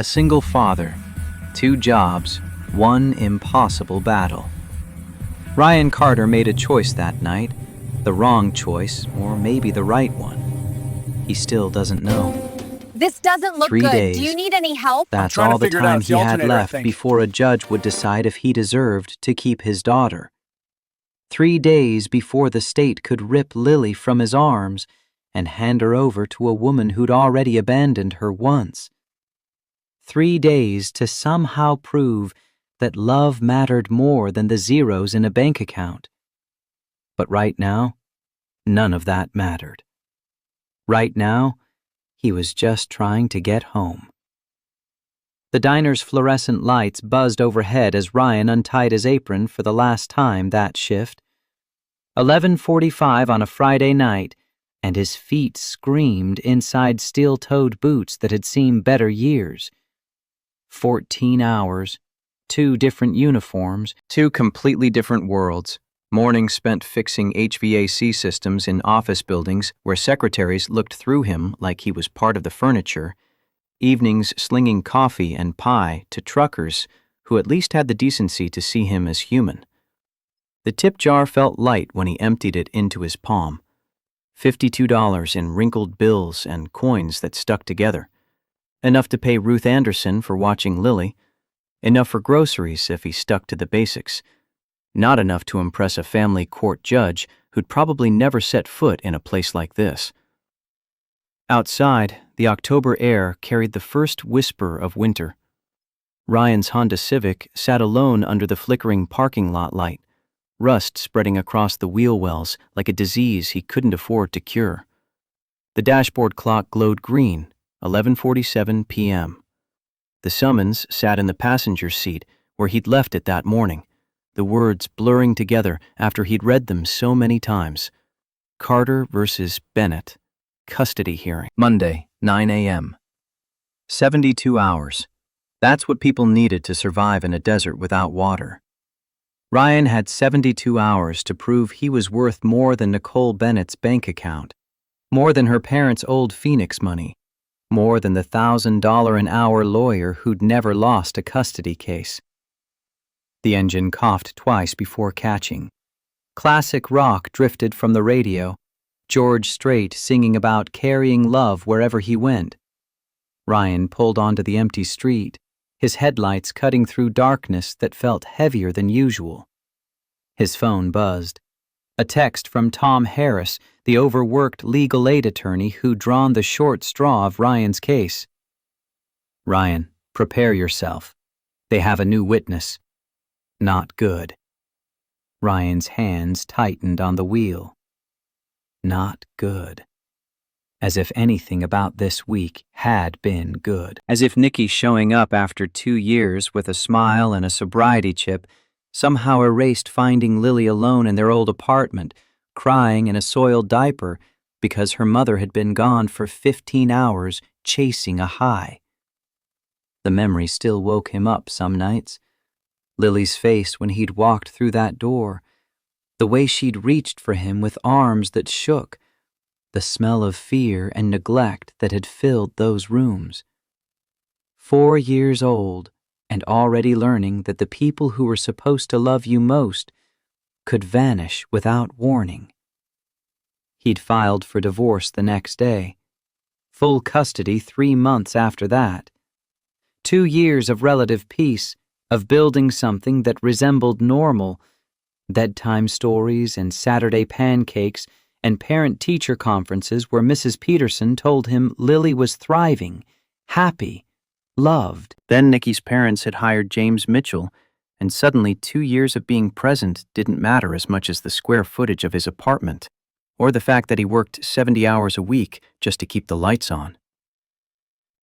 A single father, 2 jobs, 1 impossible battle. Ryan Carter made a choice that night, the wrong choice, or maybe the right one. He still doesn't know. This doesn't look 3 good. days. Do you need any help? That's trying to all the figure it out. time It's the he had alternator, I left think. before a judge would decide if he deserved to keep his daughter. 3 days before the state could rip Lily from his arms and hand her over to a woman who'd already abandoned her once. 3 days to somehow prove that love mattered more than the zeros in a bank account. But right now, none of that mattered. Right now, he was just trying to get home. The diner's fluorescent lights buzzed overhead as Ryan untied his apron for the last time that shift. 11:45 on a Friday night, and his feet screamed inside steel-toed boots that had seen better years. 14 hours, 2 different uniforms, 2 completely different worlds. Mornings spent fixing HVAC systems in office buildings where secretaries looked through him like he was part of the furniture. Evenings slinging coffee and pie to truckers who at least had the decency to see him as human. The tip jar felt light when he emptied it into his palm. $52 in wrinkled bills and coins that stuck together. Enough to pay Ruth Anderson for watching Lily. Enough for groceries if he stuck to the basics. Not enough to impress a family court judge who'd probably never set foot in a place like this. Outside, the October air carried the first whisper of winter. Ryan's Honda Civic sat alone under the flickering parking lot light, rust spreading across the wheel wells like a disease he couldn't afford to cure. The dashboard clock glowed green, 11:47 p.m. The summons sat in the passenger seat where he'd left it that morning, the words blurring together after he'd read them so many times. Carter versus Bennett. Custody hearing. Monday, 9 a.m. 72 hours. That's what people needed to survive in a desert without water. Ryan had 72 hours to prove he was worth more than Nicole Bennett's bank account, more than her parents' old Phoenix money, more than the $1,000 an hour lawyer who'd never lost a custody case. The engine coughed twice before catching. Classic rock drifted from the radio, George Strait singing about carrying love wherever he went. Ryan pulled onto the empty street, his headlights cutting through darkness that felt heavier than usual. His phone buzzed. A text from Tom Harris, the overworked legal aid attorney who'd drawn the short straw of Ryan's case. Ryan, prepare yourself. They have a new witness. Not good. Ryan's hands tightened on the wheel. Not good. As if anything about this week had been good. As if Nikki showing up after 2 years with a smile and a sobriety chip somehow erased finding Lily alone in their old apartment, crying in a soiled diaper because her mother had been gone for 15 hours chasing a high. The memory still woke him up some nights. Lily's face when he'd walked through that door, the way she'd reached for him with arms that shook, the smell of fear and neglect that had filled those rooms. 4 years old, and already learning that the people who were supposed to love you most could vanish without warning. He'd filed for divorce the next day. Full custody 3 months after that. 2 years of relative peace, of building something that resembled normal, bedtime stories and Saturday pancakes and parent-teacher conferences where Mrs. Peterson told him Lily was thriving, happy, loved. Then Nikki's parents had hired James Mitchell, and suddenly 2 years of being present didn't matter as much as the square footage of his apartment, or the fact that he worked 70 hours a week just to keep the lights on.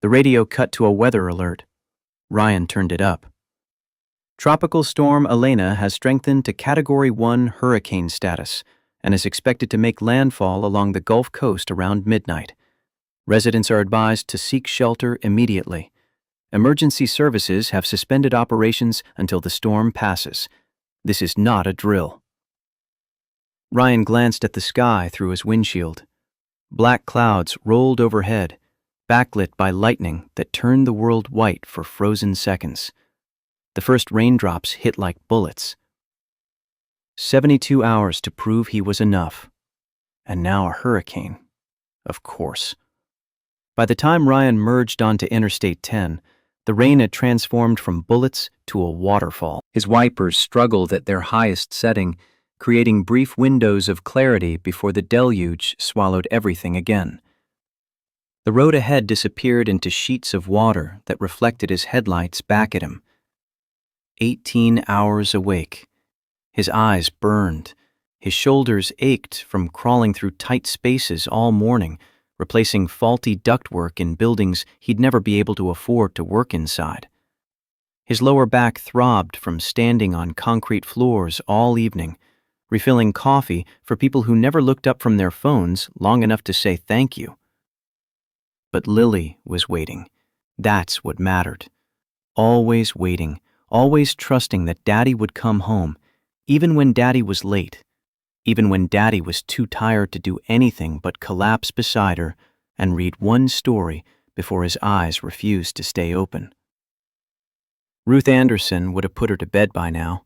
The radio cut to a weather alert. Ryan turned it up. Tropical storm Elena has strengthened to Category 1 hurricane status and is expected to make landfall along the Gulf Coast around midnight. Residents are advised to seek shelter immediately. Emergency services have suspended operations until the storm passes. This is not a drill. Ryan glanced at the sky through his windshield. Black clouds rolled overhead, backlit by lightning that turned the world white for frozen seconds. The first raindrops hit like bullets. 72 hours to prove he was enough. And now a hurricane. Of course. By the time Ryan merged onto Interstate 10, the rain had transformed from bullets to a waterfall. His wipers struggled at their highest setting, creating brief windows of clarity before the deluge swallowed everything again. The road ahead disappeared into sheets of water that reflected his headlights back at him. 18 hours awake. His eyes burned. His shoulders ached from crawling through tight spaces all morning, replacing faulty ductwork in buildings he'd never be able to afford to work inside. His lower back throbbed from standing on concrete floors all evening, refilling coffee for people who never looked up from their phones long enough to say thank you. But Lily was waiting. That's what mattered. Always waiting, always trusting that Daddy would come home, even when Daddy was late, even when Daddy was too tired to do anything but collapse beside her and read one story before his eyes refused to stay open. Ruth Anderson would have put her to bed by now,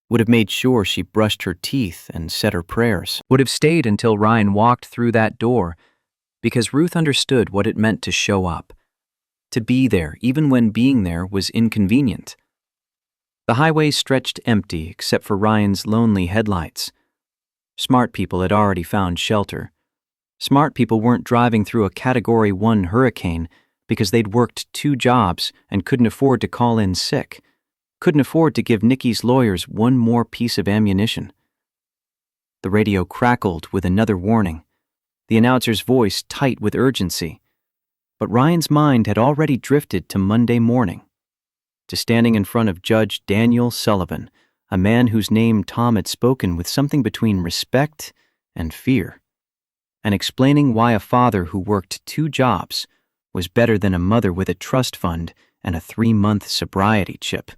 would have made sure she brushed her teeth and said her prayers, would have stayed until Ryan walked through that door, because Ruth understood what it meant to show up, to be there even when being there was inconvenient. The highway stretched empty except for Ryan's lonely headlights. Smart people had already found shelter. Smart people weren't driving through a Category 1 hurricane because they'd worked 2 jobs and couldn't afford to call in sick, couldn't afford to give Nikki's lawyers one more piece of ammunition. The radio crackled with another warning, the announcer's voice tight with urgency. But Ryan's mind had already drifted to Monday morning, to standing in front of Judge Daniel Sullivan, a man whose name Tom had spoken with something between respect and fear, and explaining why a father who worked 2 jobs was better than a mother with a trust fund and a 3-month sobriety chip.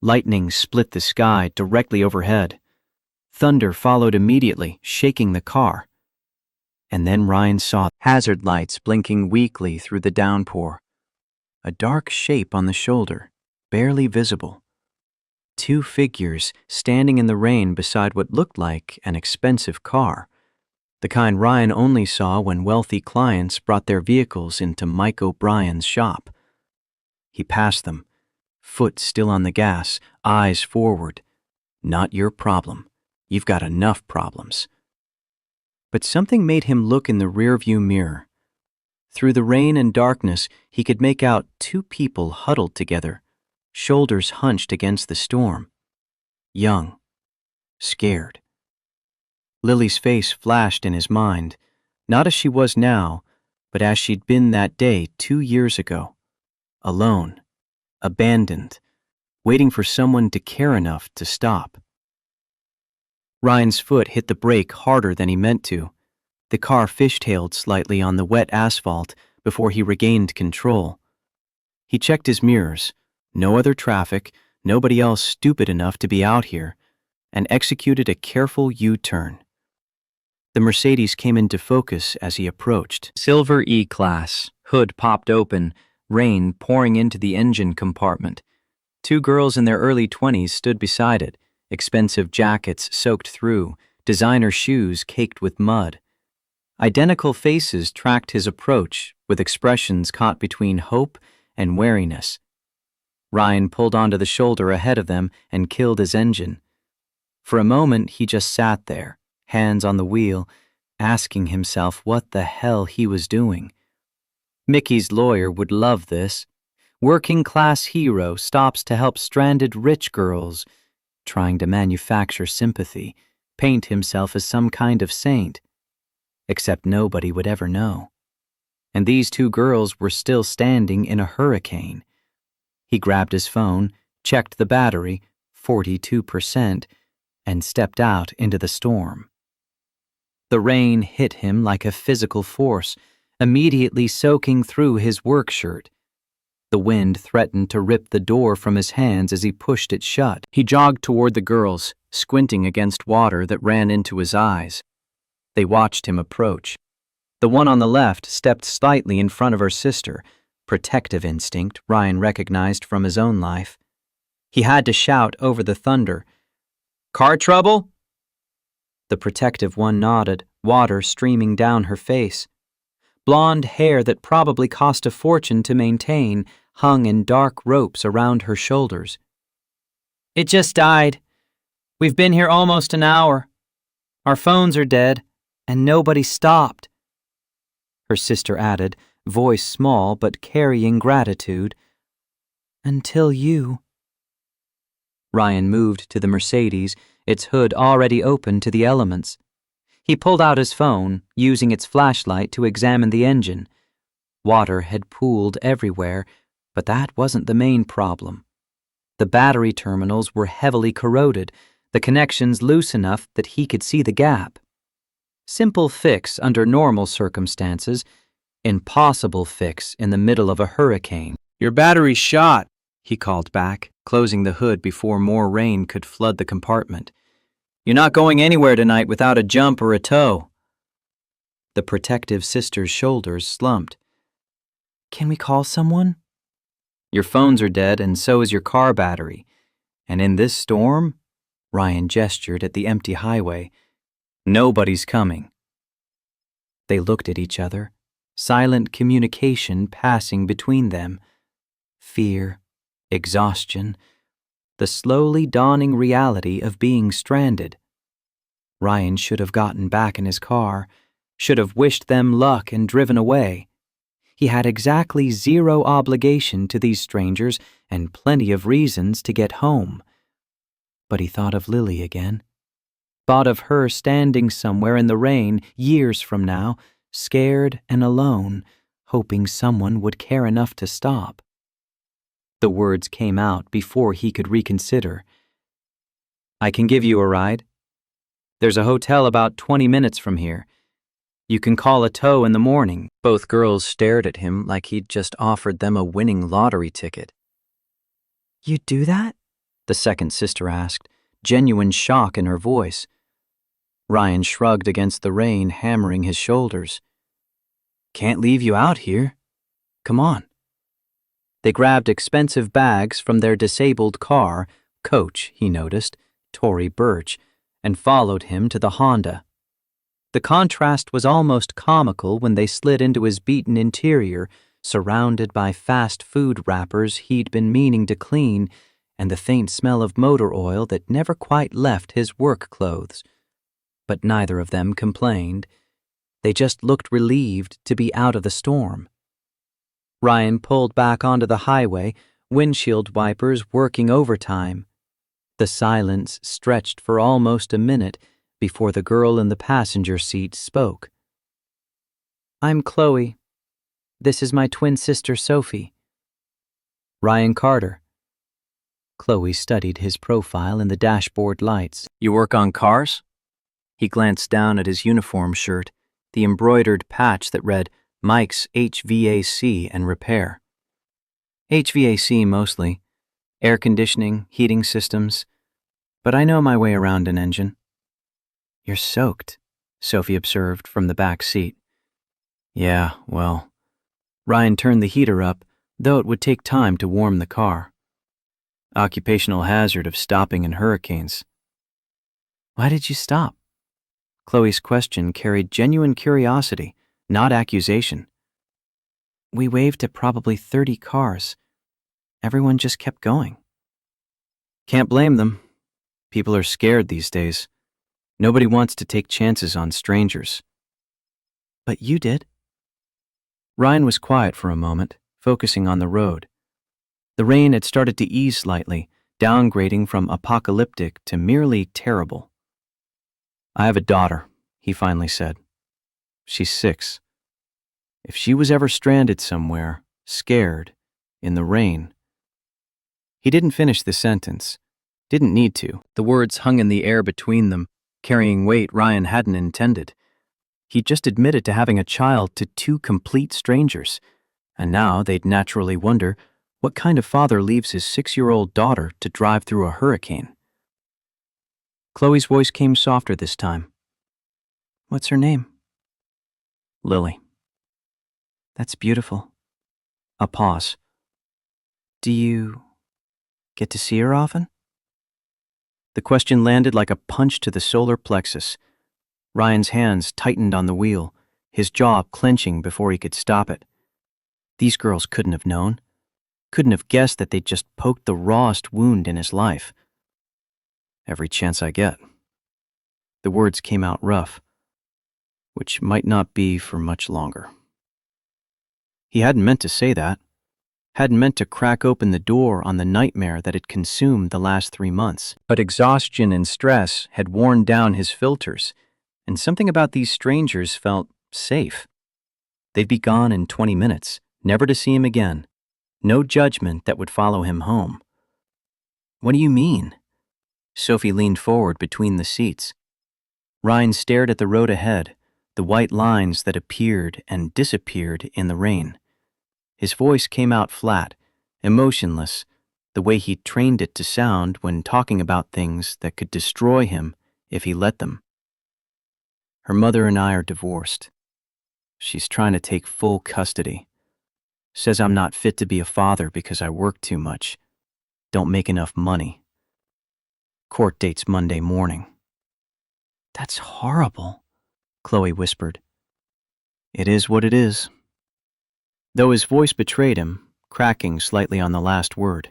Lightning split the sky directly overhead. Thunder followed immediately, shaking the car. And then Ryan saw hazard lights blinking weakly through the downpour. A dark shape on the shoulder, barely visible. 2 figures standing in the rain beside what looked like an expensive car, the kind Ryan only saw when wealthy clients brought their vehicles into Mike O'Brien's shop. He passed them, foot still on the gas, eyes forward. Not your problem. You've got enough problems. But something made him look in the rearview mirror. Through the rain and darkness, he could make out 2 people huddled together, shoulders hunched against the storm. Young. Scared. Lily's face flashed in his mind, not as she was now, but as she'd been that day 2 years ago. Alone. Abandoned. Waiting for someone to care enough to stop. Ryan's foot hit the brake harder than he meant to. The car fishtailed slightly on the wet asphalt before he regained control. He checked his mirrors. No other traffic, nobody else stupid enough to be out here, and executed a careful U-turn. The Mercedes came into focus as he approached. Silver E-Class, hood popped open, rain pouring into the engine compartment. 2 girls in their early 20s stood beside it, expensive jackets soaked through, designer shoes caked with mud. Identical faces tracked his approach with expressions caught between hope and wariness. Ryan pulled onto the shoulder ahead of them and killed his engine. For a moment, he just sat there, hands on the wheel, asking himself what the hell he was doing. Mickey's lawyer would love this. Working-class hero stops to help stranded rich girls, trying to manufacture sympathy, paint himself as some kind of saint. Except nobody would ever know. And these 2 girls were still standing in a hurricane. He grabbed his phone, checked the battery, 42%, and stepped out into the storm. The rain hit him like a physical force, immediately soaking through his work shirt. The wind threatened to rip the door from his hands as he pushed it shut. He jogged toward the girls, squinting against water that ran into his eyes. They watched him approach. The one on the left stepped slightly in front of her sister, protective instinct Ryan recognized from his own life. He had to shout over the thunder, "Car trouble?" The protective one nodded, water streaming down her face. Blonde hair that probably cost a fortune to maintain hung in dark ropes around her shoulders. "It just died. We've been here almost an hour. Our phones are dead, and nobody stopped," her sister added, voice small but carrying gratitude. "Until you." Ryan moved to the Mercedes, its hood already open to the elements. He pulled out his phone, using its flashlight to examine the engine. Water had pooled everywhere, but that wasn't the main problem. The battery terminals were heavily corroded, the connections loose enough that he could see the gap. Simple fix under normal circumstances, impossible fix in the middle of a hurricane. "Your battery's shot," he called back, closing the hood before more rain could flood the compartment. "You're not going anywhere tonight without a jump or a tow." The protective sister's shoulders slumped. "Can we call someone?" "Your phones are dead, and so is your car battery. And in this storm," Ryan gestured at the empty highway, "nobody's coming." They looked at each other, silent communication passing between them. Fear, exhaustion, the slowly dawning reality of being stranded. Ryan should have gotten back in his car, should have wished them luck and driven away. He had exactly zero obligation to these strangers and plenty of reasons to get home. But he thought of Lily again. Thought of her standing somewhere in the rain years from now, scared and alone, hoping someone would care enough to stop. The words came out before he could reconsider. "I can give you a ride. There's a hotel about 20 minutes from here. You can call a tow in the morning." Both girls stared at him like he'd just offered them a winning lottery ticket. "You'd do that?" the second sister asked, genuine shock in her voice. Ryan shrugged against the rain hammering his shoulders. "Can't leave you out here. Come on." They grabbed expensive bags from their disabled car, coach, he noticed, Tory Burch, and followed him to the Honda. The contrast was almost comical when they slid into his beaten interior, surrounded by fast food wrappers he'd been meaning to clean, and the faint smell of motor oil that never quite left his work clothes. But neither of them complained. They just looked relieved to be out of the storm. Ryan pulled back onto the highway, windshield wipers working overtime. The silence stretched for almost a minute before the girl in the passenger seat spoke. "I'm Chloe. This is my twin sister, Sophie." "Ryan Carter." Chloe studied his profile in the dashboard lights. "You work on cars?" He glanced down at his uniform shirt, the embroidered patch that read, "Mike's HVAC and Repair." HVAC mostly. Air conditioning, heating systems. But I know my way around an engine. "You're soaked," Sophie observed from the back seat. "Yeah, well." Ryan turned the heater up, though it would take time to warm the car. Occupational hazard of stopping in hurricanes. "Why did you stop?" Chloe's question carried genuine curiosity, not accusation. "We waved at probably 30 cars. Everyone just kept going." "Can't blame them. People are scared these days. Nobody wants to take chances on strangers." "But you did." Ryan was quiet for a moment, focusing on the road. The rain had started to ease slightly, downgrading from apocalyptic to merely terrible. "I have a daughter," he finally said. "She's 6. If she was ever stranded somewhere, scared, in the rain." He didn't finish the sentence. Didn't need to. The words hung in the air between them, carrying weight Ryan hadn't intended. He just admitted to having a child to 2 complete strangers, and now they'd naturally wonder what kind of father leaves his 6-year-old daughter to drive through a hurricane. Chloe's voice came softer this time. "What's her name?" Lily. That's beautiful. A pause. Do you get to see her often? The question landed like a punch to the solar plexus. Ryan's hands tightened on the wheel, his jaw clenching before he could stop it. These girls couldn't have known, couldn't have guessed that they'd just poked the rawest wound in his life. Every chance I get. The words came out rough, which might not be for much longer. He hadn't meant to say that, hadn't meant to crack open the door on the nightmare that had consumed the last 3 months. But exhaustion and stress had worn down his filters, and something about these strangers felt safe. They'd be gone in 20 minutes, never to see him again. No judgment that would follow him home. What do you mean? Sophie leaned forward between the seats. Ryan stared at the road ahead, the white lines that appeared and disappeared in the rain. His voice came out flat, emotionless, the way he trained it to sound when talking about things that could destroy him if he let them. Her mother and I are divorced. She's trying to take full custody. Says I'm not fit to be a father because I work too much, don't make enough money. Court date's Monday morning. That's horrible, Chloe whispered. It is what it is. Though his voice betrayed him, cracking slightly on the last word.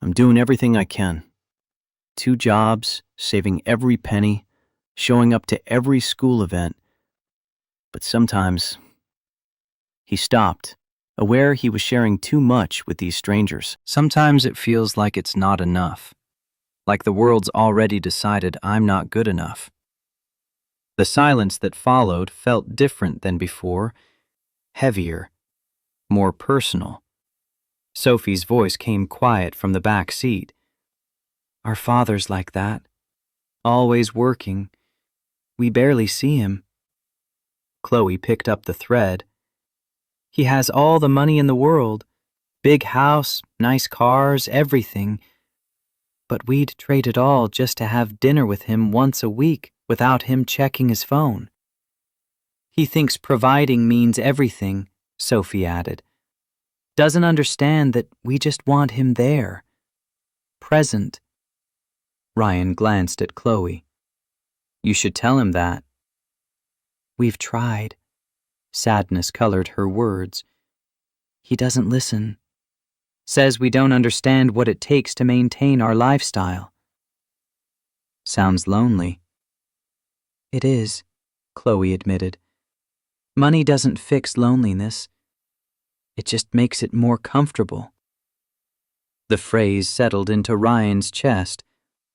I'm doing everything I can. 2 jobs, saving every penny, showing up to every school event. But sometimes... He stopped, aware he was sharing too much with these strangers. Sometimes it feels like it's not enough. Like the world's already decided I'm not good enough. The silence that followed felt different than before, heavier, more personal. Sophie's voice came quiet from the back seat. Our father's like that. Always working. We barely see him. Chloe picked up the thread. He has all the money in the world. Big house, nice cars, everything. But we'd trade it all just to have dinner with him once a week without him checking his phone. He thinks providing means everything, Sophie added. Doesn't understand that we just want him there. Present. Ryan glanced at Chloe. You should tell him that. We've tried. Sadness colored her words. He doesn't listen. Says we don't understand what it takes to maintain our lifestyle. Sounds lonely. It is, Chloe admitted. Money doesn't fix loneliness. It just makes it more comfortable. The phrase settled into Ryan's chest,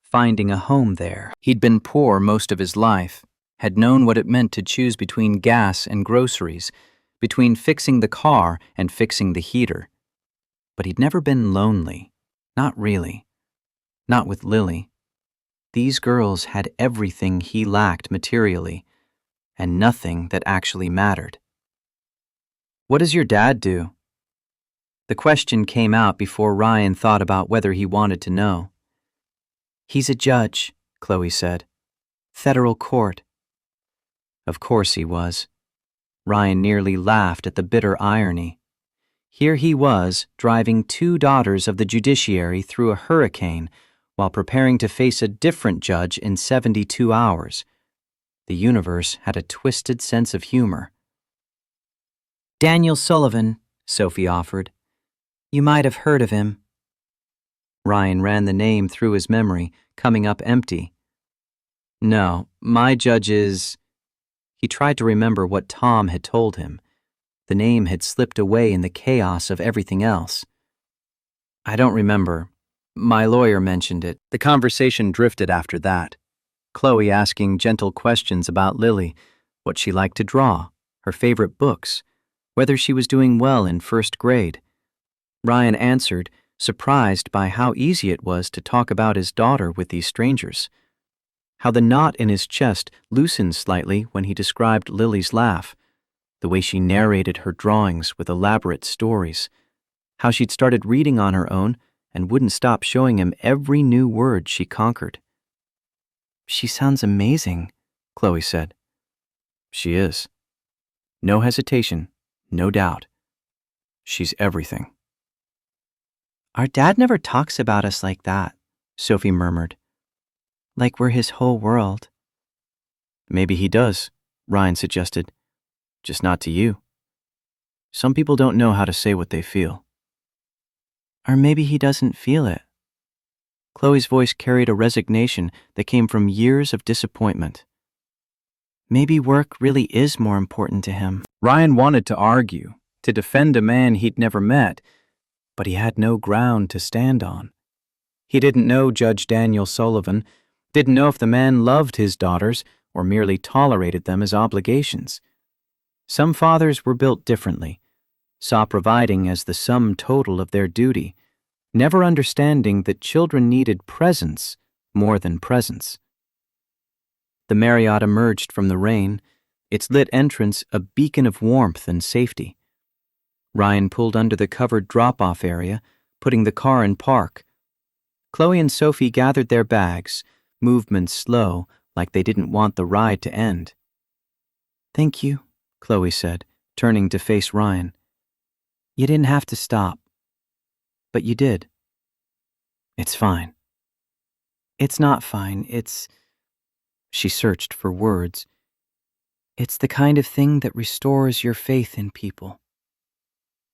finding a home there. He'd been poor most of his life, had known what it meant to choose between gas and groceries, between fixing the car and fixing the heater. But he'd never been lonely. Not really. Not with Lily. These girls had everything he lacked materially, and nothing that actually mattered. What does your dad do? The question came out before Ryan thought about whether he wanted to know. He's a judge, Chloe said. Federal court. Of course he was. Ryan nearly laughed at the bitter irony. Here he was, driving 2 daughters of the judiciary through a hurricane while preparing to face a different judge in 72 hours. The universe had a twisted sense of humor. Daniel Sullivan, Sophie offered. You might have heard of him. Ryan ran the name through his memory, coming up empty. No, my judge is... He tried to remember what Tom had told him. The name had slipped away in the chaos of everything else. I don't remember. My lawyer mentioned it. The conversation drifted after that. Chloe asking gentle questions about Lily, what she liked to draw, her favorite books, whether she was doing well in 1st grade. Ryan answered, surprised by how easy it was to talk about his daughter with these strangers. How the knot in his chest loosened slightly when he described Lily's laugh, the way she narrated her drawings with elaborate stories, how she'd started reading on her own and wouldn't stop showing him every new word she conquered. She sounds amazing, Chloe said. She is. No hesitation, no doubt. She's everything. Our dad never talks about us like that, Sophie murmured. Like we're his whole world. Maybe he does, Ryan suggested. Just not to you. Some people don't know how to say what they feel. Or maybe he doesn't feel it. Chloe's voice carried a resignation that came from years of disappointment. Maybe work really is more important to him. Ryan wanted to argue, to defend a man he'd never met, but he had no ground to stand on. He didn't know Judge Daniel Sullivan, didn't know if the man loved his daughters or merely tolerated them as obligations. Some fathers were built differently, saw providing as the sum total of their duty, never understanding that children needed presence more than presence. The Marriott emerged from the rain, its lit entrance a beacon of warmth and safety. Ryan pulled under the covered drop-off area, putting the car in park. Chloe and Sophie gathered their bags, movements slow, like they didn't want the ride to end. Thank you, Chloe said, turning to face Ryan. You didn't have to stop. But you did. It's fine. It's not fine, it's... She searched for words. It's the kind of thing that restores your faith in people.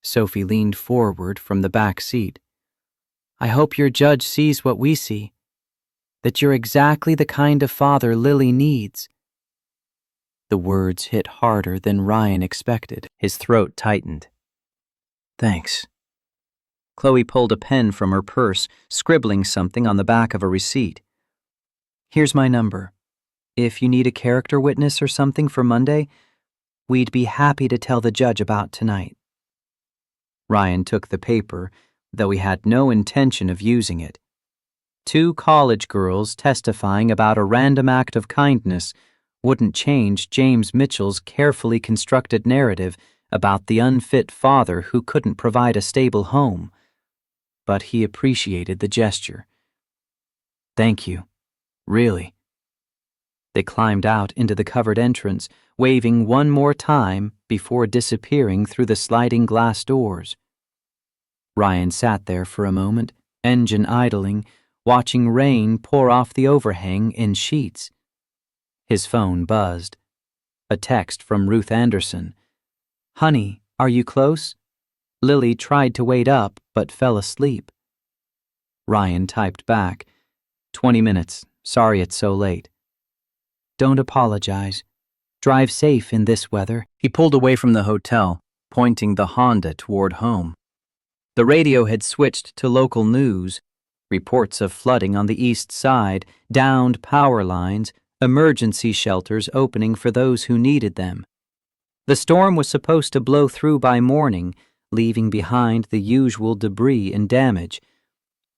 Sophie leaned forward from the back seat. I hope your judge sees what we see, that you're exactly the kind of father Lily needs. The words hit harder than Ryan expected. His throat tightened. Thanks. Chloe pulled a pen from her purse, scribbling something on the back of a receipt. Here's my number. If you need a character witness or something for Monday, we'd be happy to tell the judge about tonight. Ryan took the paper, though he had no intention of using it. 2 college girls testifying about a random act of kindness wouldn't change James Mitchell's carefully constructed narrative about the unfit father who couldn't provide a stable home. But he appreciated the gesture. Thank you. Really. They climbed out into the covered entrance, waving one more time before disappearing through the sliding glass doors. Ryan sat there for a moment, engine idling, watching rain pour off the overhang in sheets. His phone buzzed. A text from Ruth Anderson. Honey, are you close? Lily tried to wait up, but fell asleep. Ryan typed back. 20 minutes. Sorry it's so late. Don't apologize. Drive safe in this weather. He pulled away from the hotel, pointing the Honda toward home. The radio had switched to local news. Reports of flooding on the east side, downed power lines, emergency shelters opening for those who needed them. The storm was supposed to blow through by morning, leaving behind the usual debris and damage.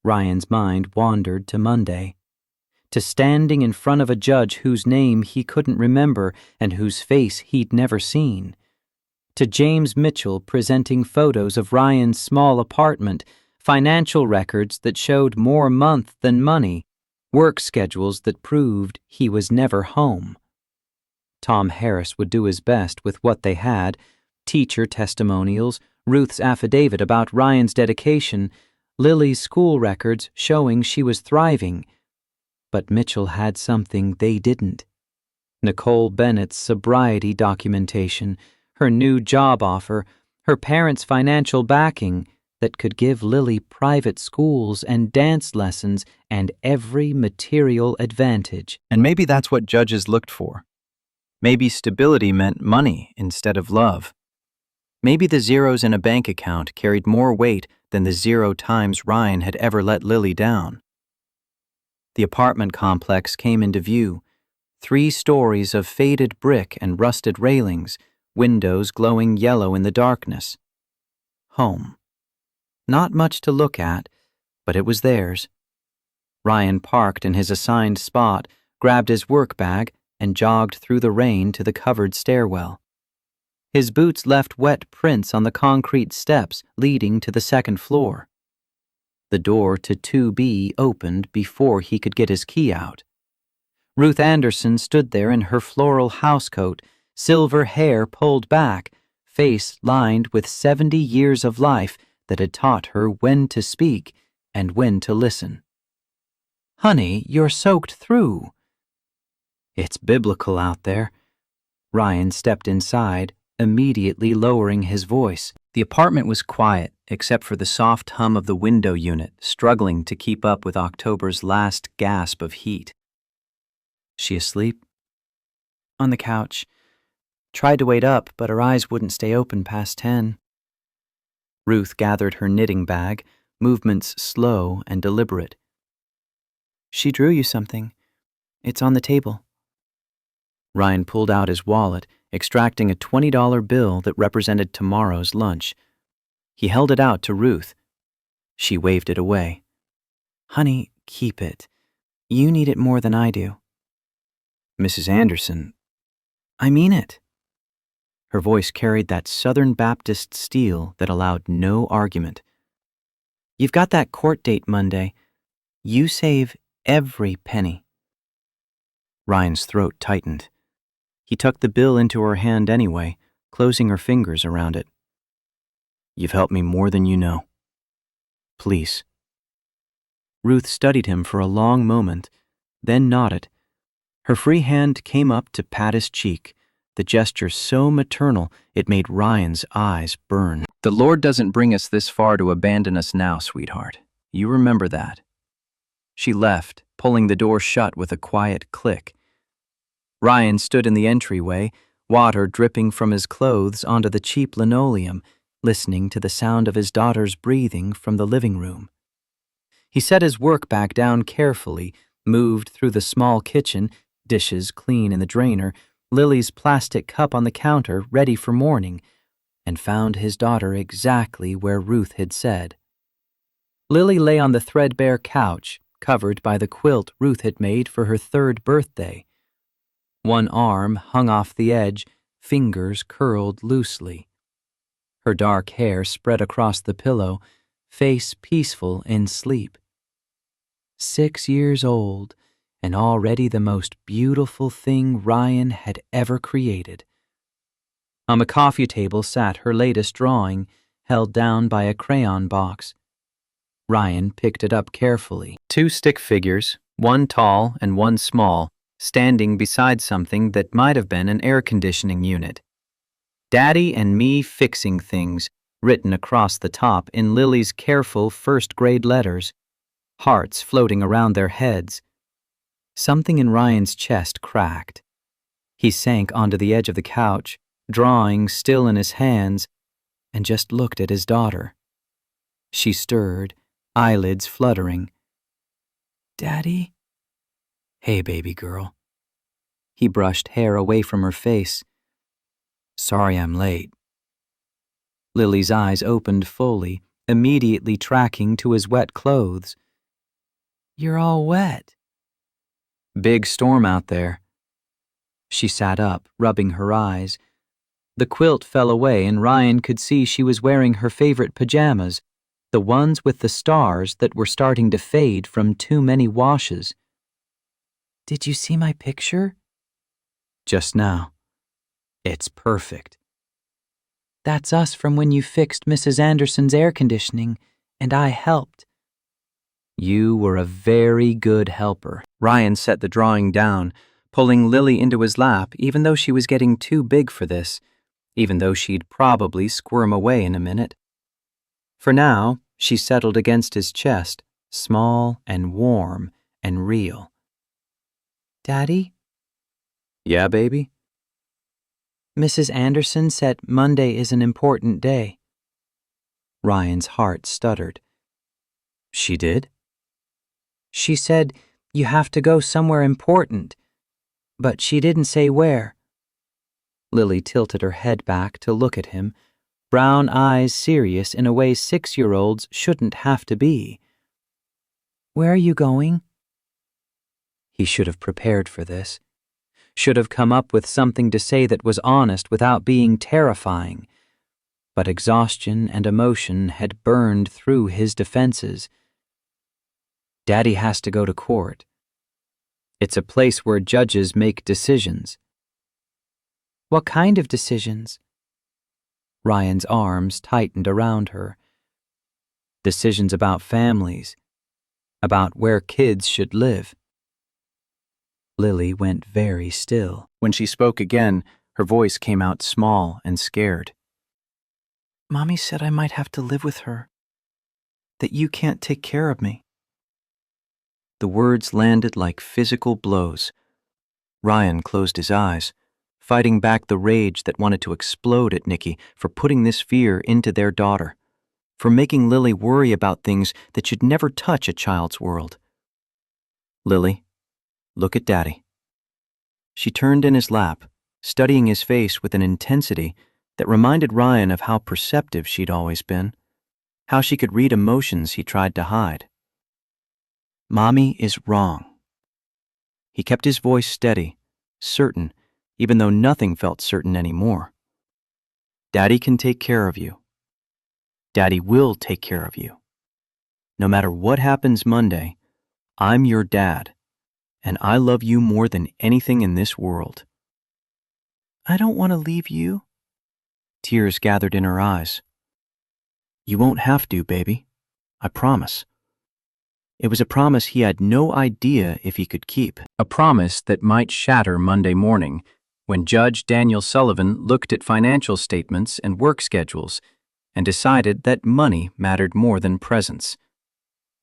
Ryan's mind wandered to Monday, to standing in front of a judge whose name he couldn't remember and whose face he'd never seen, to James Mitchell presenting photos of Ryan's small apartment, financial records that showed more month than money, work schedules that proved he was never home. Tom Harris would do his best with what they had, teacher testimonials, Ruth's affidavit about Ryan's dedication, Lily's school records showing she was thriving. But Mitchell had something they didn't. Nicole Bennett's sobriety documentation, her new job offer, her parents' financial backing that could give Lily private schools and dance lessons and every material advantage. And maybe that's what judges looked for. Maybe stability meant money instead of love. Maybe the zeros in a bank account carried more weight than the 0 times Ryan had ever let Lily down. The apartment complex came into view. 3 stories of faded brick and rusted railings, windows glowing yellow in the darkness. Home. Not much to look at, but it was theirs. Ryan parked in his assigned spot, grabbed his work bag, and jogged through the rain to the covered stairwell. His boots left wet prints on the concrete steps leading to the 2nd floor. The door to 2B opened before he could get his key out. Ruth Anderson stood there in her floral housecoat, silver hair pulled back, face lined with 70 years of life that had taught her when to speak and when to listen. "Honey, you're soaked through." "It's biblical out there." Ryan stepped inside, immediately lowering his voice. The apartment was quiet, except for the soft hum of the window unit struggling to keep up with October's last gasp of heat. "She asleep?" "On the couch. Tried to wait up, but her eyes wouldn't stay open past 10. Ruth gathered her knitting bag, movements slow and deliberate. "She drew you something. It's on the table." Ryan pulled out his wallet, extracting a $20 bill that represented tomorrow's lunch. He held it out to Ruth. She waved it away. "Honey, keep it. You need it more than I do." "Mrs. Anderson, I mean it." Her voice carried that Southern Baptist steel that allowed no argument. "You've got that court date Monday. You save every penny." Ryan's throat tightened. He tucked the bill into her hand anyway, closing her fingers around it. "You've helped me more than you know. Please." Ruth studied him for a long moment, then nodded. Her free hand came up to pat his cheek, the gesture so maternal it made Ryan's eyes burn. "The Lord doesn't bring us this far to abandon us now, sweetheart. You remember that." She left, pulling the door shut with a quiet click. Ryan stood in the entryway, water dripping from his clothes onto the cheap linoleum, listening to the sound of his daughter's breathing from the living room. He set his work bag down carefully, moved through the small kitchen, dishes clean in the drainer, Lily's plastic cup on the counter ready for morning, and found his daughter exactly where Ruth had said. Lily lay on the threadbare couch, covered by the quilt Ruth had made for her 3rd birthday. One arm hung off the edge, fingers curled loosely. Her dark hair spread across the pillow, face peaceful in sleep. 6 years old, and already the most beautiful thing Ryan had ever created. On the coffee table sat her latest drawing, held down by a crayon box. Ryan picked it up carefully. 2 stick figures, one tall and one small, standing beside something that might have been an air conditioning unit. "Daddy and me fixing things," written across the top in Lily's careful 1st-grade letters, hearts floating around their heads. Something in Ryan's chest cracked. He sank onto the edge of the couch, drawing still in his hands, and just looked at his daughter. She stirred, eyelids fluttering. "Daddy?" "Hey, baby girl." He brushed hair away from her face. "Sorry I'm late." Lily's eyes opened fully, immediately tracking to his wet clothes. "You're all wet." "Big storm out there." She sat up, rubbing her eyes. The quilt fell away and Ryan could see she was wearing her favorite pajamas, the ones with the stars that were starting to fade from too many washes. "Did you see my picture?" "Just now. It's perfect." "That's us from when you fixed Mrs. Anderson's air conditioning, and I helped." "You were a very good helper." Ryan set the drawing down, pulling Lily into his lap even though she was getting too big for this, even though she'd probably squirm away in a minute. For now, she settled against his chest, small and warm and real. "Daddy?" "Yeah, baby?" "Mrs. Anderson said Monday is an important day." Ryan's heart stuttered. "She did?" "She said you have to go somewhere important, but she didn't say where." Lily tilted her head back to look at him, brown eyes serious in a way 6-year-olds shouldn't have to be. "Where are you going?" He should have prepared for this. Should have come up with something to say that was honest without being terrifying. But exhaustion and emotion had burned through his defenses. "Daddy has to go to court. It's a place where judges make decisions." What kind of decisions? Ryan's arms tightened around her. Decisions about families, about where kids should live. Lily went very still. When she spoke again, her voice came out small and scared. Mommy said I might have to live with her, that you can't take care of me. The words landed like physical blows. Ryan closed his eyes, fighting back the rage that wanted to explode at Nikki for putting this fear into their daughter, for making Lily worry about things that should never touch a child's world. Lily, look at Daddy. She turned in his lap, studying his face with an intensity that reminded Ryan of how perceptive she'd always been, how she could read emotions he tried to hide. Mommy is wrong. He kept his voice steady, certain, even though nothing felt certain anymore. Daddy can take care of you. Daddy will take care of you. No matter what happens Monday, I'm your dad, and I love you more than anything in this world. I don't want to leave you. Tears gathered in her eyes. You won't have to, baby. I promise. It was a promise he had no idea if he could keep. A promise that might shatter Monday morning when Judge Daniel Sullivan looked at financial statements and work schedules and decided that money mattered more than presents.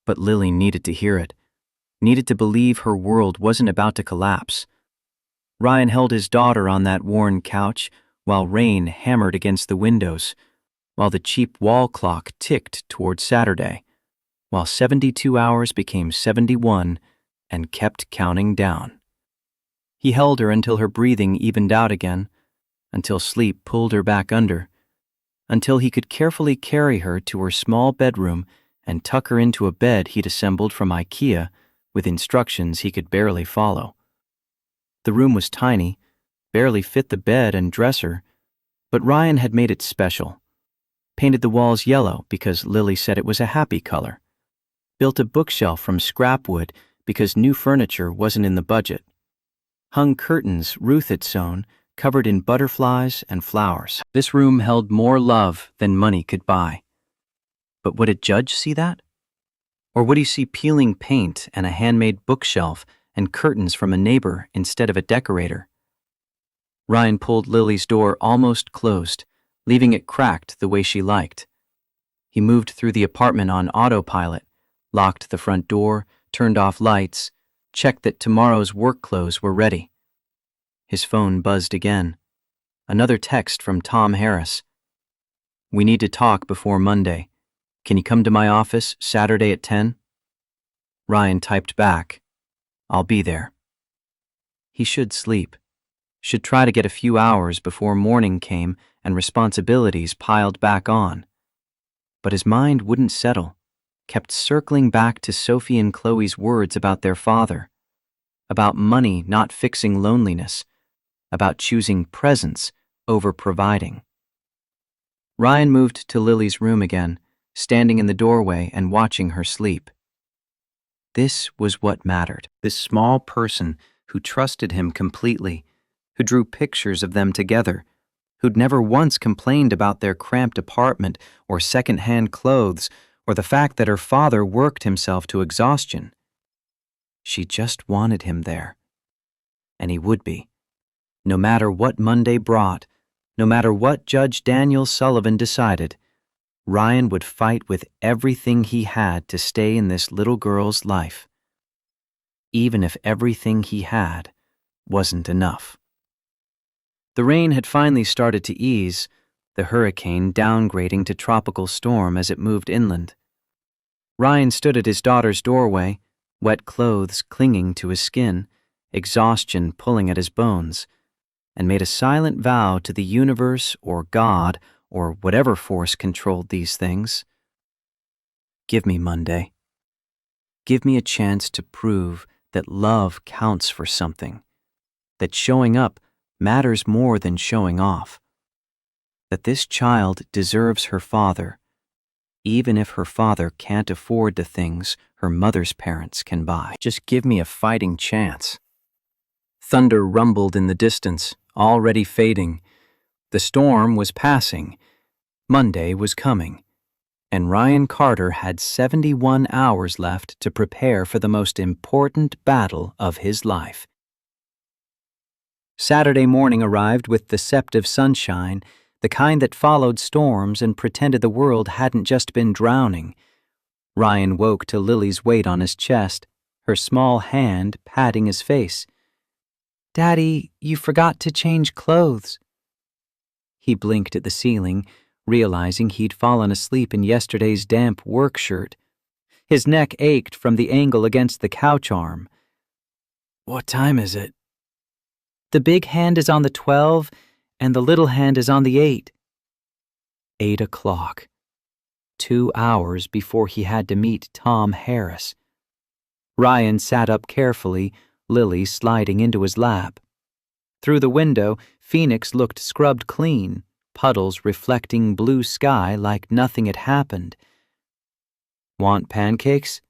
But Lily needed to hear it, needed to believe her world wasn't about to collapse. Ryan held his daughter on that worn couch while rain hammered against the windows, while the cheap wall clock ticked toward Saturday, while 72 hours became 71 and kept counting down. He held her until her breathing evened out again, until sleep pulled her back under, until he could carefully carry her to her small bedroom and tuck her into a bed he'd assembled from IKEA with instructions he could barely follow. The room was tiny, barely fit the bed and dresser, but Ryan had made it special. Painted the walls yellow because Lily said it was a happy color. Built a bookshelf from scrap wood because new furniture wasn't in the budget. Hung curtains Ruth had sewn, covered in butterflies and flowers. This room held more love than money could buy. But would a judge see that? Or would he see peeling paint and a handmade bookshelf and curtains from a neighbor instead of a decorator? Ryan pulled Lily's door almost closed, leaving it cracked the way she liked. He moved through the apartment on autopilot, locked the front door, turned off lights, checked that tomorrow's work clothes were ready. His phone buzzed again. Another text from Tom Harris. We need to talk before Monday. Can you come to my office Saturday at 10? Ryan typed back, I'll be there. He should sleep, should try to get a few hours before morning came and responsibilities piled back on. But his mind wouldn't settle, kept circling back to Sophie and Chloe's words about their father, about money not fixing loneliness, about choosing presence over providing. Ryan moved to Lily's room again, standing in the doorway and watching her sleep. This was what mattered. This small person who trusted him completely, who drew pictures of them together, who'd never once complained about their cramped apartment or second-hand clothes or the fact that her father worked himself to exhaustion. She just wanted him there. And he would be. No matter what Monday brought, no matter what Judge Daniel Sullivan decided, Ryan would fight with everything he had to stay in this little girl's life, even if everything he had wasn't enough. The rain had finally started to ease, the hurricane downgrading to tropical storm as it moved inland. Ryan stood at his daughter's doorway, wet clothes clinging to his skin, exhaustion pulling at his bones, and made a silent vow to the universe or God or whatever force controlled these things. Give me Monday. Give me a chance to prove that love counts for something, that showing up matters more than showing off, that this child deserves her father, even if her father can't afford the things her mother's parents can buy. Just give me a fighting chance. Thunder rumbled in the distance, already fading. The storm was passing. Monday was coming. And Ryan Carter had 71 hours left to prepare for the most important battle of his life. Saturday morning arrived with deceptive sunshine, the kind that followed storms and pretended the world hadn't just been drowning. Ryan woke to Lily's weight on his chest, her small hand patting his face. "Daddy, you forgot to change clothes." He blinked at the ceiling, realizing he'd fallen asleep in yesterday's damp work shirt. His neck ached from the angle against the couch arm. "What time is it?" "The big hand is on the 12, and the little hand is on the 8. 8 o'clock. 2 hours before he had to meet Tom Harris. Ryan sat up carefully, Lily sliding into his lap. Through the window, Phoenix looked scrubbed clean, puddles reflecting blue sky like nothing had happened. "Want pancakes?"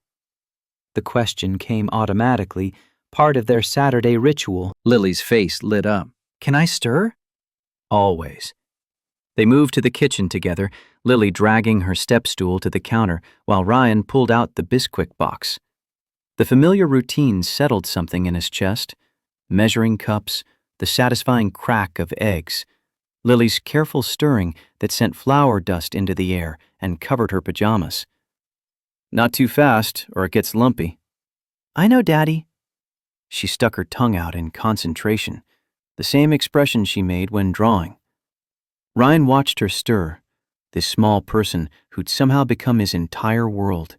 The question came automatically, part of their Saturday ritual. Lily's face lit up. "Can I stir?" "Always." They moved to the kitchen together, Lily dragging her step stool to the counter while Ryan pulled out the Bisquick box. The familiar routine settled something in his chest. Measuring cups, the satisfying crack of eggs, Lily's careful stirring that sent flour dust into the air and covered her pajamas. "Not too fast, or it gets lumpy." "I know, Daddy." She stuck her tongue out in concentration, the same expression she made when drawing. Ryan watched her stir, this small person who'd somehow become his entire world.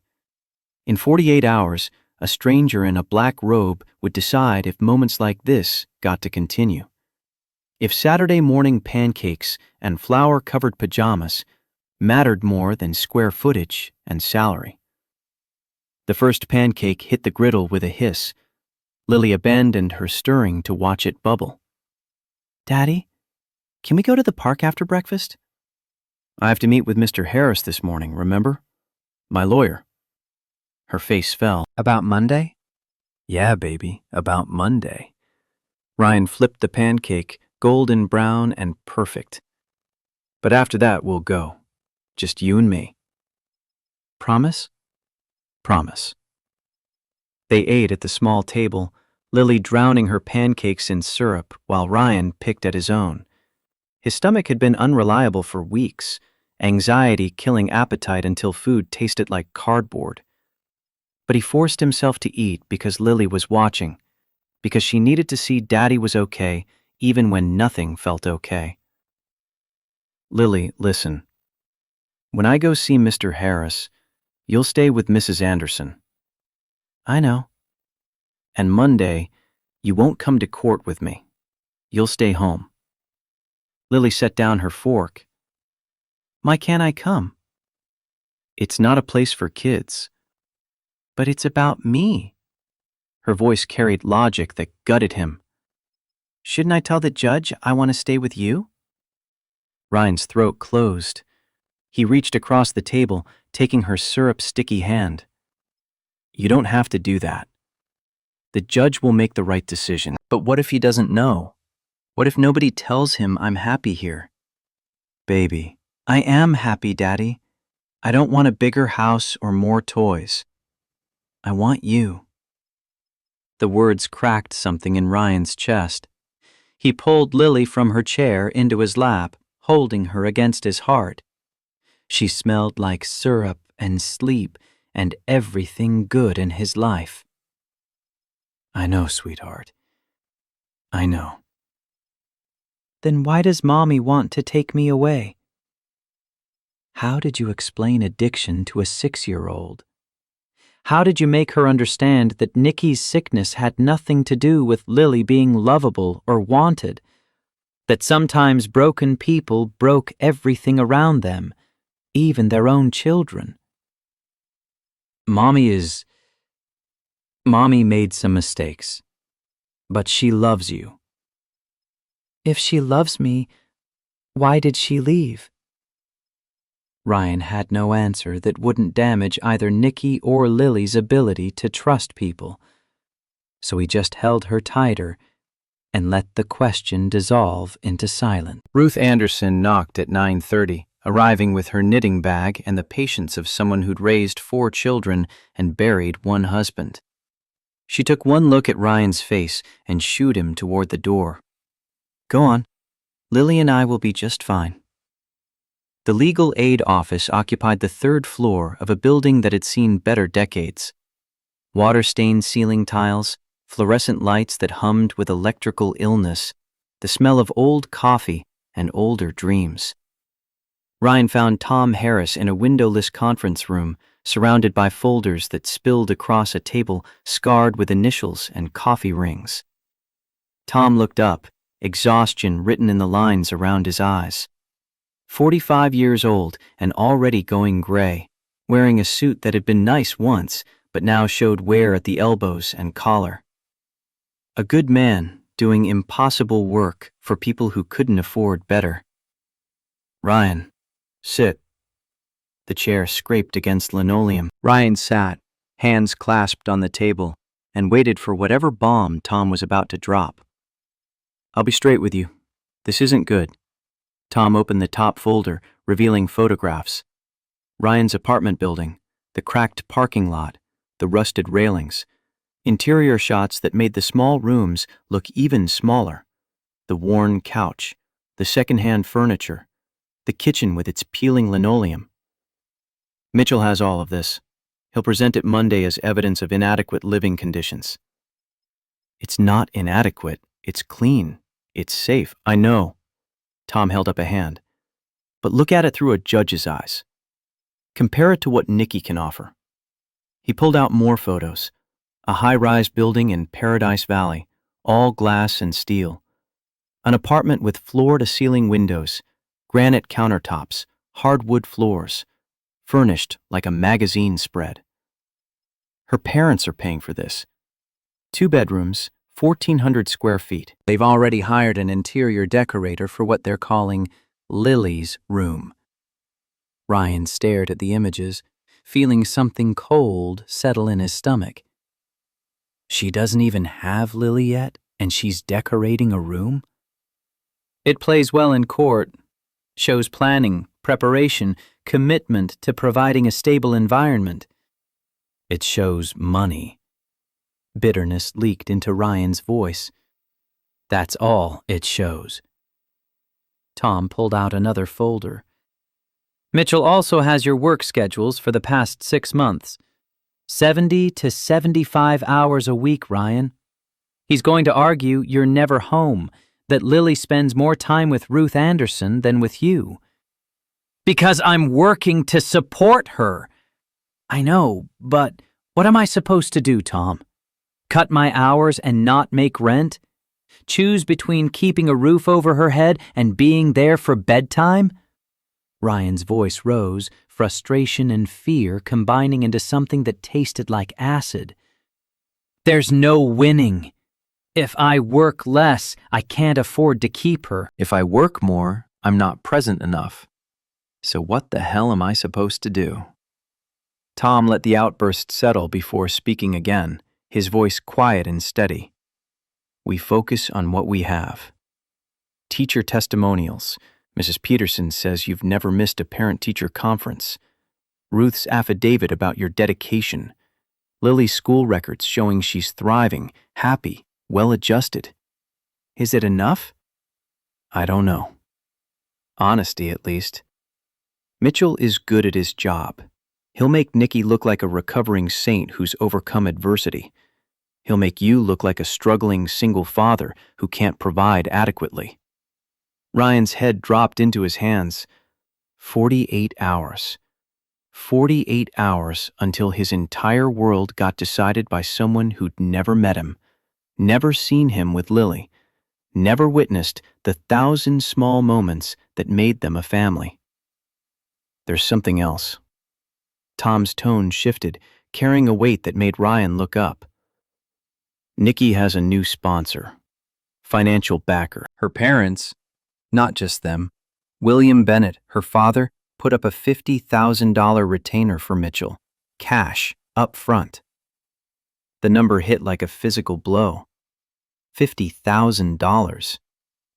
In 48 hours, a stranger in a black robe would decide if moments like this got to continue. If Saturday morning pancakes and flour-covered pajamas mattered more than square footage and salary. The first pancake hit the griddle with a hiss. Lily abandoned her stirring to watch it bubble. "Daddy, can we go to the park after breakfast?" "I have to meet with Mr. Harris this morning, remember? My lawyer." Her face fell. "About Monday?" "Yeah, baby, about Monday." Ryan flipped the pancake, golden brown and perfect. "But after that, we'll go. Just you and me." "Promise?" "Promise." They ate at the small table, Lily drowning her pancakes in syrup while Ryan picked at his own. His stomach had been unreliable for weeks, anxiety killing appetite until food tasted like cardboard. But he forced himself to eat because Lily was watching, because she needed to see Daddy was okay even when nothing felt okay. "Lily, listen. When I go see Mr. Harris, you'll stay with Mrs. Anderson." "I know." "And Monday, you won't come to court with me. You'll stay home." Lily set down her fork. "Why can't I come?" "It's not a place for kids." "But it's about me." Her voice carried logic that gutted him. "Shouldn't I tell the judge I want to stay with you?" Ryan's throat closed. He reached across the table, taking her syrup-sticky hand. "You don't have to do that. The judge will make the right decision. But what if he doesn't know? What if nobody tells him I'm happy here?" "Baby, I am happy, Daddy. I don't want a bigger house or more toys. I want you." The words cracked something in Ryan's chest. He pulled Lily from her chair into his lap, holding her against his heart. She smelled like syrup and sleep and everything good in his life. "I know, sweetheart. I know." "Then why does Mommy want to take me away?" How did you explain addiction to a 6-year-old? How did you make her understand that Nikki's sickness had nothing to do with Lily being lovable or wanted? That sometimes broken people broke everything around them, even their own children? Mommy made some mistakes, but she loves you." "If she loves me, why did she leave?" Ryan had no answer that wouldn't damage either Nikki or Lily's ability to trust people. So he just held her tighter and let the question dissolve into silence. Ruth Anderson knocked at 9:30, arriving with her knitting bag and the patience of someone who'd raised 4 children and buried 1 husband. She took one look at Ryan's face and shooed him toward the door. "Go on. Lily and I will be just fine." The legal aid office occupied the 3rd floor of a building that had seen better decades. Water-stained ceiling tiles, fluorescent lights that hummed with electrical illness, the smell of old coffee and older dreams. Ryan found Tom Harris in a windowless conference room, surrounded by folders that spilled across a table scarred with initials and coffee rings. Tom looked up, exhaustion written in the lines around his eyes. 45 years old and already going gray, wearing a suit that had been nice once, but now showed wear at the elbows and collar. A good man doing impossible work for people who couldn't afford better. "Ryan, sit." The chair scraped against linoleum. Ryan sat, hands clasped on the table, and waited for whatever bomb Tom was about to drop. "I'll be straight with you. This isn't good." Tom opened the top folder, revealing photographs. Ryan's apartment building, the cracked parking lot, the rusted railings, interior shots that made the small rooms look even smaller, the worn couch, the secondhand furniture, the kitchen with its peeling linoleum. "Mitchell has all of this. He'll present it Monday as evidence of inadequate living conditions." "It's not inadequate. It's clean. It's safe." "I know." Tom held up a hand. "But look at it through a judge's eyes. Compare it to what Nikki can offer." He pulled out more photos. A high-rise building in Paradise Valley, all glass and steel. An apartment with floor-to-ceiling windows, granite countertops, hardwood floors, furnished like a magazine spread. Her parents are paying for this. 2 bedrooms, 1,400 square feet. They've already hired an interior decorator for what they're calling Lily's room. Ryan stared at the images, feeling something cold settle in his stomach. She doesn't even have Lily yet, and she's decorating a room? It plays well in court, shows planning, preparation, commitment to providing a stable environment. It shows money. Bitterness leaked into Ryan's voice. That's all it shows. Tom pulled out another folder. "Mitchell also has your work schedules for the past 6 months. 70 to 75 hours a week, Ryan. He's going to argue you're never home, that Lily spends more time with Ruth Anderson than with you." "Because I'm working to support her." "I know, but what am I supposed to do, Tom? Cut my hours and not make rent? Choose between keeping a roof over her head and being there for bedtime?" Ryan's voice rose, frustration and fear combining into something that tasted like acid. "There's no winning. If I work less, I can't afford to keep her. If I work more, I'm not present enough. So what the hell am I supposed to do?" Tom let the outburst settle before speaking again, his voice quiet and steady. "We focus on what we have. Teacher testimonials. Mrs. Peterson says you've never missed a parent-teacher conference. Ruth's affidavit about your dedication. Lily's school records showing she's thriving, happy, well-adjusted. Is it enough? I don't know. Honesty, at least. Mitchell is good at his job. He'll make Nikki look like a recovering saint who's overcome adversity. He'll make you look like a struggling single father who can't provide adequately." Ryan's head dropped into his hands. 48 hours. 48 hours until his entire world got decided by someone who'd never met him, never seen him with Lily, never witnessed the 1,000 small moments that made them a family. There's something else. Tom's tone shifted, carrying a weight that made Ryan look up. Nikki has a new sponsor, financial backer. Her parents, not just them, William Bennett, her father, put up a $50,000 retainer for Mitchell, cash, up front. The number hit like a physical blow. $50,000.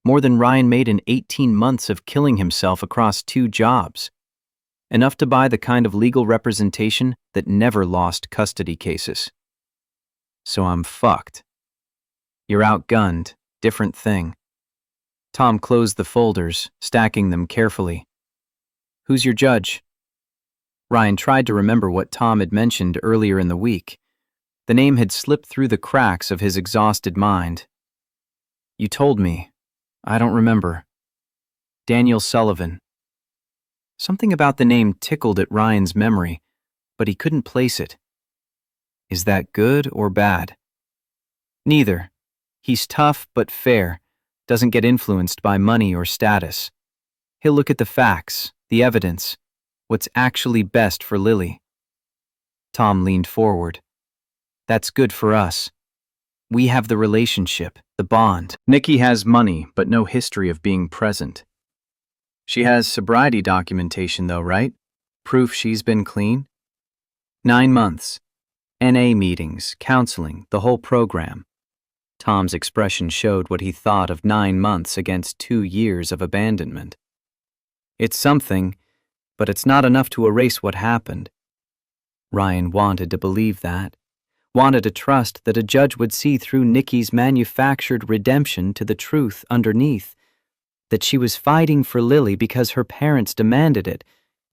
More than Ryan made in 18 months of killing himself across 2 jobs. Enough to buy the kind of legal representation that never lost custody cases. So I'm fucked. You're outgunned, different thing. Tom closed the folders, stacking them carefully. Who's your judge? Ryan tried to remember what Tom had mentioned earlier in the week. The name had slipped through the cracks of his exhausted mind. You told me. I don't remember. Daniel Sullivan. Something about the name tickled at Ryan's memory, but he couldn't place it. Is that good or bad? Neither. He's tough but fair, doesn't get influenced by money or status. He'll look at the facts, the evidence, what's actually best for Lily. Tom leaned forward. That's good for us. We have the relationship, the bond. Nikki has money, but no history of being present. She has sobriety documentation though, right? Proof she's been clean? 9 months. NA meetings, counseling, the whole program. Tom's expression showed what he thought of 9 months against 2 years of abandonment. It's something, but it's not enough to erase what happened. Ryan wanted to believe that, wanted to trust that a judge would see through Nikki's manufactured redemption to the truth underneath, that she was fighting for Lily because her parents demanded it,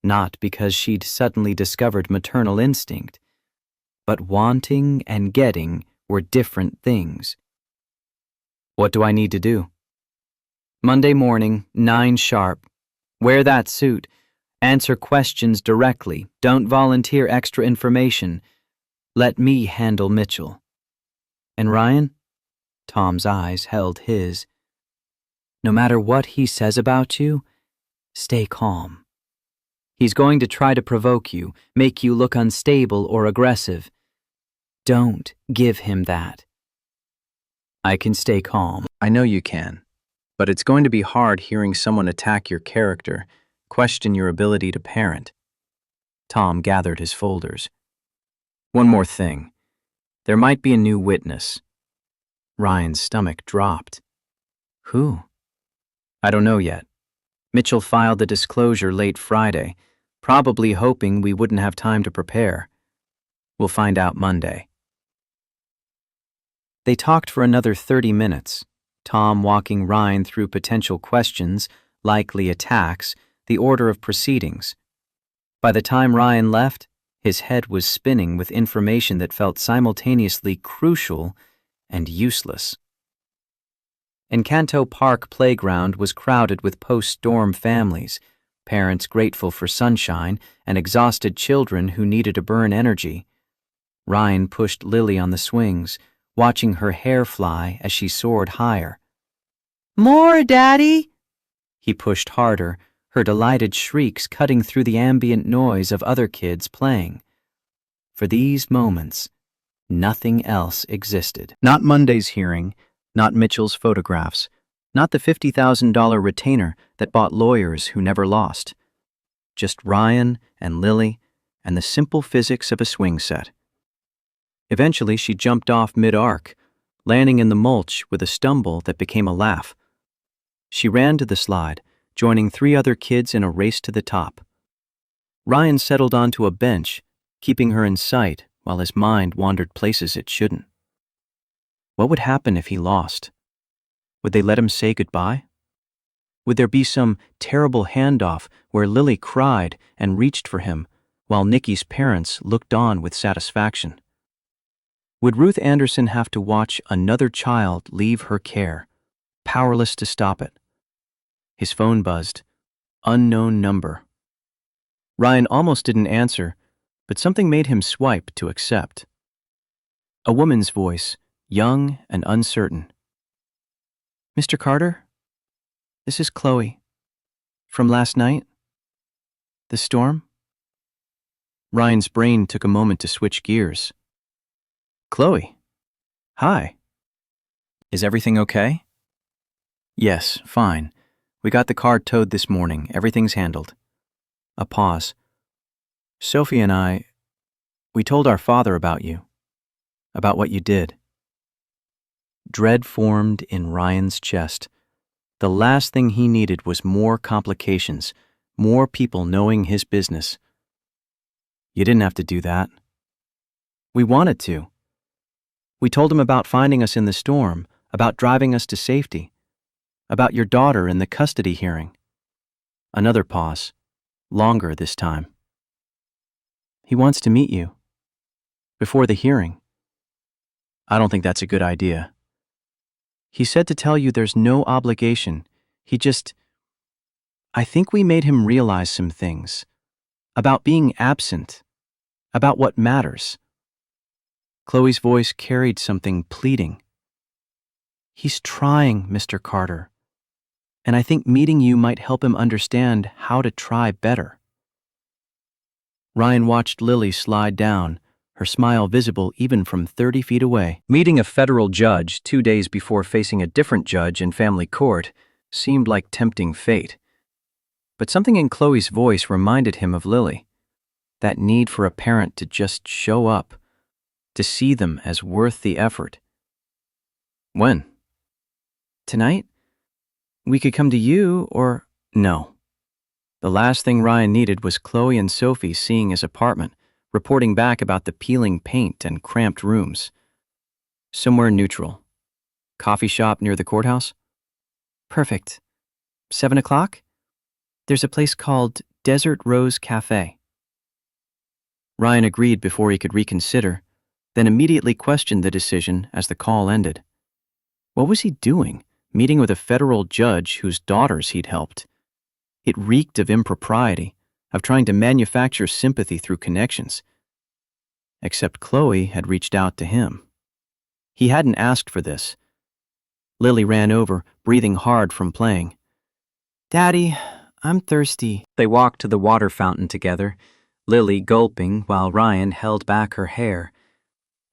not because she'd suddenly discovered maternal instinct. But wanting and getting were different things. What do I need to do? Monday morning, 9 sharp. Wear that suit. Answer questions directly. Don't volunteer extra information. Let me handle Mitchell. And Ryan? Tom's eyes held his. No matter what he says about you, stay calm. He's going to try to provoke you, make you look unstable or aggressive. Don't give him that. I can stay calm. I know you can. But it's going to be hard hearing someone attack your character, question your ability to parent. Tom gathered his folders. One more thing. There might be a new witness. Ryan's stomach dropped. Who? I don't know yet. Mitchell filed the disclosure late Friday, probably hoping we wouldn't have time to prepare. We'll find out Monday. They talked for another 30 minutes, Tom walking Ryan through potential questions, likely attacks, the order of proceedings. By the time Ryan left, his head was spinning with information that felt simultaneously crucial and useless. Encanto Park playground was crowded with post-storm families, parents grateful for sunshine and exhausted children who needed to burn energy. Ryan pushed Lily on the swings, watching her hair fly as she soared higher. More, Daddy! He pushed harder, her delighted shrieks cutting through the ambient noise of other kids playing. For these moments, nothing else existed. Not Monday's hearing, not Mitchell's photographs, not the $50,000 retainer that bought lawyers who never lost. Just Ryan and Lily and the simple physics of a swing set. Eventually, she jumped off mid-arc, landing in the mulch with a stumble that became a laugh. She ran to the slide, joining 3 other kids in a race to the top. Ryan settled onto a bench, keeping her in sight while his mind wandered places it shouldn't. What would happen if he lost? Would they let him say goodbye? Would there be some terrible handoff where Lily cried and reached for him while Nikki's parents looked on with satisfaction? Would Ruth Anderson have to watch another child leave her care, powerless to stop it? His phone buzzed. Unknown number. Ryan almost didn't answer, but something made him swipe to accept. A woman's voice, young and uncertain. Mr. Carter? This is Chloe. From last night? The storm? Ryan's brain took a moment to switch gears. Chloe. Hi. Is everything okay? Yes, fine. We got the car towed this morning. Everything's handled. A pause. Sophie and we told our father about you. About what you did. Dread formed in Ryan's chest. The last thing he needed was more complications, more people knowing his business. You didn't have to do that. We wanted to. We told him about finding us in the storm, about driving us to safety, about your daughter in the custody hearing. Another pause, longer this time. He wants to meet you. Before the hearing. I don't think that's a good idea. He said to tell you there's no obligation. I think we made him realize some things. About being absent. About what matters. Chloe's voice carried something pleading. He's trying, Mr. Carter. And I think meeting you might help him understand how to try better. Ryan watched Lily slide down, her smile visible even from 30 feet away. Meeting a federal judge 2 days before facing a different judge in family court seemed like tempting fate. But something in Chloe's voice reminded him of Lily. That need for a parent to just show up, to see them as worth the effort. When? Tonight? We could come to you, or... No. The last thing Ryan needed was Chloe and Sophie seeing his apartment, reporting back about the peeling paint and cramped rooms. Somewhere neutral. Coffee shop near the courthouse? Perfect. 7 o'clock? There's a place called Desert Rose Cafe. Ryan agreed before he could reconsider, then immediately questioned the decision as the call ended. What was he doing, meeting with a federal judge whose daughters he'd helped? It reeked of impropriety, of trying to manufacture sympathy through connections. Except Chloe had reached out to him. He hadn't asked for this. Lily ran over, breathing hard from playing. Daddy, I'm thirsty. They walked to the water fountain together, Lily gulping while Ryan held back her hair.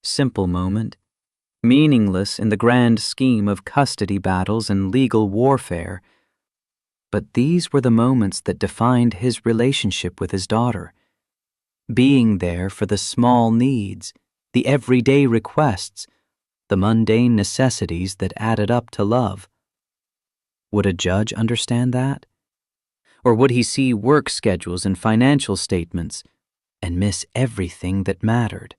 Simple moment, meaningless in the grand scheme of custody battles and legal warfare. But these were the moments that defined his relationship with his daughter. Being there for the small needs, the everyday requests, the mundane necessities that added up to love. Would a judge understand that? Or would he see work schedules and financial statements and miss everything that mattered?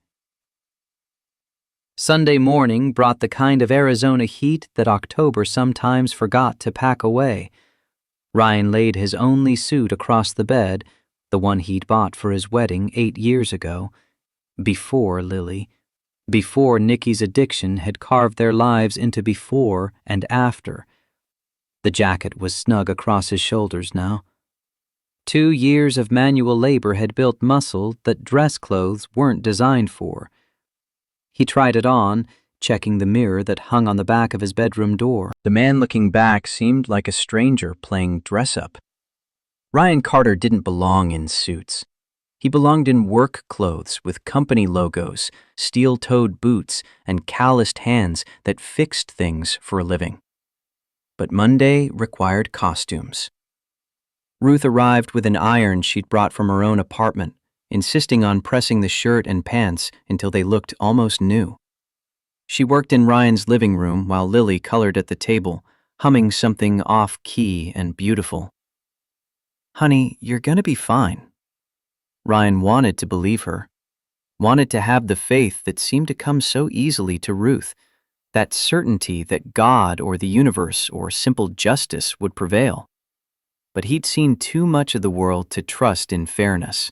Sunday morning brought the kind of Arizona heat that October sometimes forgot to pack away. Ryan laid his only suit across the bed, the one he'd bought for his wedding 8 years ago, before Lily, before Nikki's addiction had carved their lives into before and after. The jacket was snug across his shoulders now. 2 years of manual labor had built muscle that dress clothes weren't designed for. He tried it on, checking the mirror that hung on the back of his bedroom door. The man looking back seemed like a stranger playing dress-up. Ryan Carter didn't belong in suits. He belonged in work clothes with company logos, steel-toed boots, and calloused hands that fixed things for a living. But Monday required costumes. Ruth arrived with an iron she'd brought from her own apartment, insisting on pressing the shirt and pants until they looked almost new. She worked in Ryan's living room while Lily colored at the table, humming something off-key and beautiful. Honey, you're gonna be fine. Ryan wanted to believe her, wanted to have the faith that seemed to come so easily to Ruth, that certainty that God or the universe or simple justice would prevail. But he'd seen too much of the world to trust in fairness.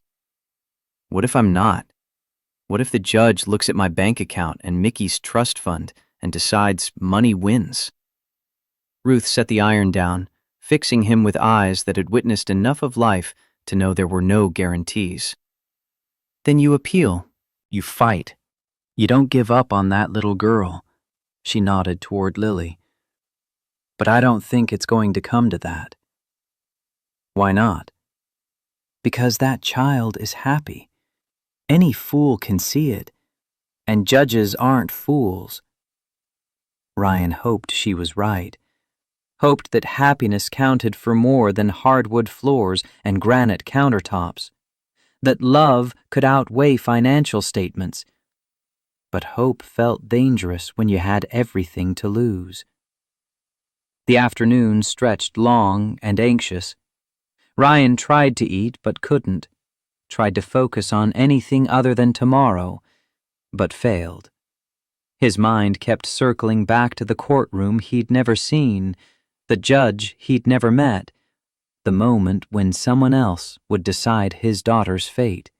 What if I'm not? What if the judge looks at my bank account and Mickey's trust fund and decides money wins? Ruth set the iron down, fixing him with eyes that had witnessed enough of life to know there were no guarantees. Then you appeal. You fight. You don't give up on that little girl. She nodded toward Lily. But I don't think it's going to come to that. Why not? Because that child is happy. Any fool can see it, and judges aren't fools. Ryan hoped she was right, hoped that happiness counted for more than hardwood floors and granite countertops, that love could outweigh financial statements. but hope felt dangerous when you had everything to lose. The afternoon stretched long and anxious. Ryan tried to eat but couldn't, tried to focus on anything other than tomorrow, but failed. His mind kept circling back to the courtroom he'd never seen, the judge he'd never met, the moment when someone else would decide his daughter's fate.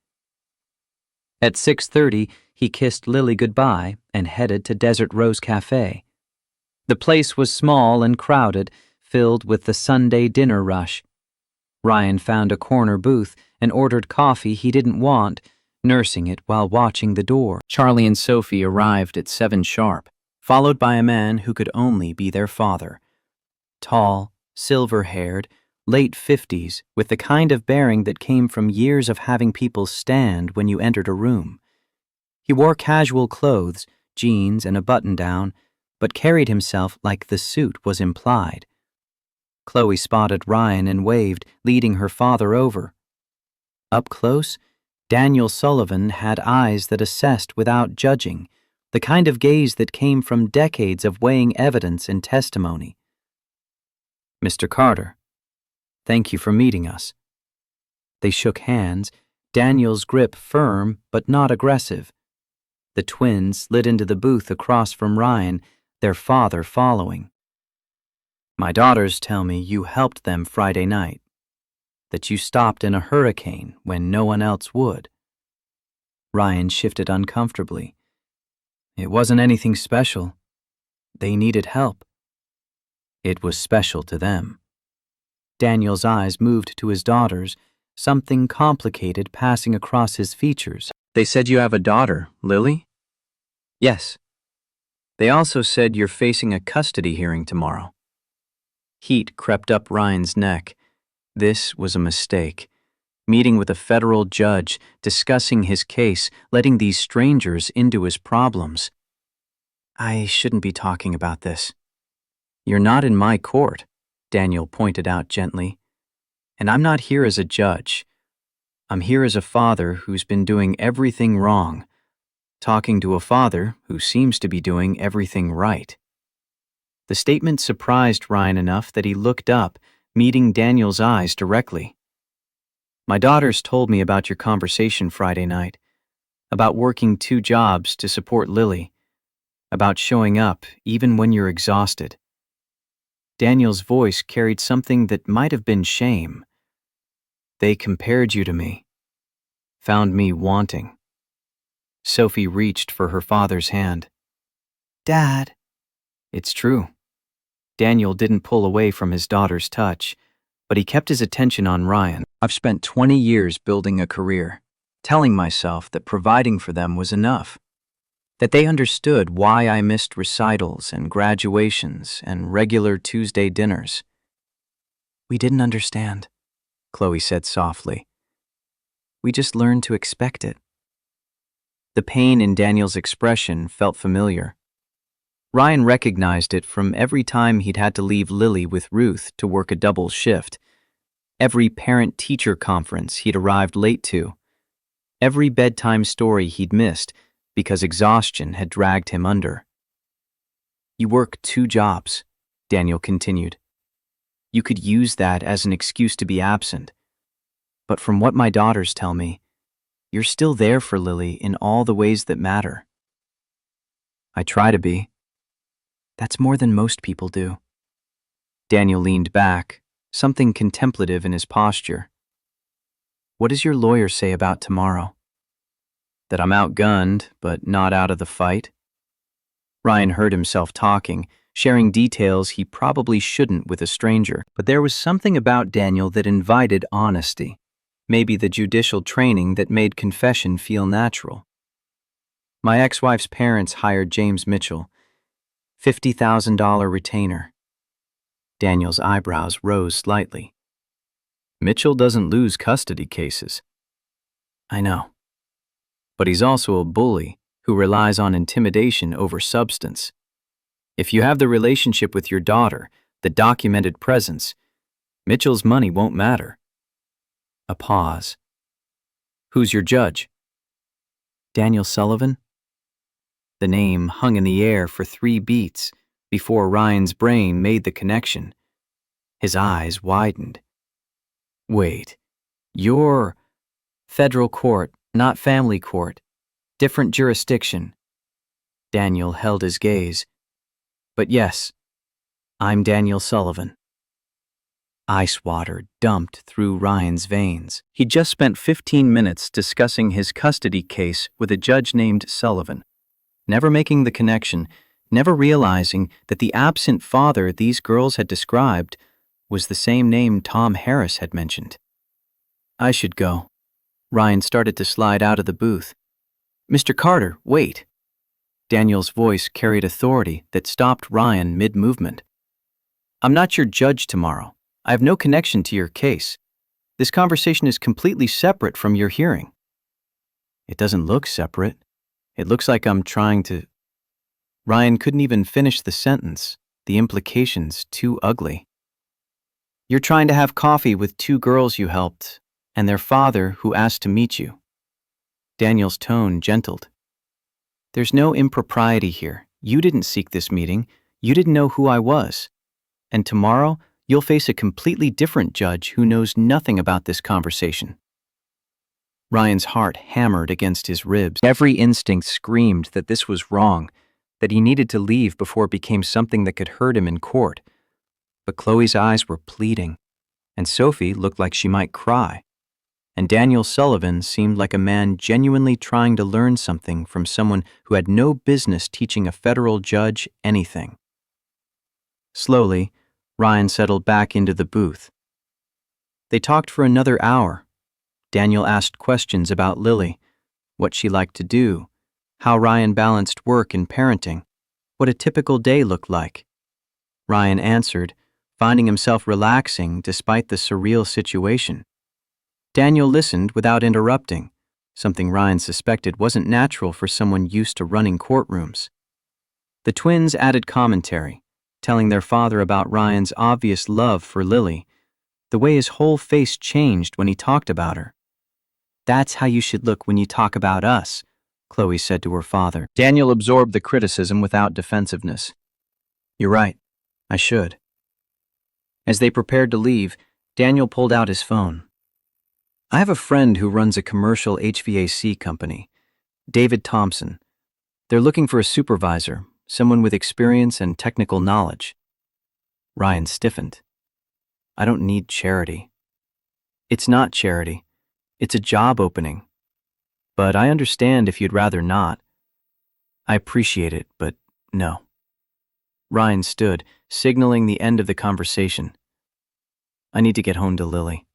At 6:30, he kissed Lily goodbye and headed to Desert Rose Cafe. The place was small and crowded, filled with the Sunday dinner rush. Ryan found a corner booth and ordered coffee he didn't want, nursing it while watching the door. Charlie and Sophie arrived at 7 sharp, followed by a man who could only be their father. Tall, silver-haired, late 50s, with the kind of bearing that came from years of having people stand when you entered a room. He wore casual clothes, jeans and a button-down, but carried himself like the suit was implied. Chloe spotted Ryan and waved, leading her father over. Up close, Daniel Sullivan had eyes that assessed without judging, the kind of gaze that came from decades of weighing evidence and testimony. "Mr. Carter, thank you for meeting us." They shook hands, Daniel's grip firm but not aggressive. The twins slid into the booth across from Ryan, their father following. "My daughters tell me you helped them Friday night, that you stopped in a hurricane when no one else would." Ryan shifted uncomfortably. "It wasn't anything special. They needed help." "It was special to them." Daniel's eyes moved to his daughters, something complicated passing across his features. "They said you have a daughter, Lily?" "Yes. They also said you're facing a custody hearing tomorrow." Heat crept up Ryan's neck. This was a mistake. Meeting with a federal judge, discussing his case, letting these strangers into his problems. "I shouldn't be talking about this." "You're not in my court," Daniel pointed out gently. "And I'm not here as a judge. I'm here as a father who's been doing everything wrong, talking to a father who seems to be doing everything right." The statement surprised Ryan enough that he looked up, meeting Daniel's eyes directly. "My daughters told me about your conversation Friday night, about working 2 jobs to support Lily, about showing up even when you're exhausted." Daniel's voice carried something that might have been shame. "They compared you to me, found me wanting." Sophie reached for her father's hand. "Dad." "It's true." Daniel didn't pull away from his daughter's touch, but he kept his attention on Ryan. "I've spent 20 years building a career, telling myself that providing for them was enough, that they understood why I missed recitals and graduations and regular Tuesday dinners." "We didn't understand," Chloe said softly. "We just learned to expect it." The pain in Daniel's expression felt familiar. Ryan recognized it from every time he'd had to leave Lily with Ruth to work a double shift, every parent-teacher conference he'd arrived late to, every bedtime story he'd missed because exhaustion had dragged him under. "You work 2 jobs," Daniel continued. "You could use that as an excuse to be absent. But from what my daughters tell me, you're still there for Lily in all the ways that matter." "I try to be." "That's more than most people do." Daniel leaned back, something contemplative in his posture. "What does your lawyer say about tomorrow?" "That I'm outgunned, but not out of the fight." Ryan heard himself talking, sharing details he probably shouldn't with a stranger, but there was something about Daniel that invited honesty, maybe the judicial training that made confession feel natural. "My ex-wife's parents hired James Mitchell, $50,000 retainer." Daniel's eyebrows rose slightly. "Mitchell doesn't lose custody cases." "I know. But he's also a bully who relies on intimidation over substance. If you have the relationship with your daughter, the documented presence, Mitchell's money won't matter." A pause. "Who's your judge?" "Daniel Sullivan." The name hung in the air for 3 beats before Ryan's brain made the connection. His eyes widened. Wait, you're federal court, not family court. Different jurisdiction. Daniel held his gaze. But yes, I'm Daniel Sullivan. Ice water dumped through Ryan's veins. He'd just spent 15 minutes discussing his custody case with a judge named Sullivan, never making the connection, never realizing that the absent father these girls had described was the same name Tom Harris had mentioned. I should go. Ryan started to slide out of the booth. Mr. Carter, wait. Daniel's voice carried authority that stopped Ryan mid-movement. I'm not your judge tomorrow. I have no connection to your case. This conversation is completely separate from your hearing. It doesn't look separate. It looks like I'm trying to... Ryan couldn't even finish the sentence, the implications too ugly. You're trying to have coffee with 2 girls you helped, and their father who asked to meet you. Daniel's tone gentled. There's no impropriety here. You didn't seek this meeting. You didn't know who I was. And tomorrow, you'll face a completely different judge who knows nothing about this conversation. Ryan's heart hammered against his ribs. Every instinct screamed that this was wrong, that he needed to leave before it became something that could hurt him in court. But Chloe's eyes were pleading, and Sophie looked like she might cry. And Daniel Sullivan seemed like a man genuinely trying to learn something from someone who had no business teaching a federal judge anything. Slowly, Ryan settled back into the booth. They talked for another hour. Daniel asked questions about Lily, what she liked to do, how Ryan balanced work and parenting, what a typical day looked like. Ryan answered, finding himself relaxing despite the surreal situation. Daniel listened without interrupting, something Ryan suspected wasn't natural for someone used to running courtrooms. The twins added commentary, telling their father about Ryan's obvious love for Lily, the way his whole face changed when he talked about her. That's how you should look when you talk about us, Chloe said to her father. Daniel absorbed the criticism without defensiveness. You're right, I should. As they prepared to leave, Daniel pulled out his phone. I have a friend who runs a commercial HVAC company, David Thompson. They're looking for a supervisor, someone with experience and technical knowledge. Ryan stiffened. I don't need charity. It's not charity. It's a job opening. But I understand if you'd rather not. I appreciate it, but no. Ryan stood, signaling the end of the conversation. I need to get home to Lily.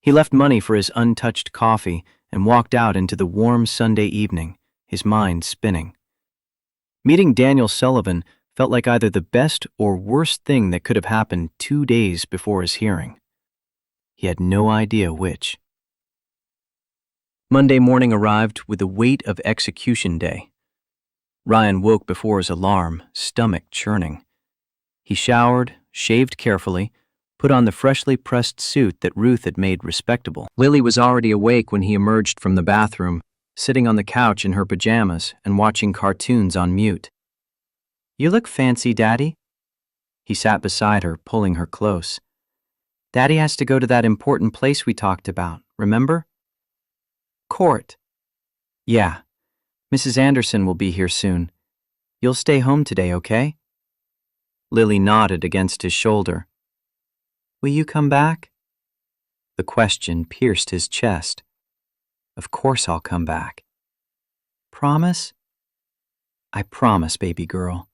He left money for his untouched coffee and walked out into the warm Sunday evening, his mind spinning. Meeting Daniel Sullivan felt like either the best or worst thing that could have happened 2 days before his hearing. He had no idea which. Monday morning arrived with the weight of execution day. Ryan woke before his alarm, stomach churning. He showered, shaved carefully, put on the freshly pressed suit that Ruth had made respectable. Lily was already awake when he emerged from the bathroom, sitting on the couch in her pajamas and watching cartoons on mute. You look fancy, Daddy. He sat beside her, pulling her close. Daddy has to go to that important place we talked about, remember? Court. Yeah. Mrs. Anderson will be here soon. You'll stay home today, okay? Lily nodded against his shoulder. Will you come back? The question pierced his chest. Of course I'll come back. Promise? I promise, baby girl.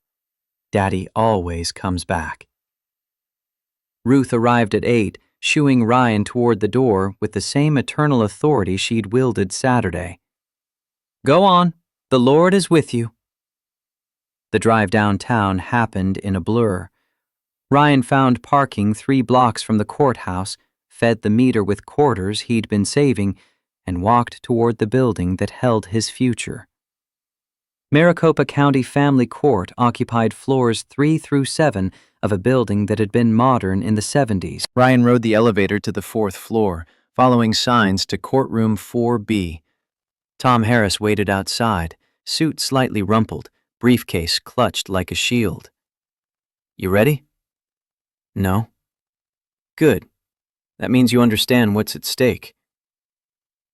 Daddy always comes back. Ruth arrived at 8, shooing Ryan toward the door with the same eternal authority she'd wielded Saturday. Go on, the Lord is with you. The drive downtown happened in a blur. Ryan found parking 3 blocks from the courthouse, fed the meter with quarters he'd been saving, and walked toward the building that held his future. Maricopa County Family Court occupied floors 3 through 7 of a building that had been modern in the 70s. Ryan rode the elevator to the 4th floor, following signs to Courtroom 4B. Tom Harris waited outside, suit slightly rumpled, briefcase clutched like a shield. You ready? No. Good. That means you understand what's at stake.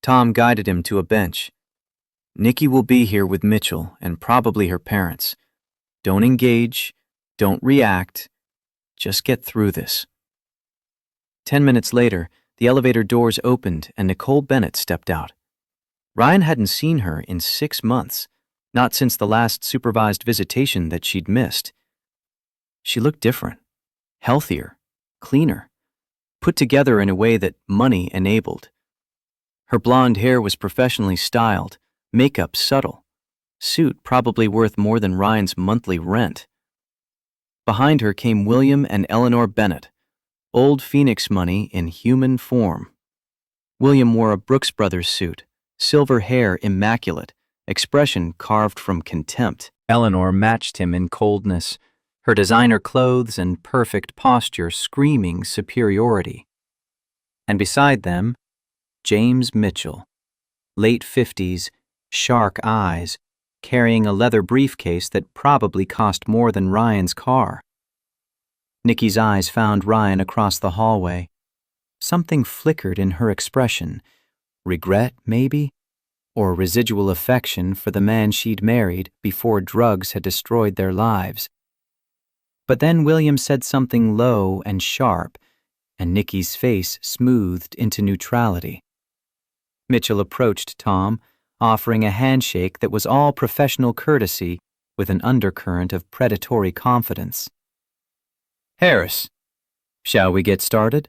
Tom guided him to a bench. Nikki will be here with Mitchell and probably her parents. Don't engage. Don't react. Just get through this. 10 minutes later, the elevator doors opened and Nicole Bennett stepped out. Ryan hadn't seen her in 6 months, not since the last supervised visitation that she'd missed. She looked different, healthier, cleaner, put together in a way that money enabled. Her blonde hair was professionally styled, makeup subtle, suit probably worth more than Ryan's monthly rent. Behind her came William and Eleanor Bennett, old Phoenix money in human form. William wore a Brooks Brothers suit, silver hair immaculate, expression carved from contempt. Eleanor matched him in coldness, her designer clothes and perfect posture screaming superiority. And beside them, James Mitchell, late 50s, shark eyes, carrying a leather briefcase that probably cost more than Ryan's car. Nikki's eyes found Ryan across the hallway. Something flickered in her expression. Regret, maybe? Or residual affection for the man she'd married before drugs had destroyed their lives. But then William said something low and sharp, and Nikki's face smoothed into neutrality. Mitchell approached Tom, offering a handshake that was all professional courtesy with an undercurrent of predatory confidence. Harris, shall we get started?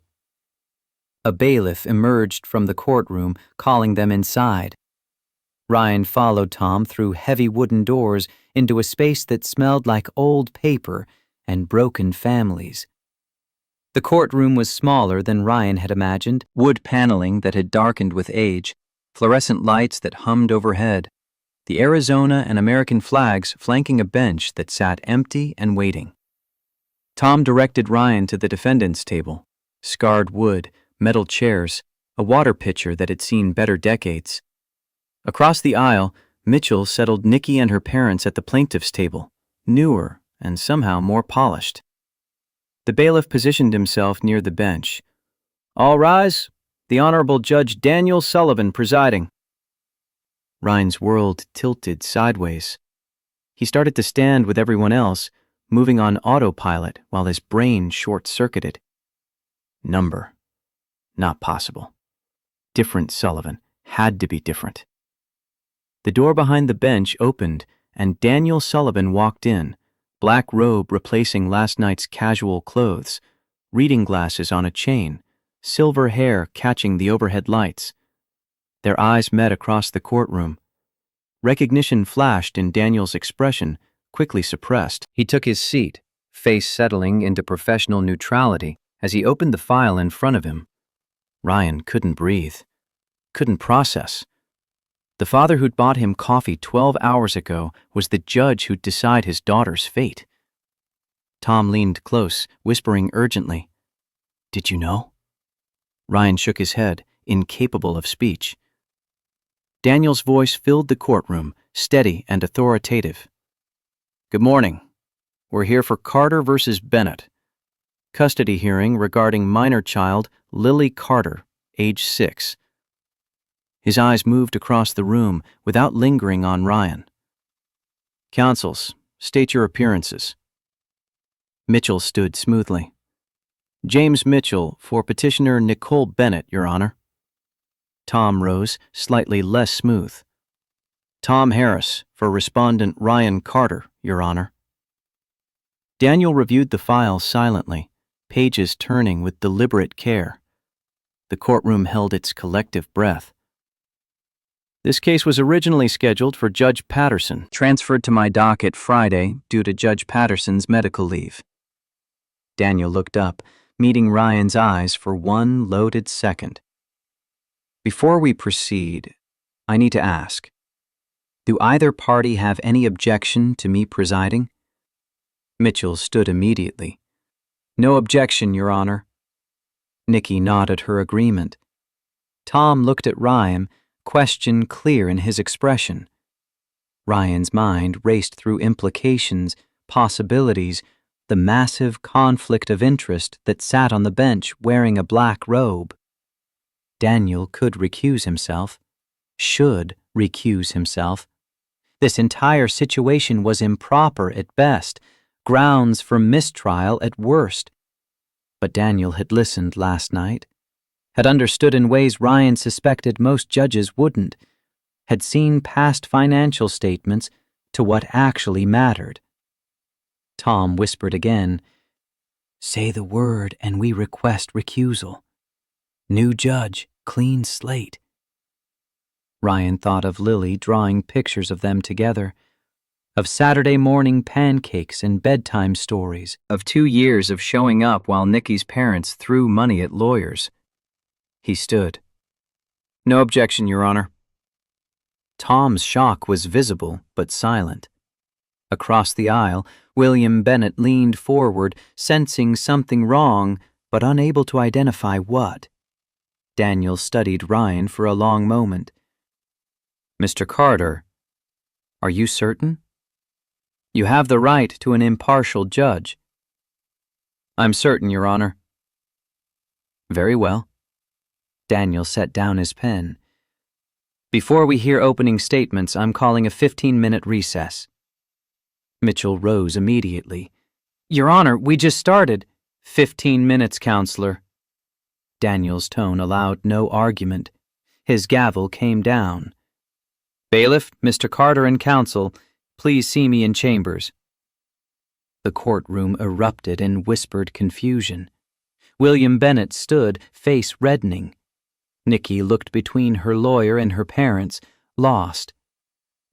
A bailiff emerged from the courtroom, calling them inside. Ryan followed Tom through heavy wooden doors into a space that smelled like old paper and broken families. The courtroom was smaller than Ryan had imagined, wood paneling that had darkened with age, fluorescent lights that hummed overhead, the Arizona and American flags flanking a bench that sat empty and waiting. Tom directed Ryan to the defendant's table, scarred wood, metal chairs, a water pitcher that had seen better decades. Across the aisle, Mitchell settled Nikki and her parents at the plaintiff's table, newer and somehow more polished. The bailiff positioned himself near the bench. All rise. The Honorable Judge Daniel Sullivan presiding. Ryan's world tilted sideways. He started to stand with everyone else, moving on autopilot while his brain short-circuited. Number. Not possible. Different Sullivan. Had to be different. The door behind the bench opened, and Daniel Sullivan walked in, black robe replacing last night's casual clothes, reading glasses on a chain, silver hair catching the overhead lights. Their eyes met across the courtroom. Recognition flashed in Daniel's expression, quickly suppressed. He took his seat, face settling into professional neutrality as he opened the file in front of him. Ryan couldn't breathe, couldn't process. The father who'd bought him coffee 12 hours ago was the judge who'd decide his daughter's fate. Tom leaned close, whispering urgently, "Did you know?" Ryan shook his head, incapable of speech. Daniel's voice filled the courtroom, steady and authoritative. Good morning. We're here for Carter versus Bennett. Custody hearing regarding minor child Lily Carter, age 6. His eyes moved across the room without lingering on Ryan. Counsels, state your appearances. Mitchell stood smoothly. James Mitchell for petitioner Nicole Bennett, Your Honor. Tom rose, slightly less smooth. Tom Harris for respondent Ryan Carter, Your Honor. Daniel reviewed the file silently, pages turning with deliberate care. The courtroom held its collective breath. This case was originally scheduled for Judge Patterson, transferred to my docket Friday due to Judge Patterson's medical leave. Daniel looked up, meeting Ryan's eyes for one loaded second. Before we proceed, I need to ask, do either party have any objection to me presiding? Mitchell stood immediately. No objection, Your Honor. Nikki nodded her agreement. Tom looked at Ryan, question clear in his expression. Ryan's mind raced through implications, possibilities, the massive conflict of interest that sat on the bench wearing a black robe. Daniel could recuse himself, should recuse himself. This entire situation was improper at best, grounds for mistrial at worst. But Daniel had listened last night, had understood in ways Ryan suspected most judges wouldn't, had seen past financial statements to what actually mattered. Tom whispered again, "Say the word and we request recusal. New judge, clean slate." Ryan thought of Lily drawing pictures of them together, of Saturday morning pancakes and bedtime stories, of 2 years of showing up while Nikki's parents threw money at lawyers. He stood. "No objection, Your Honor." Tom's shock was visible but silent. Across the aisle, William Bennett leaned forward, sensing something wrong but unable to identify what. Daniel studied Ryan for a long moment. "Mr. Carter, are you certain? You have the right to an impartial judge." "I'm certain, Your Honor." "Very well." Daniel set down his pen. "Before we hear opening statements, I'm calling a 15-minute recess." Mitchell rose immediately. "Your Honor, we just started." 15 minutes, Counselor." Daniel's tone allowed no argument. His gavel came down. "Bailiff, Mr. Carter and counsel, please see me in chambers." The courtroom erupted in whispered confusion. William Bennett stood, face reddening. Nikki looked between her lawyer and her parents, lost.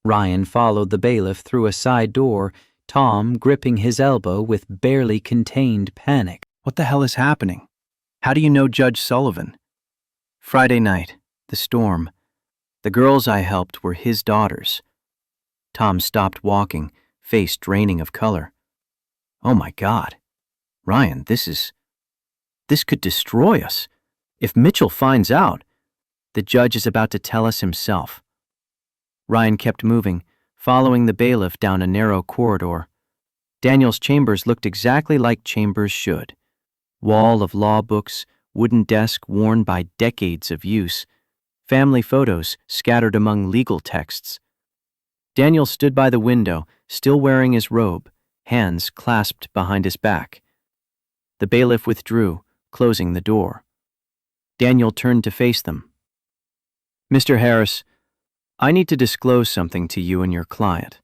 Ryan followed the bailiff through a side door, Tom gripping his elbow with barely contained panic. "What the hell is happening? How do you know Judge Sullivan?" "Friday night, the storm. The girls I helped were his daughters." Tom stopped walking, face draining of color. "Oh my God. Ryan, this could destroy us. If Mitchell finds out, the judge is about to tell us himself." Ryan kept moving, following the bailiff down a narrow corridor. Daniel's chambers looked exactly like chambers should. Wall of law books, wooden desk worn by decades of use, family photos scattered among legal texts. Daniel stood by the window, still wearing his robe, hands clasped behind his back. The bailiff withdrew, closing the door. Daniel turned to face them. "Mr. Harris, I need to disclose something to you and your client."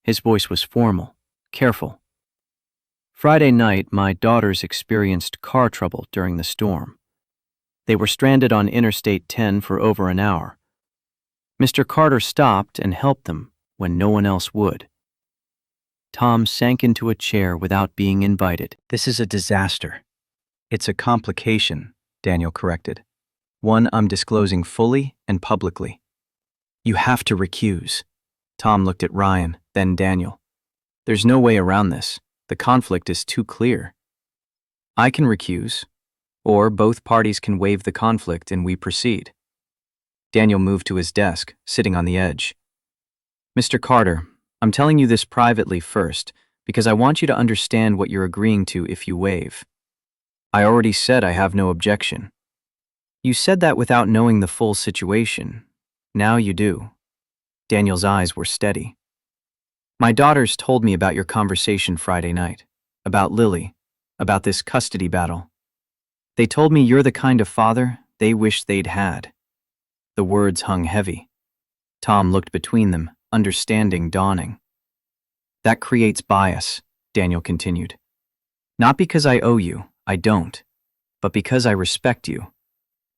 His voice was formal, careful. "Friday night, my daughters experienced car trouble during the storm. They were stranded on Interstate 10 for over an hour. Mr. Carter stopped and helped them when no one else would." Tom sank into a chair without being invited. "This is a disaster. It's a complication," Daniel corrected. "One I'm disclosing fully and publicly. You have to recuse." Tom looked at Ryan, then Daniel. "There's no way around this. The conflict is too clear. I can recuse, or both parties can waive the conflict and we proceed." Daniel moved to his desk, sitting on the edge. "Mr. Carter, I'm telling you this privately first, because I want you to understand what you're agreeing to if you waive. I already said I have no objection. You said that without knowing the full situation. Now you do." Daniel's eyes were steady. "My daughters told me about your conversation Friday night, about Lily, about this custody battle. They told me you're the kind of father they wish they'd had." The words hung heavy. Tom looked between them, understanding dawning. "That creates bias," Daniel continued. "Not because I owe you, I don't, but because I respect you.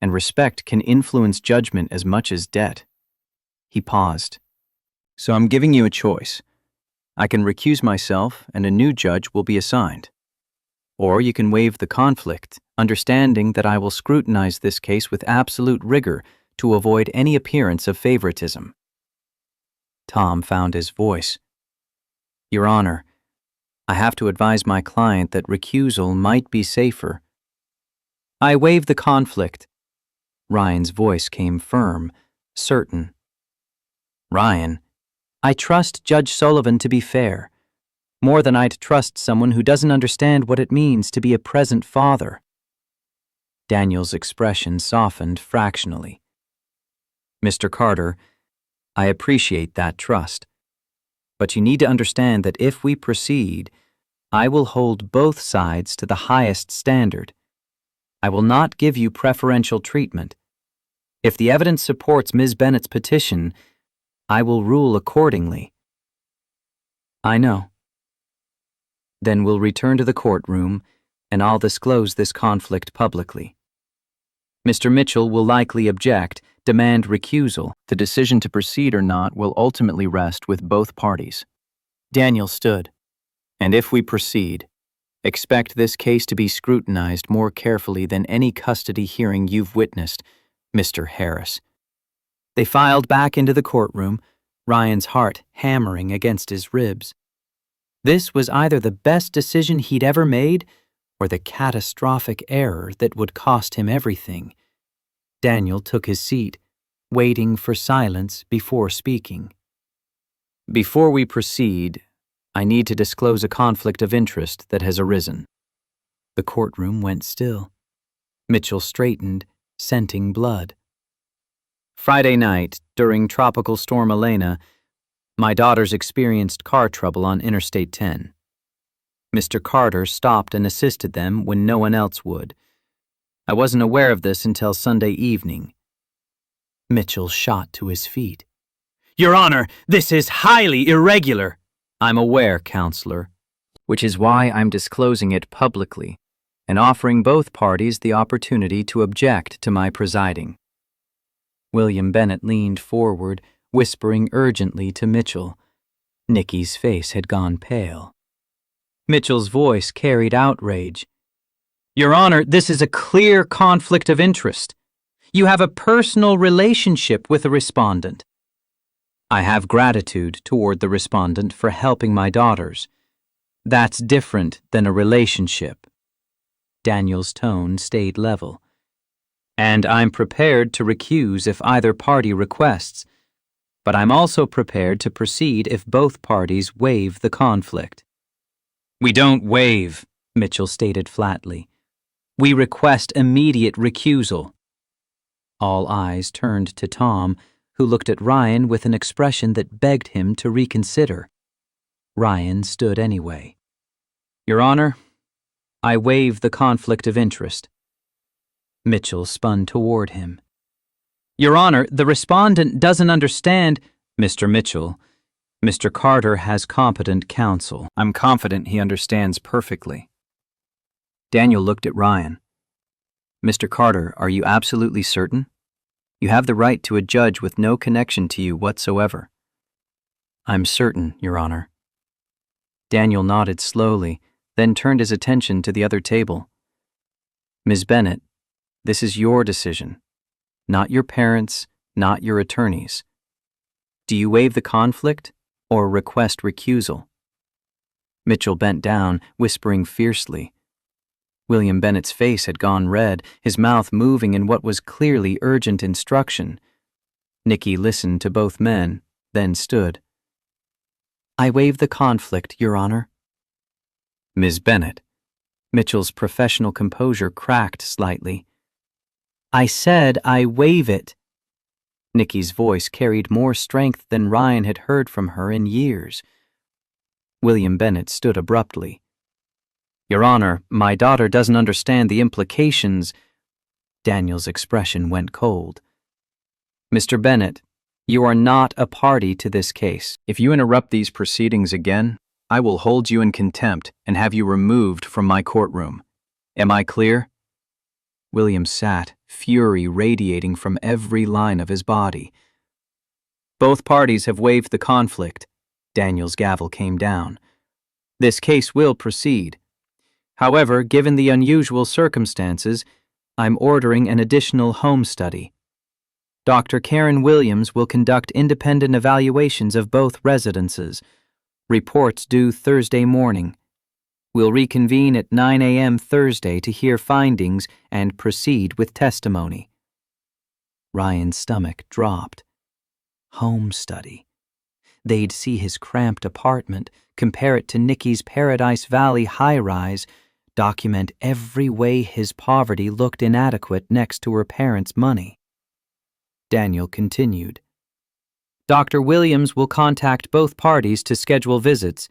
And respect can influence judgment as much as debt." He paused. "So I'm giving you a choice. I can recuse myself and a new judge will be assigned. Or you can waive the conflict, understanding that I will scrutinize this case with absolute rigor to avoid any appearance of favoritism." Tom found his voice. "Your Honor, I have to advise my client that recusal might be safer." "I waive the conflict." Ryan's voice came firm, certain. "Ryan, I trust Judge Sullivan to be fair, more than I'd trust someone who doesn't understand what it means to be a present father. Daniel's expression softened fractionally. Mr. Carter, I appreciate that trust, but you need to understand that if we proceed, I will hold both sides to the highest standard. I will not give you preferential treatment. If the evidence supports Ms. Bennett's petition, I will rule accordingly. I know. Then we'll return to the courtroom, and I'll disclose this conflict publicly. Mr. Mitchell will likely object, demand recusal. The decision to proceed or not will ultimately rest with both parties. Daniel stood. And if we proceed, expect this case to be scrutinized more carefully than any custody hearing you've witnessed, Mr. Harris. They filed back into the courtroom, Ryan's heart hammering against his ribs. This was either the best decision he'd ever made or the catastrophic error that would cost him everything. Daniel took his seat, waiting for silence before speaking. Before we proceed, I need to disclose a conflict of interest that has arisen. The courtroom went still. Mitchell straightened, scenting blood. Friday night, during Tropical Storm Elena, my daughters experienced car trouble on Interstate 10. Mr. Carter stopped and assisted them when no one else would. I wasn't aware of this until Sunday evening. Mitchell shot to his feet. Your Honor, this is highly irregular. I'm aware, Counselor, which is why I'm disclosing it publicly and offering both parties the opportunity to object to my presiding. William Bennett leaned forward, whispering urgently to Mitchell. Nikki's face had gone pale. Mitchell's voice carried outrage. Your Honor, this is a clear conflict of interest. You have a personal relationship with the respondent. I have gratitude toward the respondent for helping my daughters. That's different than a relationship. Daniel's tone stayed level. And I'm prepared to recuse if either party requests, but I'm also prepared to proceed if both parties waive the conflict. We don't waive, Mitchell stated flatly. We request immediate recusal. All eyes turned to Tom, who looked at Ryan with an expression that begged him to reconsider. Ryan stood anyway. Your Honor, I waive the conflict of interest. Mitchell spun toward him. Your Honor, the respondent doesn't understand. Mr. Mitchell, Mr. Carter has competent counsel. I'm confident he understands perfectly. Daniel looked at Ryan. Mr. Carter, are you absolutely certain? You have the right to a judge with no connection to you whatsoever. I'm certain, Your Honor. Daniel nodded slowly, then turned his attention to the other table. Ms. Bennett, this is your decision, not your parents', not your attorney's. Do you waive the conflict or request recusal? Mitchell bent down, whispering fiercely. William Bennett's face had gone red, his mouth moving in what was clearly urgent instruction. Nikki listened to both men, then stood. I waive the conflict, Your Honor. Ms. Bennett. Mitchell's professional composure cracked slightly. I said I waive it. Nikki's voice carried more strength than Ryan had heard from her in years. William Bennett stood abruptly. Your Honor, my daughter doesn't understand the implications. Daniel's expression went cold. Mr. Bennett, you are not a party to this case. If you interrupt these proceedings again, I will hold you in contempt and have you removed from my courtroom. Am I clear? William sat, fury radiating from every line of his body. Both parties have waived the conflict. Daniel's gavel came down. This case will proceed. However, given the unusual circumstances, I'm ordering an additional home study. Dr. Karen Williams will conduct independent evaluations of both residences. Reports due Thursday morning. We'll reconvene at 9 a.m. Thursday to hear findings and proceed with testimony. Ryan's stomach dropped. Home study. They'd see his cramped apartment, compare it to Nikki's Paradise Valley high-rise, document every way his poverty looked inadequate next to her parents' money. Daniel continued. Dr. Williams will contact both parties to schedule visits.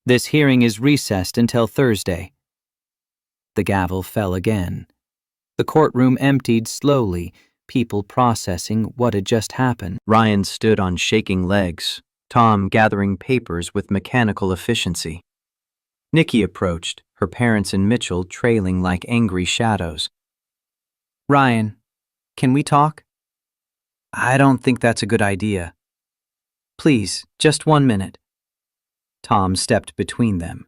This hearing is recessed until Thursday. The gavel fell again. The courtroom emptied slowly, people processing what had just happened. Ryan stood on shaking legs, Tom gathering papers with mechanical efficiency. Nikki approached, her parents and Mitchell trailing like angry shadows. Ryan, can we talk? I don't think that's a good idea. Please, just 1 minute. Tom stepped between them.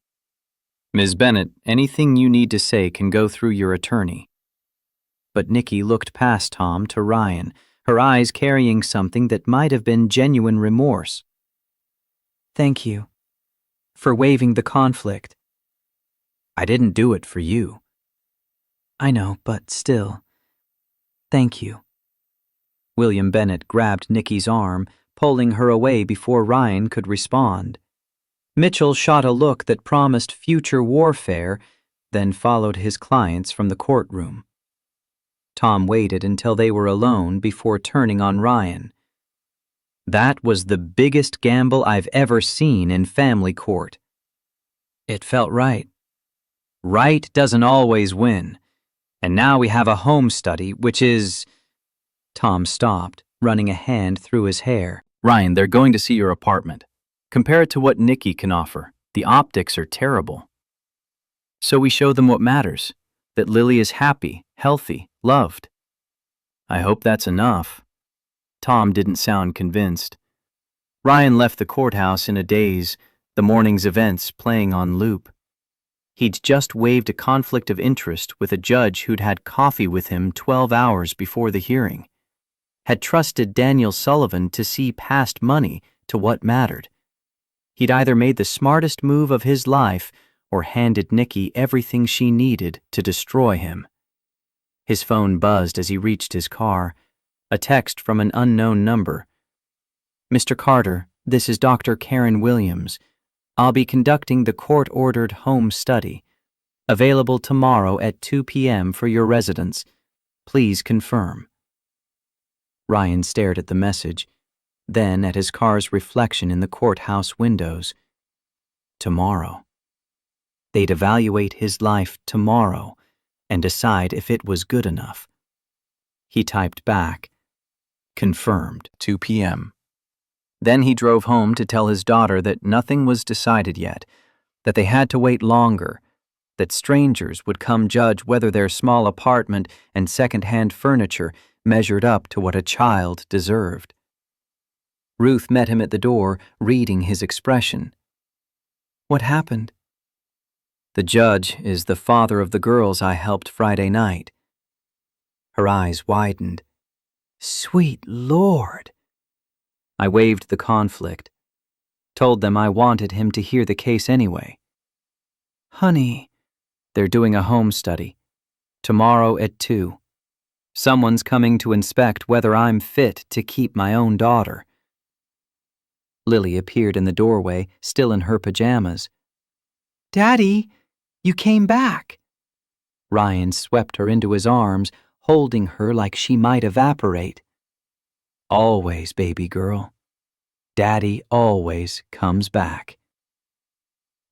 Ms. Bennett, anything you need to say can go through your attorney. But Nikki looked past Tom to Ryan, her eyes carrying something that might have been genuine remorse. Thank you for waiving the conflict. I didn't do it for you. I know, but still. Thank you. William Bennett grabbed Nikki's arm, pulling her away before Ryan could respond. Mitchell shot a look that promised future warfare, then followed his clients from the courtroom. Tom waited until they were alone before turning on Ryan. That was the biggest gamble I've ever seen in family court. It felt right. Right doesn't always win. And now we have a home study, which is... Tom stopped, running a hand through his hair. Ryan, they're going to see your apartment. Compare it to what Nikki can offer. The optics are terrible. So we show them what matters, that Lily is happy, healthy, loved. I hope that's enough. Tom didn't sound convinced. Ryan left the courthouse in a daze, the morning's events playing on loop. He'd just waived a conflict of interest with a judge who'd had coffee with him 12 hours before the hearing, had trusted Daniel Sullivan to see past money to what mattered. He'd either made the smartest move of his life or handed Nikki everything she needed to destroy him. His phone buzzed as he reached his car, a text from an unknown number. Mr. Carter, this is Dr. Karen Williams. I'll be conducting the court-ordered home study. Available tomorrow at 2 p.m. for your residence. Please confirm. Ryan stared at the message, then at his car's reflection in the courthouse windows. Tomorrow. They'd evaluate his life tomorrow and decide if it was good enough. He typed back, confirmed, 2 p.m. Then he drove home to tell his daughter that nothing was decided yet, that they had to wait longer, that strangers would come judge whether their small apartment and second-hand furniture measured up to what a child deserved. Ruth met him at the door, reading his expression. What happened? The judge is the father of the girls I helped Friday night. Her eyes widened. Sweet Lord! I waived the conflict, told them I wanted him to hear the case anyway. Honey, they're doing a home study. Tomorrow at 2. Someone's coming to inspect whether I'm fit to keep my own daughter. Lily appeared in the doorway, still in her pajamas. Daddy, you came back. Ryan swept her into his arms, holding her like she might evaporate. Always, baby girl. Daddy always comes back.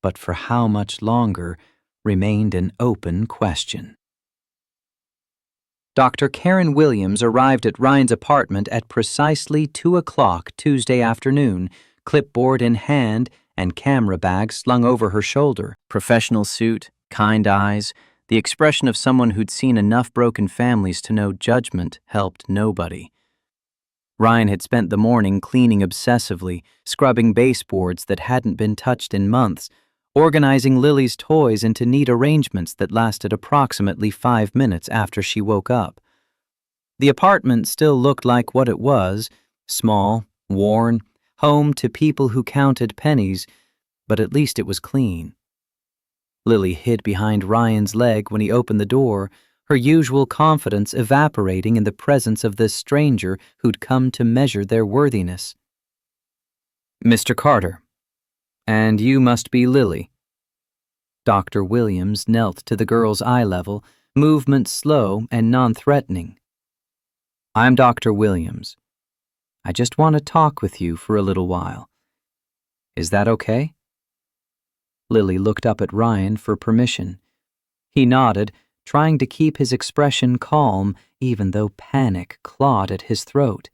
But for how much longer remained an open question. Dr. Karen Williams arrived at Ryan's apartment at precisely 2 o'clock Tuesday afternoon, clipboard in hand and camera bag slung over her shoulder. Professional suit, kind eyes, the expression of someone who'd seen enough broken families to know judgment helped nobody. Ryan had spent the morning cleaning obsessively, scrubbing baseboards that hadn't been touched in months, organizing Lily's toys into neat arrangements that lasted approximately 5 minutes after she woke up. The apartment still looked like what it was, small, worn, home to people who counted pennies, but at least it was clean. Lily hid behind Ryan's leg when he opened the door, her usual confidence evaporating in the presence of this stranger who'd come to measure their worthiness. Mr. Carter. And you must be Lily. Dr. Williams knelt to the girl's eye level, movement slow and non-threatening. I'm Dr. Williams. I just want to talk with you for a little while. Is that okay? Lily looked up at Ryan for permission. He nodded, trying to keep his expression calm even though panic clawed at his throat.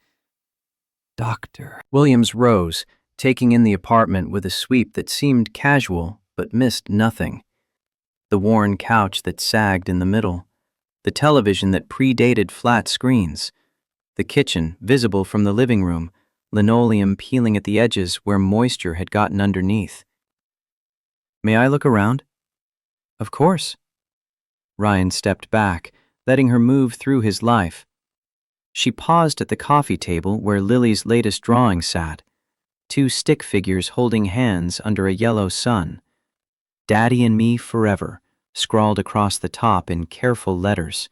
Doctor. Williams rose, taking in the apartment with a sweep that seemed casual but missed nothing. The worn couch that sagged in the middle, the television that predated flat screens, the kitchen visible from the living room, linoleum peeling at the edges where moisture had gotten underneath. May I look around? Of course. Ryan stepped back, letting her move through his life. She paused at the coffee table where Lily's latest drawing sat, two stick figures holding hands under a yellow sun. Daddy and Me Forever, scrawled across the top in careful letters.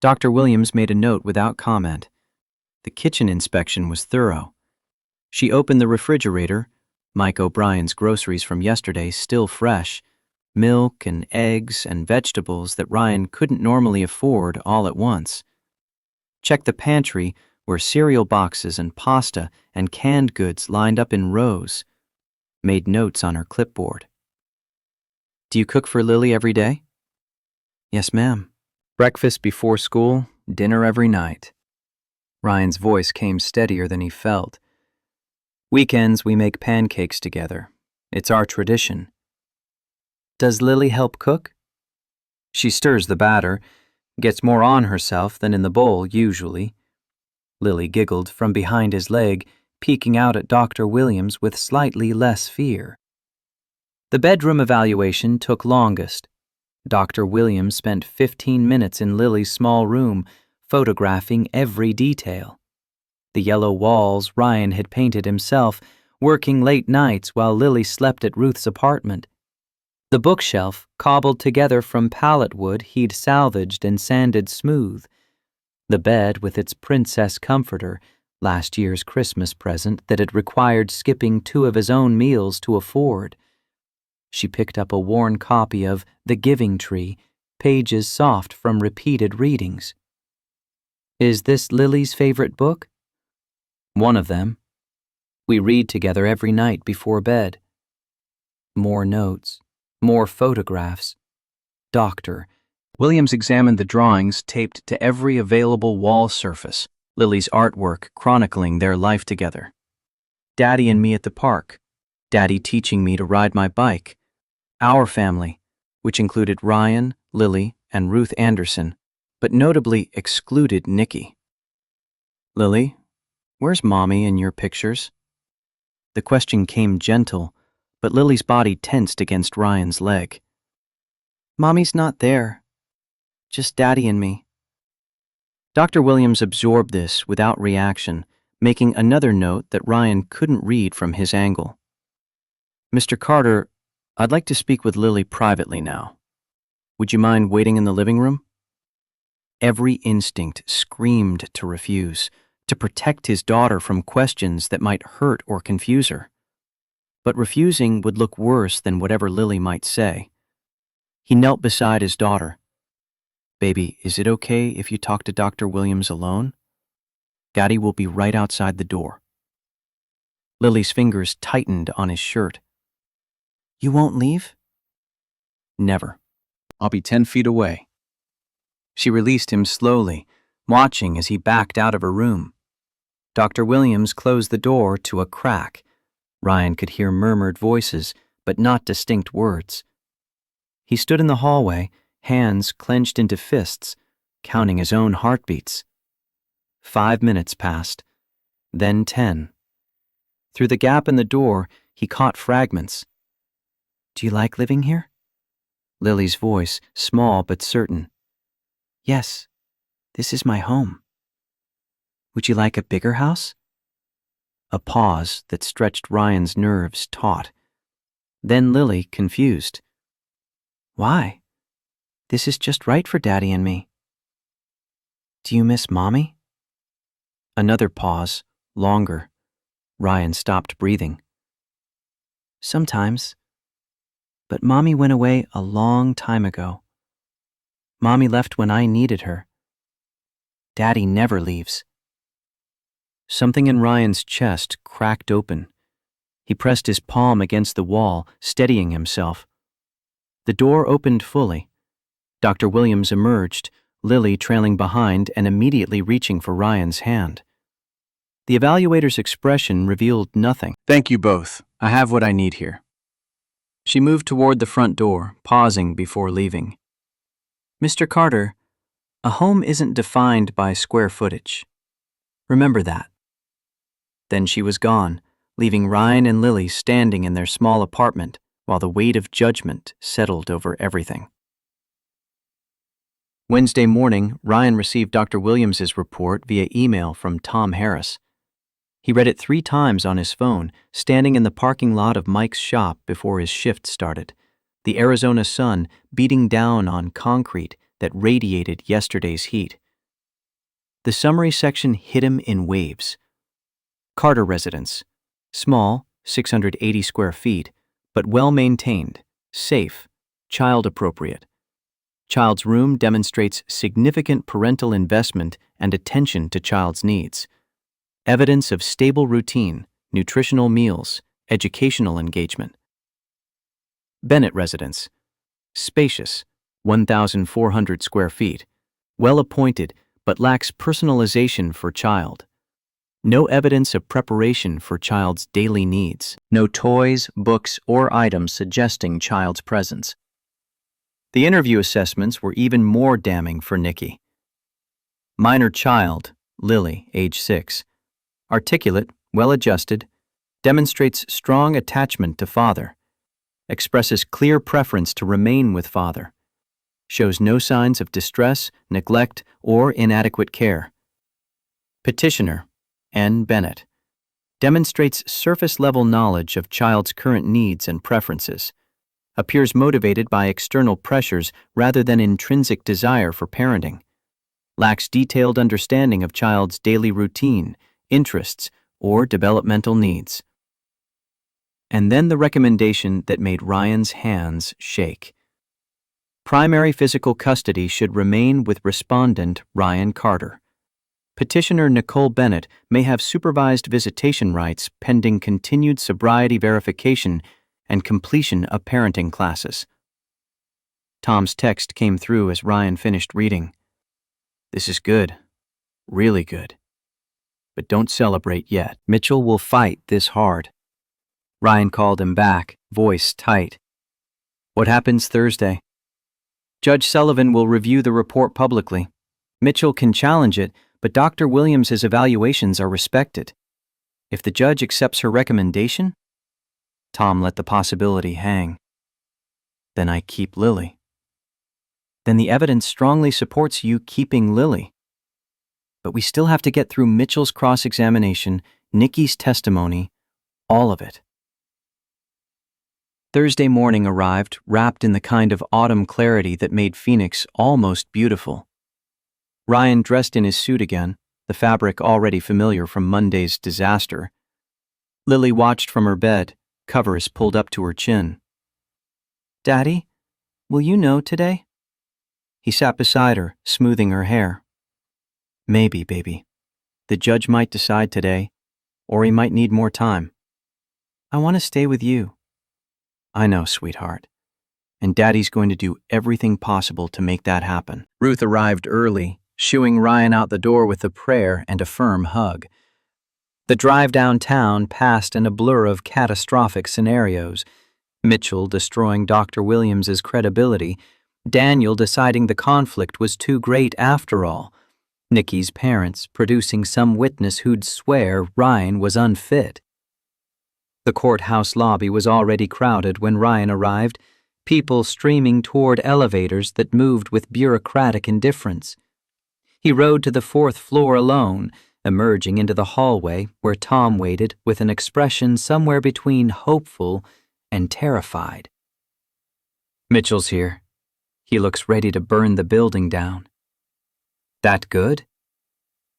Dr. Williams made a note without comment. The kitchen inspection was thorough. She opened the refrigerator, Mike O'Brien's groceries from yesterday still fresh, milk and eggs and vegetables that Ryan couldn't normally afford all at once. Checked the pantry where cereal boxes and pasta and canned goods lined up in rows. Made notes on her clipboard. Do you cook for Lily every day? Yes, ma'am. Breakfast before school, dinner every night. Ryan's voice came steadier than he felt. Weekends we make pancakes together. It's our tradition. Does Lily help cook? She stirs the batter, gets more on herself than in the bowl usually. Lily giggled from behind his leg, peeking out at Dr. Williams with slightly less fear. The bedroom evaluation took longest. Dr. Williams spent 15 minutes in Lily's small room, photographing every detail. The yellow walls Ryan had painted himself, working late nights while Lily slept at Ruth's apartment. The bookshelf, cobbled together from pallet wood he'd salvaged and sanded smooth. The bed with its princess comforter, last year's Christmas present that had required skipping 2 of his own meals to afford. She picked up a worn copy of The Giving Tree, pages soft from repeated readings. Is this Lily's favorite book? One of them. We read together every night before bed. More notes, more photographs. Doctor. Williams examined the drawings taped to every available wall surface, Lily's artwork chronicling their life together. Daddy and me at the park. Daddy teaching me to ride my bike. Our family, which included Ryan, Lily, and Ruth Anderson, but notably excluded Nikki. Lily, where's Mommy in your pictures? The question came gentle, but Lily's body tensed against Ryan's leg. Mommy's not there. Just Daddy and me. Dr. Williams absorbed this without reaction, making another note that Ryan couldn't read from his angle. Mr. Carter, I'd like to speak with Lily privately now. Would you mind waiting in the living room? Every instinct screamed to refuse, to protect his daughter from questions that might hurt or confuse her. But refusing would look worse than whatever Lily might say. He knelt beside his daughter. Baby, is it okay if you talk to Dr. Williams alone? Daddy will be right outside the door. Lily's fingers tightened on his shirt. You won't leave? Never. I'll be 10 feet away. She released him slowly, watching as he backed out of her room. Dr. Williams closed the door to a crack. Ryan could hear murmured voices, but not distinct words. He stood in the hallway, hands clenched into fists, counting his own heartbeats. 5 minutes passed, then 10. Through the gap in the door, he caught fragments. Do you like living here? Lily's voice, small but certain. Yes, this is my home. Would you like a bigger house? A pause that stretched Ryan's nerves taut. Then Lily, confused. Why? This is just right for Daddy and me. Do you miss Mommy? Another pause, longer. Ryan stopped breathing. Sometimes. But Mommy went away a long time ago. Mommy left when I needed her. Daddy never leaves. Something in Ryan's chest cracked open. He pressed his palm against the wall, steadying himself. The door opened fully. Dr. Williams emerged, Lily trailing behind and immediately reaching for Ryan's hand. The evaluator's expression revealed nothing. Thank you both. I have what I need here. She moved toward the front door, pausing before leaving. Mr. Carter, a home isn't defined by square footage. Remember that. Then she was gone, leaving Ryan and Lily standing in their small apartment while the weight of judgment settled over everything. Wednesday morning, Ryan received Dr. Williams's report via email from Tom Harris. He read it 3 times on his phone, standing in the parking lot of Mike's shop before his shift started, the Arizona sun beating down on concrete that radiated yesterday's heat. The summary section hit him in waves. Carter residence. Small, 680 square feet, but well-maintained, safe, child-appropriate. Child's room demonstrates significant parental investment and attention to child's needs. Evidence of stable routine, nutritional meals, educational engagement. Bennett residence. Spacious, 1,400 square feet, well-appointed but lacks personalization for child. No evidence of preparation for child's daily needs. No toys, books, or items suggesting child's presence. The interview assessments were even more damning for Nikki. Minor child, Lily, age 6. Articulate, well-adjusted, demonstrates strong attachment to father. Expresses clear preference to remain with father. Shows no signs of distress, neglect, or inadequate care. Petitioner, N. Bennett, demonstrates surface-level knowledge of child's current needs and preferences. Appears motivated by external pressures rather than intrinsic desire for parenting. Lacks detailed understanding of child's daily routine, interests, or developmental needs. And then the recommendation that made Ryan's hands shake. Primary physical custody should remain with respondent Ryan Carter. Petitioner Nicole Bennett may have supervised visitation rights pending continued sobriety verification and completion of parenting classes. Tom's text came through as Ryan finished reading. This is good. Really good. But don't celebrate yet. Mitchell will fight this hard. Ryan called him back, voice tight. What happens Thursday? Judge Sullivan will review the report publicly. Mitchell can challenge it, but Dr. Williams's evaluations are respected. If the judge accepts her recommendation, Tom let the possibility hang. Then I keep Lily. Then the evidence strongly supports you keeping Lily. But we still have to get through Mitchell's cross-examination, Nikki's testimony, all of it. Thursday morning arrived, wrapped in the kind of autumn clarity that made Phoenix almost beautiful. Ryan dressed in his suit again, the fabric already familiar from Monday's disaster. Lily watched from her bed, covers pulled up to her chin. Daddy, will you know today? He sat beside her, smoothing her hair. Maybe, baby. The judge might decide today, or he might need more time. I want to stay with you. I know, sweetheart. And Daddy's going to do everything possible to make that happen. Ruth arrived early, shooing Ryan out the door with a prayer and a firm hug. The drive downtown passed in a blur of catastrophic scenarios. Mitchell destroying Dr. Williams's credibility, Daniel deciding the conflict was too great after all, Nikki's parents producing some witness who'd swear Ryan was unfit. The courthouse lobby was already crowded when Ryan arrived, people streaming toward elevators that moved with bureaucratic indifference. He rode to the 4th floor alone, emerging into the hallway where Tom waited with an expression somewhere between hopeful and terrified. Mitchell's here. He looks ready to burn the building down. That good?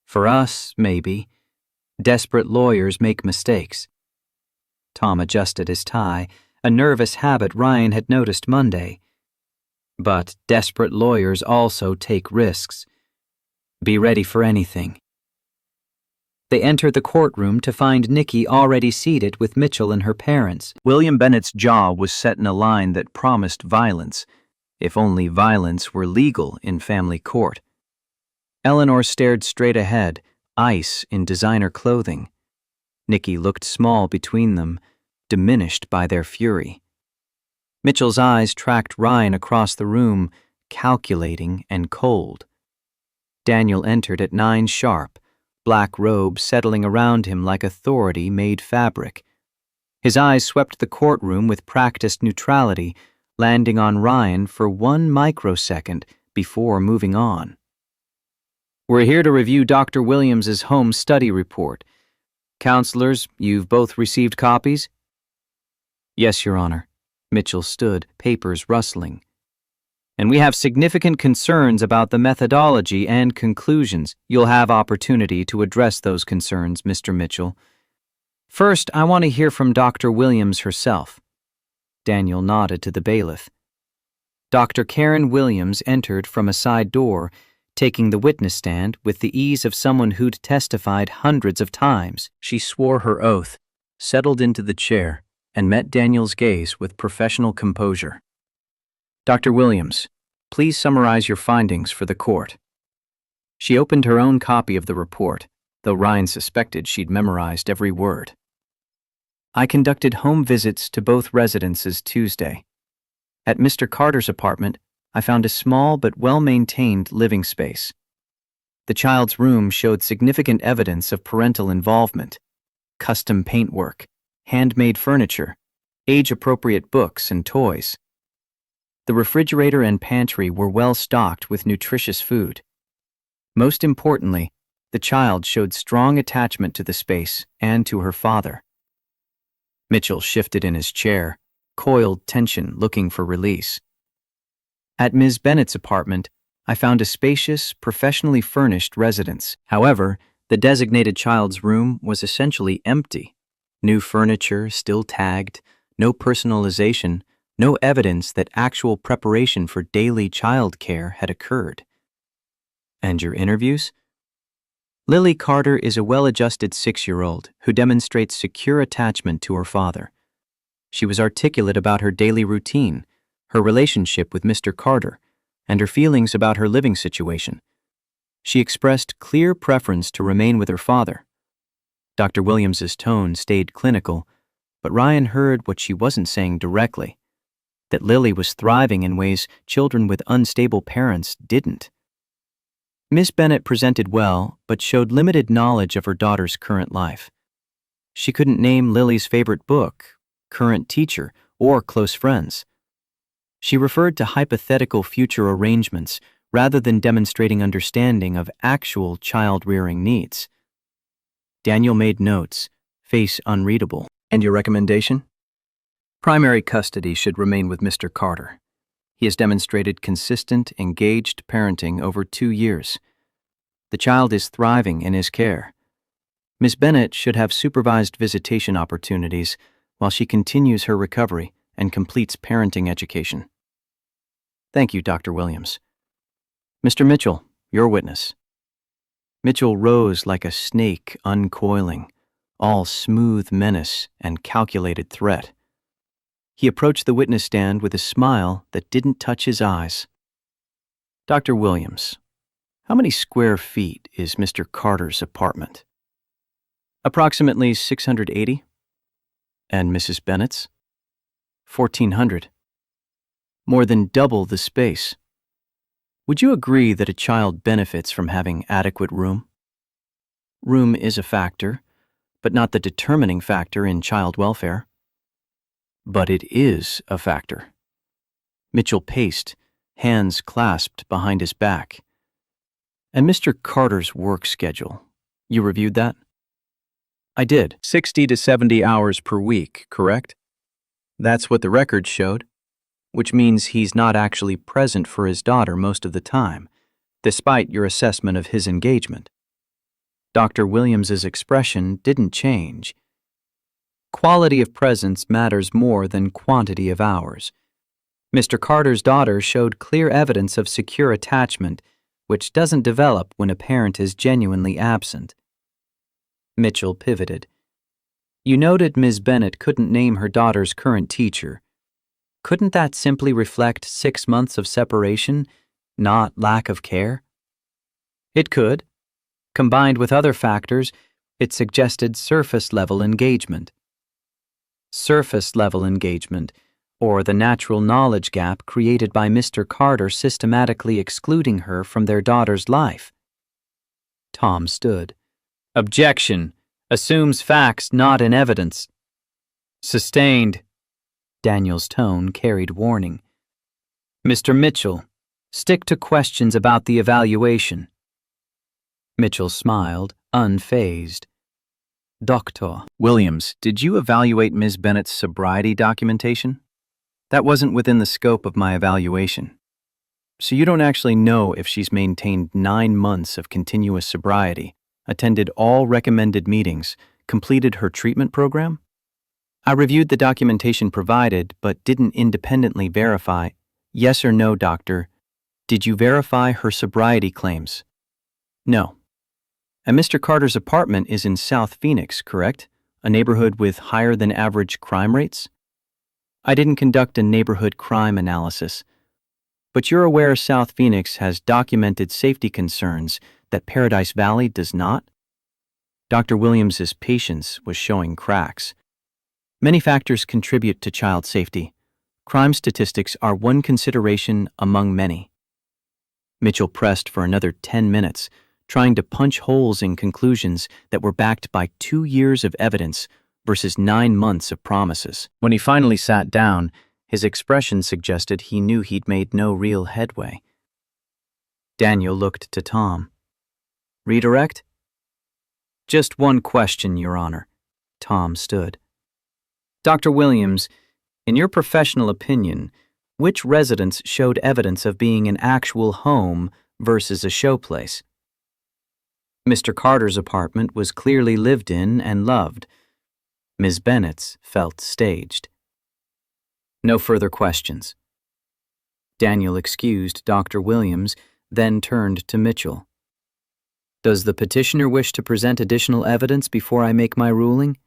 For us, maybe. Desperate lawyers make mistakes. Tom adjusted his tie, a nervous habit Ryan had noticed Monday. But desperate lawyers also take risks. Be ready for anything. They entered the courtroom to find Nikki already seated with Mitchell and her parents. William Bennett's jaw was set in a line that promised violence, if only violence were legal in family court. Eleanor stared straight ahead, ice in designer clothing. Nikki looked small between them, diminished by their fury. Mitchell's eyes tracked Ryan across the room, calculating and cold. Daniel entered at 9 sharp, black robe settling around him like authority made fabric. His eyes swept the courtroom with practiced neutrality, landing on Ryan for 1 microsecond before moving on. We're here to review Dr. Williams's home study report. Counselors, you've both received copies? Yes, Your Honor. Mitchell stood, papers rustling. And we have significant concerns about the methodology and conclusions. You'll have opportunity to address those concerns, Mr. Mitchell. First, I want to hear from Dr. Williams herself. Daniel nodded to the bailiff. Dr. Karen Williams entered from a side door, taking the witness stand with the ease of someone who'd testified hundreds of times. She swore her oath, settled into the chair, and met Daniel's gaze with professional composure. Dr. Williams, please summarize your findings for the court. She opened her own copy of the report, though Ryan suspected she'd memorized every word. I conducted home visits to both residences Tuesday. At Mr. Carter's apartment, I found a small but well-maintained living space. The child's room showed significant evidence of parental involvement: custom paintwork, handmade furniture, age-appropriate books and toys. The refrigerator and pantry were well stocked with nutritious food. Most importantly, the child showed strong attachment to the space and to her father. Mitchell shifted in his chair, coiled tension looking for release. At Ms. Bennett's apartment, I found a spacious, professionally furnished residence. However, the designated child's room was essentially empty. New furniture, still tagged, no personalization, no evidence that actual preparation for daily child care had occurred. And your interviews? Lily Carter is a well-adjusted 6-year-old who demonstrates secure attachment to her father. She was articulate about her daily routine, her relationship with Mr. Carter, and her feelings about her living situation. She expressed clear preference to remain with her father. Dr. Williams's tone stayed clinical, but Ryan heard what she wasn't saying directly, that Lily was thriving in ways children with unstable parents didn't. Miss Bennett presented well, but showed limited knowledge of her daughter's current life. She couldn't name Lily's favorite book, current teacher, or close friends. She referred to hypothetical future arrangements rather than demonstrating understanding of actual child-rearing needs. Daniel made notes, face unreadable. And your recommendation? Primary custody should remain with Mr. Carter. He has demonstrated consistent, engaged parenting over 2 years. The child is thriving in his care. Ms. Bennett should have supervised visitation opportunities while she continues her recovery and completes parenting education. Thank you, Dr. Williams. Mr. Mitchell, your witness. Mitchell rose like a snake uncoiling, all smooth menace and calculated threat. He approached the witness stand with a smile that didn't touch his eyes. Dr. Williams, how many square feet is Mr. Carter's apartment? Approximately 680. And Mrs. Bennett's? 1,400. More than double the space. Would you agree that a child benefits from having adequate room? Room is a factor, but not the determining factor in child welfare. But it is a factor. Mitchell paced, hands clasped behind his back. And Mr. Carter's work schedule, you reviewed that? I did. 60 to 70 hours per week, correct? That's what the record showed, which means he's not actually present for his daughter most of the time, despite your assessment of his engagement. Dr. Williams's expression didn't change. Quality of presence matters more than quantity of hours. Mr. Carter's daughter showed clear evidence of secure attachment, which doesn't develop when a parent is genuinely absent. Mitchell pivoted. You noted Ms. Bennett couldn't name her daughter's current teacher. Couldn't that simply reflect 6 months of separation, not lack of care? It could. Combined with other factors, it suggested surface-level engagement. Surface-level engagement, or the natural knowledge gap created by Mr. Carter systematically excluding her from their daughter's life. Tom stood. Objection. Assumes facts not in evidence. Sustained. Daniel's tone carried warning. Mr. Mitchell, stick to questions about the evaluation. Mitchell smiled, unfazed. Doctor. Williams, did you evaluate Ms. Bennett's sobriety documentation? That wasn't within the scope of my evaluation. So you don't actually know if she's maintained 9 months of continuous sobriety, attended all recommended meetings, completed her treatment program? I reviewed the documentation provided, but didn't independently verify. Yes or no, doctor? Did you verify her sobriety claims? No. And Mr. Carter's apartment is in South Phoenix, correct? A neighborhood with higher than average crime rates? I didn't conduct a neighborhood crime analysis, but you're aware South Phoenix has documented safety concerns that Paradise Valley does not? Dr. Williams's patience was showing cracks. Many factors contribute to child safety. Crime statistics are one consideration among many. Mitchell pressed for another 10 minutes, trying to punch holes in conclusions that were backed by 2 years of evidence versus 9 months of promises. When he finally sat down, his expression suggested he knew he'd made no real headway. Daniel looked to Tom. Redirect? Just one question, Your Honor. Tom stood. Dr. Williams, in your professional opinion, which residence showed evidence of being an actual home versus a showplace? Mr. Carter's apartment was clearly lived in and loved. Ms. Bennett's felt staged. No further questions. Daniel excused Dr. Williams, then turned to Mitchell. Does the petitioner wish to present additional evidence before I make my ruling?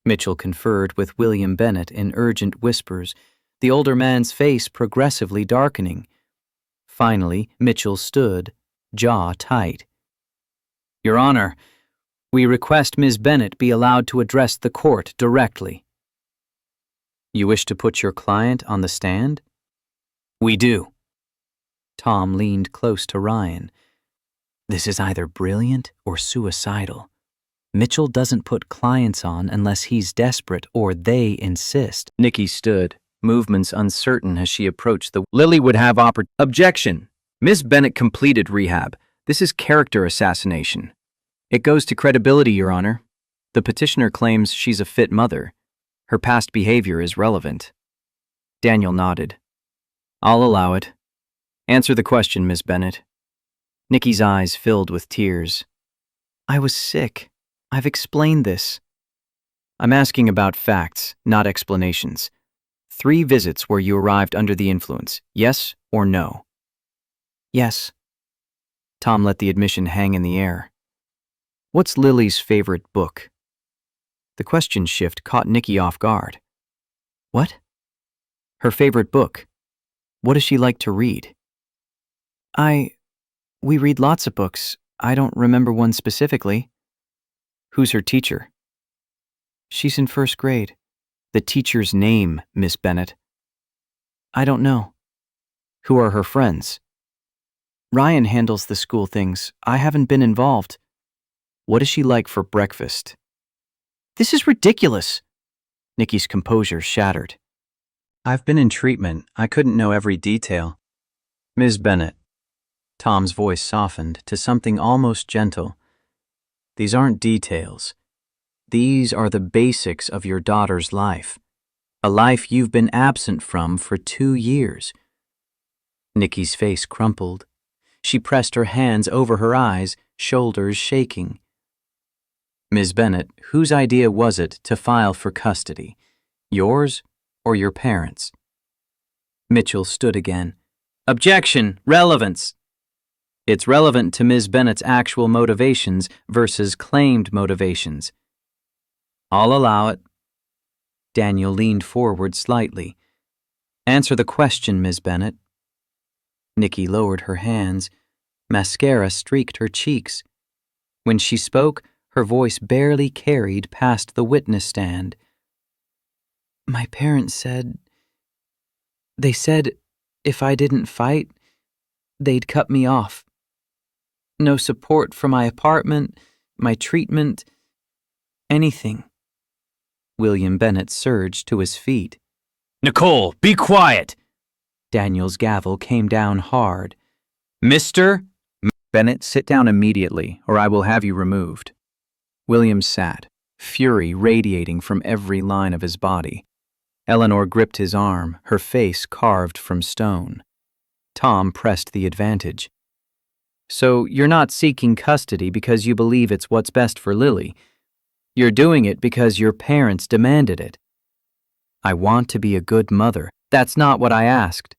Mitchell conferred with William Bennett in urgent whispers, the older man's face progressively darkening. Finally, Mitchell stood, jaw tight. Your Honor, we request Ms. Bennett be allowed to address the court directly. You wish to put your client on the stand? We do. Tom leaned close to Ryan. This is either brilliant or suicidal. Mitchell doesn't put clients on unless he's desperate or they insist. Nikki stood, movements uncertain as she approached the Lily would have Objection! Ms. Bennett completed rehab. This is character assassination. It goes to credibility, Your Honor. The petitioner claims she's a fit mother. Her past behavior is relevant. Daniel nodded. I'll allow it. Answer the question, Ms. Bennett. Nikki's eyes filled with tears. I was sick. I've explained this. I'm asking about facts, not explanations. 3 visits where you arrived under the influence, yes or no? Yes. Tom let the admission hang in the air. What's Lily's favorite book? The question shift caught Nikki off guard. What? Her favorite book. What does she like to read? We read lots of books. I don't remember one specifically. Who's her teacher? She's in 1st grade. The teacher's name, Miss Bennett. I don't know. Who are her friends? Ryan handles the school things. I haven't been involved. What does she like for breakfast? This is ridiculous. Nikki's composure shattered. I've been in treatment. I couldn't know every detail. Ms. Bennett. Tom's voice softened to something almost gentle. These aren't details. These are the basics of your daughter's life. A life you've been absent from for 2 years. Nikki's face crumpled. She pressed her hands over her eyes, shoulders shaking. Ms. Bennett, whose idea was it to file for custody? Yours or your parents'? Mitchell stood again. Objection! Relevance! It's relevant to Ms. Bennett's actual motivations versus claimed motivations. I'll allow it. Daniel leaned forward slightly. Answer the question, Ms. Bennett. Nikki lowered her hands. Mascara streaked her cheeks. When she spoke, her voice barely carried past the witness stand. My parents said... They said if I didn't fight, they'd cut me off. No support for my apartment, my treatment, anything. William Bennett surged to his feet. Nicole, be quiet! Daniel's gavel came down hard. Mr. Bennett, sit down immediately, or I will have you removed. William sat, fury radiating from every line of his body. Eleanor gripped his arm, her face carved from stone. Tom pressed the advantage. So you're not seeking custody because you believe it's what's best for Lily. You're doing it because your parents demanded it. I want to be a good mother. That's not what I asked.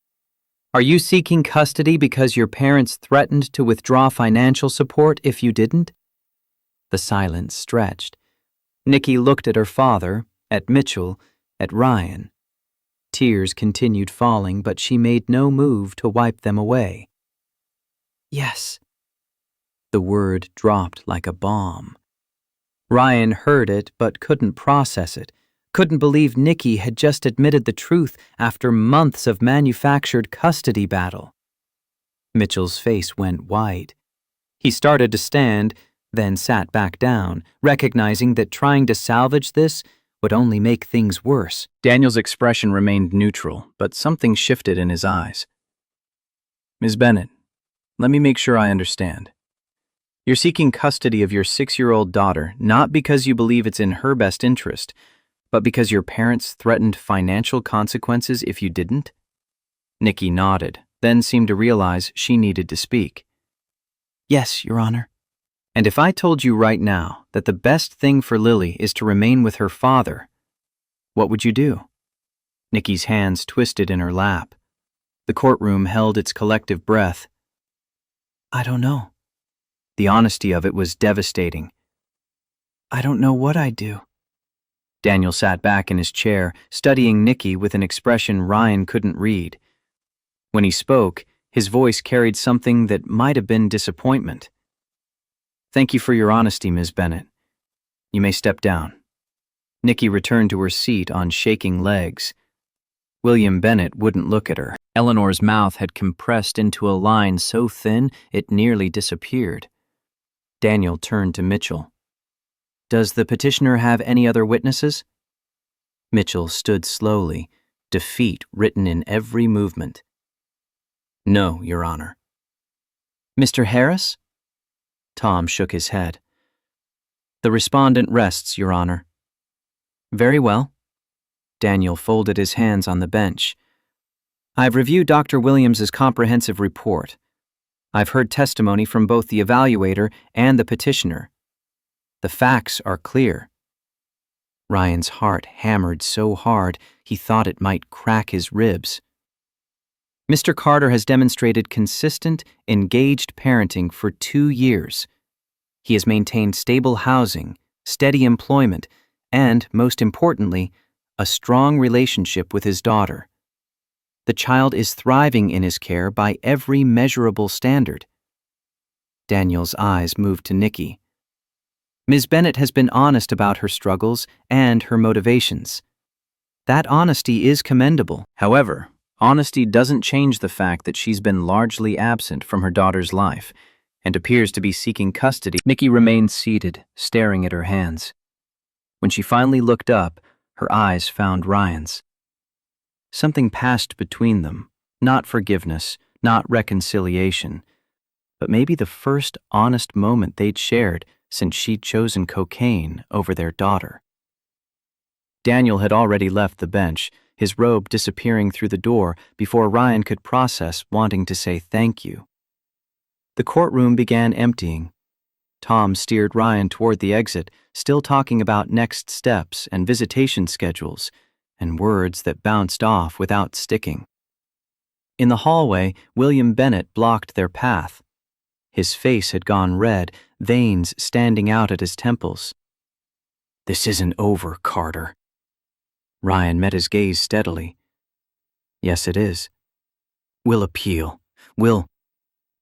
Are you seeking custody because your parents threatened to withdraw financial support if you didn't? The silence stretched. Nikki looked at her father, at Mitchell, at Ryan. Tears continued falling, but she made no move to wipe them away. Yes. The word dropped like a bomb. Ryan heard it but couldn't process it, couldn't believe Nikki had just admitted the truth after months of manufactured custody battle. Mitchell's face went white. He started to stand, then sat back down, recognizing that trying to salvage this would only make things worse. Daniel's expression remained neutral, but something shifted in his eyes. Ms. Bennett, let me make sure I understand. You're seeking custody of your 6-year-old daughter not because you believe it's in her best interest, but because your parents threatened financial consequences if you didn't? Nikki nodded, then seemed to realize she needed to speak. Yes, Your Honor. And if I told you right now that the best thing for Lily is to remain with her father, what would you do? Nikki's hands twisted in her lap. The courtroom held its collective breath. I don't know. The honesty of it was devastating. I don't know what I'd do. Daniel sat back in his chair, studying Nikki with an expression Ryan couldn't read. When he spoke, his voice carried something that might have been disappointment. Thank you for your honesty, Ms. Bennett. You may step down. Nikki returned to her seat on shaking legs. William Bennett wouldn't look at her. Eleanor's mouth had compressed into a line so thin it nearly disappeared. Daniel turned to Mitchell. Does the petitioner have any other witnesses? Mitchell stood slowly, defeat written in every movement. No, Your Honor. Mr. Harris? Tom shook his head. The respondent rests, Your Honor. Very well. Daniel folded his hands on the bench. I've reviewed Dr. Williams's comprehensive report. I've heard testimony from both the evaluator and the petitioner. The facts are clear. Ryan's heart hammered so hard he thought it might crack his ribs. Mr. Carter has demonstrated consistent, engaged parenting for 2 years. He has maintained stable housing, steady employment, and, most importantly, a strong relationship with his daughter. The child is thriving in his care by every measurable standard. Daniel's eyes moved to Nikki. Ms. Bennett has been honest about her struggles and her motivations. That honesty is commendable. However, honesty doesn't change the fact that she's been largely absent from her daughter's life and appears to be seeking custody. Nikki remained seated, staring at her hands. When she finally looked up, her eyes found Ryan's. Something passed between them, not forgiveness, not reconciliation, but maybe the first honest moment they'd shared since she'd chosen cocaine over their daughter. Daniel had already left the bench, his robe disappearing through the door before Ryan could process wanting to say thank you. The courtroom began emptying. Tom steered Ryan toward the exit, still talking about next steps and visitation schedules, and words that bounced off without sticking. In the hallway, William Bennett blocked their path. His face had gone red, veins standing out at his temples. "This isn't over, Carter." Ryan met his gaze steadily. "Yes, it is. We'll appeal. We'll—"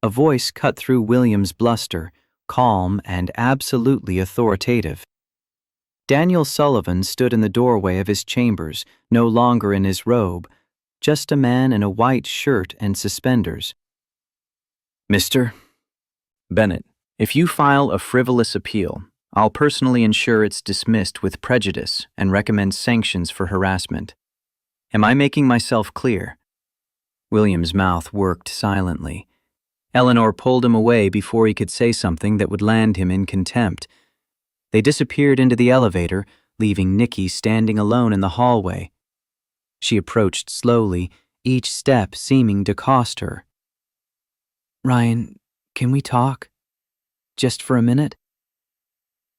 A voice cut through William's bluster, calm and absolutely authoritative. Daniel Sullivan stood in the doorway of his chambers, no longer in his robe, just a man in a white shirt and suspenders. "Mr. Bennett, if you file a frivolous appeal, I'll personally ensure it's dismissed with prejudice and recommend sanctions for harassment. Am I making myself clear?" William's mouth worked silently. Eleanor pulled him away before he could say something that would land him in contempt. They disappeared into the elevator, leaving Nikki standing alone in the hallway. She approached slowly, each step seeming to cost her. "Ryan, can we talk? Just for a minute?"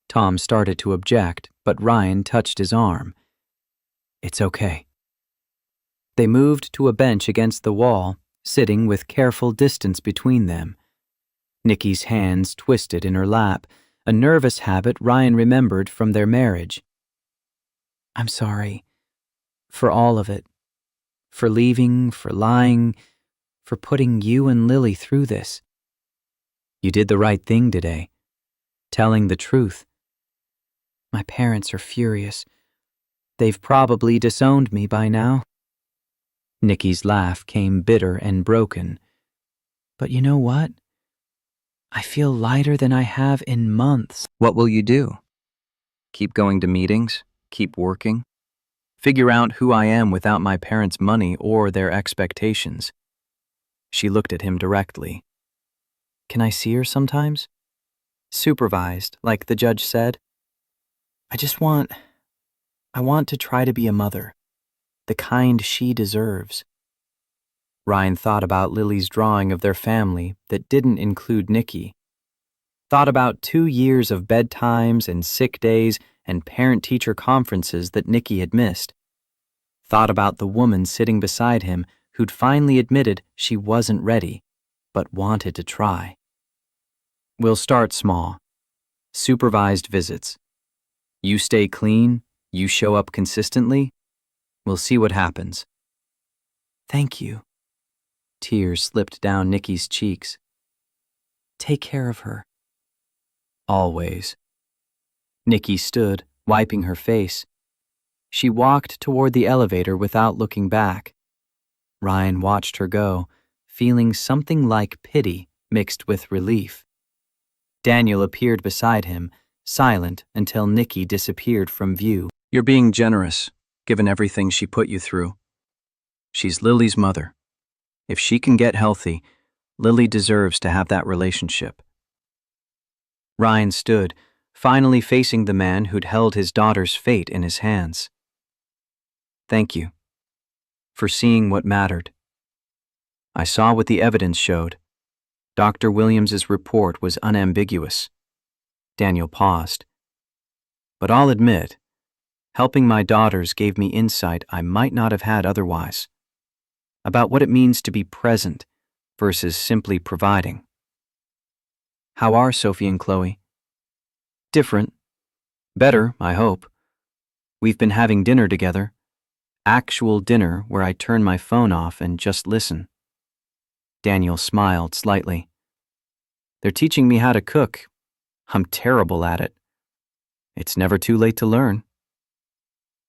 Tom started to object, but Ryan touched his arm. "It's okay." They moved to a bench against the wall, sitting with careful distance between them. Nikki's hands twisted in her lap, a nervous habit Ryan remembered from their marriage. "I'm sorry. For all of it. For leaving, for lying, for putting you and Lily through this. You did the right thing today, telling the truth. My parents are furious. They've probably disowned me by now." Nikki's laugh came bitter and broken. "But you know what? I feel lighter than I have in months." What will you do? Keep going to meetings? Keep working? Figure out who I am without my parents' money or their expectations? She looked at him directly. "Can I see her sometimes? Supervised, like the judge said? I want to try to be a mother, the kind she deserves." Ryan thought about Lily's drawing of their family that didn't include Nikki. Thought about 2 years of bedtimes and sick days and parent-teacher conferences that Nikki had missed. Thought about the woman sitting beside him who'd finally admitted she wasn't ready, but wanted to try. "We'll start small. Supervised visits. You stay clean, you show up consistently. We'll see what happens." "Thank you." Tears slipped down Nikki's cheeks. "Take care of her." "Always." Nikki stood, wiping her face. She walked toward the elevator without looking back. Ryan watched her go, feeling something like pity mixed with relief. Daniel appeared beside him, silent until Nikki disappeared from view. You're being generous, given everything she put you through. She's Lily's mother. If she can get healthy, Lily deserves to have that relationship. Ryan stood, finally facing the man who'd held his daughter's fate in his hands. "Thank you for seeing what mattered. I saw what the evidence showed. Dr. Williams's report was unambiguous." Daniel paused. "But I'll admit, helping my daughters gave me insight I might not have had otherwise, about what it means to be present versus simply providing." "How are Sophie and Chloe?" "Different. Better, I hope. We've been having dinner together. Actual dinner where I turn my phone off and just listen." Daniel smiled slightly. "They're teaching me how to cook. I'm terrible at it. It's never too late to learn."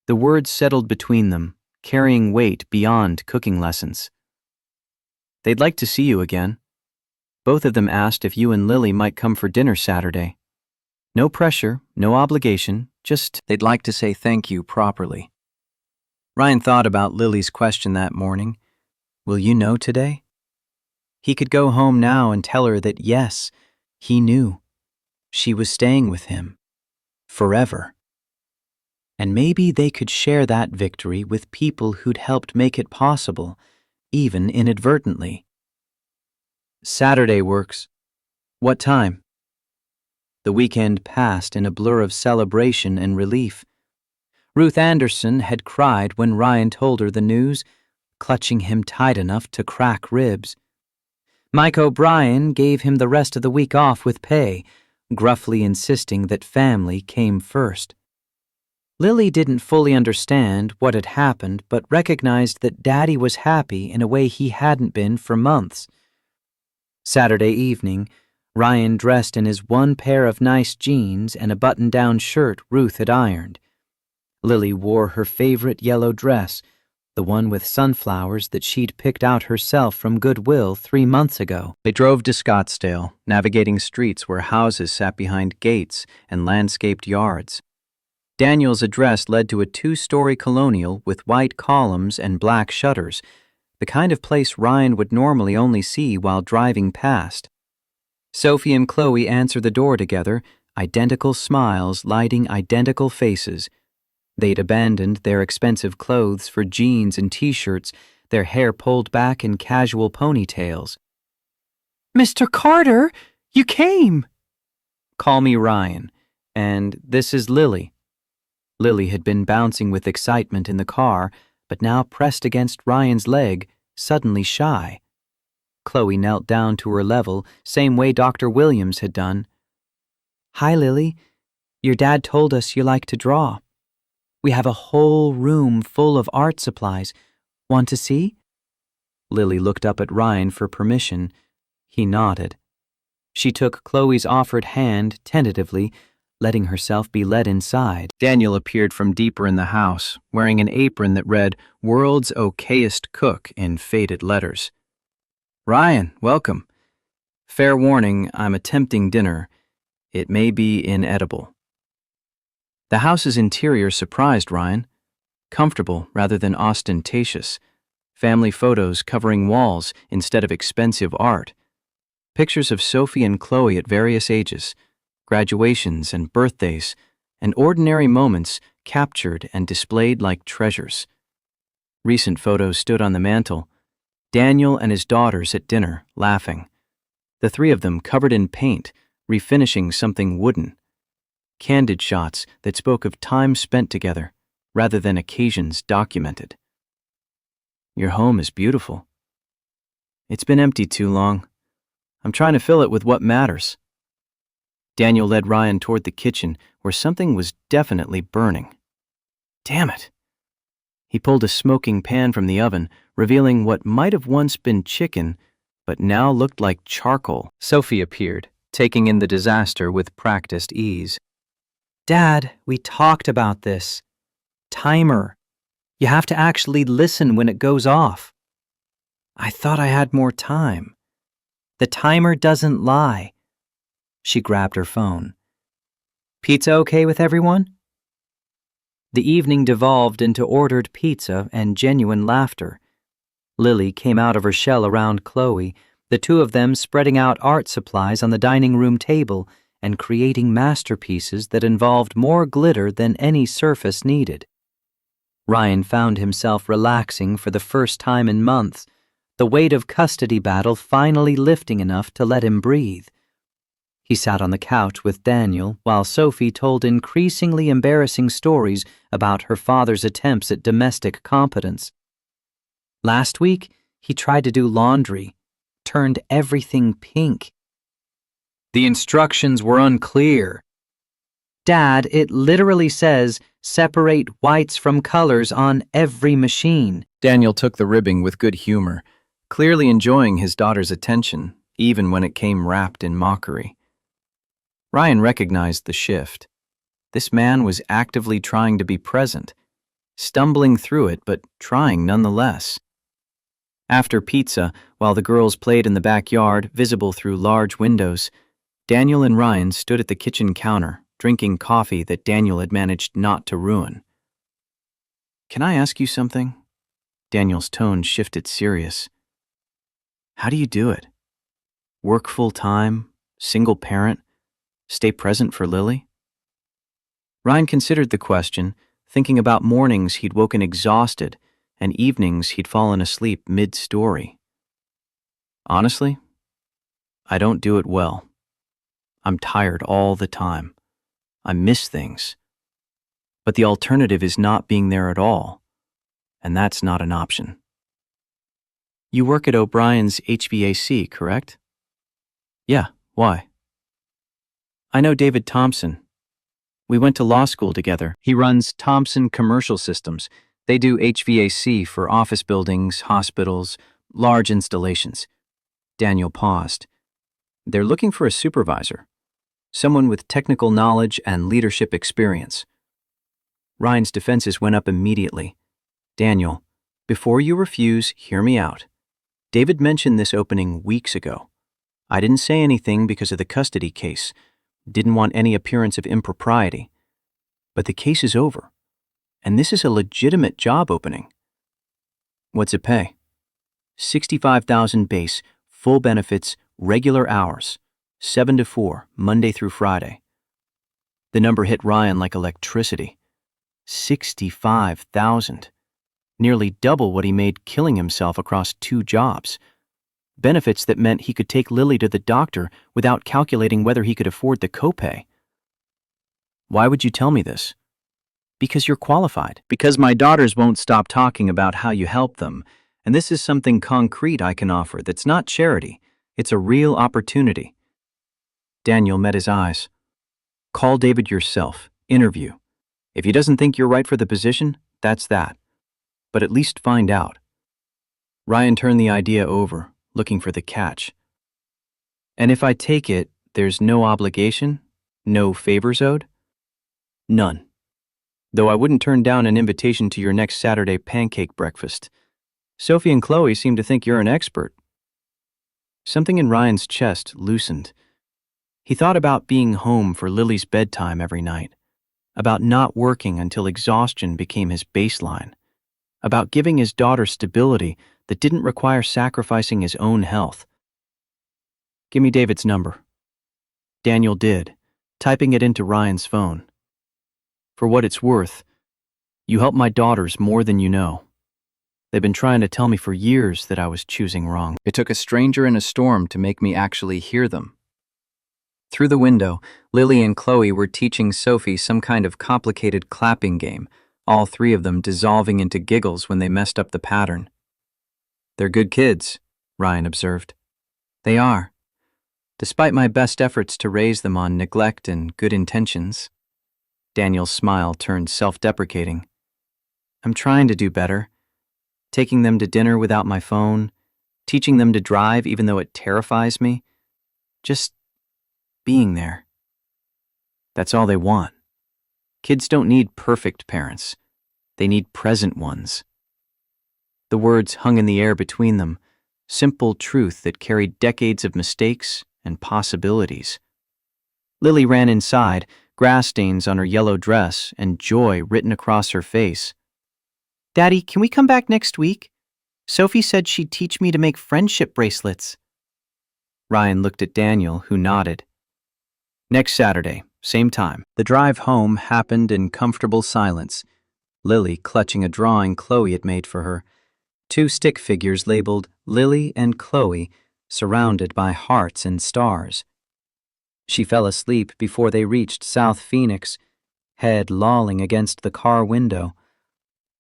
The words settled between them, carrying weight beyond cooking lessons. "They'd like to see you again. Both of them asked if you and Lily might come for dinner Saturday. No pressure, no obligation, just they'd like to say thank you properly." Ryan thought about Lily's question that morning. Will you know today? He could go home now and tell her that yes, he knew. She was staying with him. Forever. And maybe they could share that victory with people who'd helped make it possible, even inadvertently. "Saturday works. What time?" The weekend passed in a blur of celebration and relief. Ruth Anderson had cried when Ryan told her the news, clutching him tight enough to crack ribs. Mike O'Brien gave him the rest of the week off with pay, gruffly insisting that family came first. Lily didn't fully understand what had happened, but recognized that Daddy was happy in a way he hadn't been for months. Saturday evening, Ryan dressed in his one pair of nice jeans and a button-down shirt Ruth had ironed. Lily wore her favorite yellow dress, the one with sunflowers that she'd picked out herself from Goodwill 3 months ago. They drove to Scottsdale, navigating streets where houses sat behind gates and landscaped yards. Daniel's address led to a 2-story colonial with white columns and black shutters, the kind of place Ryan would normally only see while driving past. Sophie and Chloe answered the door together, identical smiles lighting identical faces. They'd abandoned their expensive clothes for jeans and t-shirts, their hair pulled back in casual ponytails. Mr. Carter, you came! Call me Ryan, and this is Lily. Lily had been bouncing with excitement in the car, but now pressed against Ryan's leg, suddenly shy. Chloe knelt down to her level, same way Dr. Williams had done. Hi, Lily. Your dad told us you like to draw. We have a whole room full of art supplies. Want to see? Lily looked up at Ryan for permission. He nodded. She took Chloe's offered hand tentatively, letting herself be led inside. Daniel appeared from deeper in the house, wearing an apron that read, "World's Okayest Cook" in faded letters. "Ryan, welcome. Fair warning, I'm attempting dinner. It may be inedible." The house's interior surprised Ryan. Comfortable rather than ostentatious. Family photos covering walls instead of expensive art. Pictures of Sophie and Chloe at various ages, graduations and birthdays, and ordinary moments captured and displayed like treasures. Recent photos stood on the mantel. Daniel and his daughters at dinner, laughing. The 3 of them covered in paint, refinishing something wooden. Candid shots that spoke of time spent together, rather than occasions documented. Your home is beautiful. It's been empty too long. I'm trying to fill it with what matters. Daniel led Ryan toward the kitchen, where something was definitely burning. Damn it. He pulled a smoking pan from the oven, revealing what might have once been chicken, but now looked like charcoal. Sophie appeared, taking in the disaster with practiced ease. Dad, we talked about this. Timer. You have to actually listen when it goes off. I thought I had more time. The timer doesn't lie. She grabbed her phone. Pizza okay with everyone? The evening devolved into ordered pizza and genuine laughter. Lily came out of her shell around Chloe, the 2 of them spreading out art supplies on the dining room table and creating masterpieces that involved more glitter than any surface needed. Ryan found himself relaxing for the first time in months, the weight of custody battle finally lifting enough to let him breathe. He sat on the couch with Daniel while Sophie told increasingly embarrassing stories about her father's attempts at domestic competence. Last week, he tried to do laundry, turned everything pink. The instructions were unclear. Dad, it literally says, separate whites from colors on every machine. Daniel took the ribbing with good humor, clearly enjoying his daughter's attention, even when it came wrapped in mockery. Ryan recognized the shift. This man was actively trying to be present, stumbling through it but trying nonetheless. After pizza, while the girls played in the backyard, visible through large windows, Daniel and Ryan stood at the kitchen counter, drinking coffee that Daniel had managed not to ruin. "Can I ask you something?" Daniel's tone shifted serious. "How do you do it? Work full-time, single parent, stay present for Lily?" Ryan considered the question, thinking about mornings he'd woken exhausted and evenings he'd fallen asleep mid-story. "Honestly, I don't do it well. I'm tired all the time. I miss things. But the alternative is not being there at all, and that's not an option. You work at O'Brien's HVAC, correct? Yeah, why? I know David Thompson. We went to law school together. He runs Thompson Commercial Systems. They do HVAC for office buildings, hospitals, large installations. Daniel paused. They're looking for a supervisor, someone with technical knowledge and leadership experience. Ryan's defenses went up immediately. Daniel, before you refuse, hear me out. David mentioned this opening weeks ago. I didn't say anything because of the custody case. Didn't want any appearance of impropriety. But the case is over, and this is a legitimate job opening. What's it pay? $65,000 base, full benefits, regular hours, 7 to 4, Monday through Friday. The number hit Ryan like electricity. $65,000. Nearly double what he made killing himself across 2 jobs. Benefits that meant he could take Lily to the doctor without calculating whether he could afford the copay. Why would you tell me this? Because you're qualified. Because my daughters won't stop talking about how you help them, and this is something concrete I can offer that's not charity. It's a real opportunity. Daniel met his eyes. Call David yourself. Interview. If he doesn't think you're right for the position, that's that. But at least find out. Ryan turned the idea over, looking for the catch. And if I take it, there's no obligation? No favors owed? None. Though I wouldn't turn down an invitation to your next Saturday pancake breakfast. Sophie and Chloe seem to think you're an expert. Something in Ryan's chest loosened. He thought about being home for Lily's bedtime every night, about not working until exhaustion became his baseline, about giving his daughter stability that didn't require sacrificing his own health. Give me David's number. Daniel did, typing it into Ryan's phone. For what it's worth, you help my daughters more than you know. They've been trying to tell me for years that I was choosing wrong. It took a stranger in a storm to make me actually hear them. Through the window, Lily and Chloe were teaching Sophie some kind of complicated clapping game, all 3 of them dissolving into giggles when they messed up the pattern. They're good kids, Ryan observed. They are, despite my best efforts to raise them on neglect and good intentions. Daniel's smile turned self-deprecating. I'm trying to do better. Taking them to dinner without my phone, teaching them to drive even though it terrifies me. Just being there. That's all they want. Kids don't need perfect parents. They need present ones. The words hung in the air between them, simple truth that carried decades of mistakes and possibilities. Lily ran inside, grass stains on her yellow dress and joy written across her face. Daddy, can we come back next week? Sophie said she'd teach me to make friendship bracelets. Ryan looked at Daniel, who nodded. Next Saturday, same time. The drive home happened in comfortable silence, Lily clutching a drawing Chloe had made for her. 2 stick figures labeled Lily and Chloe, surrounded by hearts and stars. She fell asleep before they reached South Phoenix, head lolling against the car window.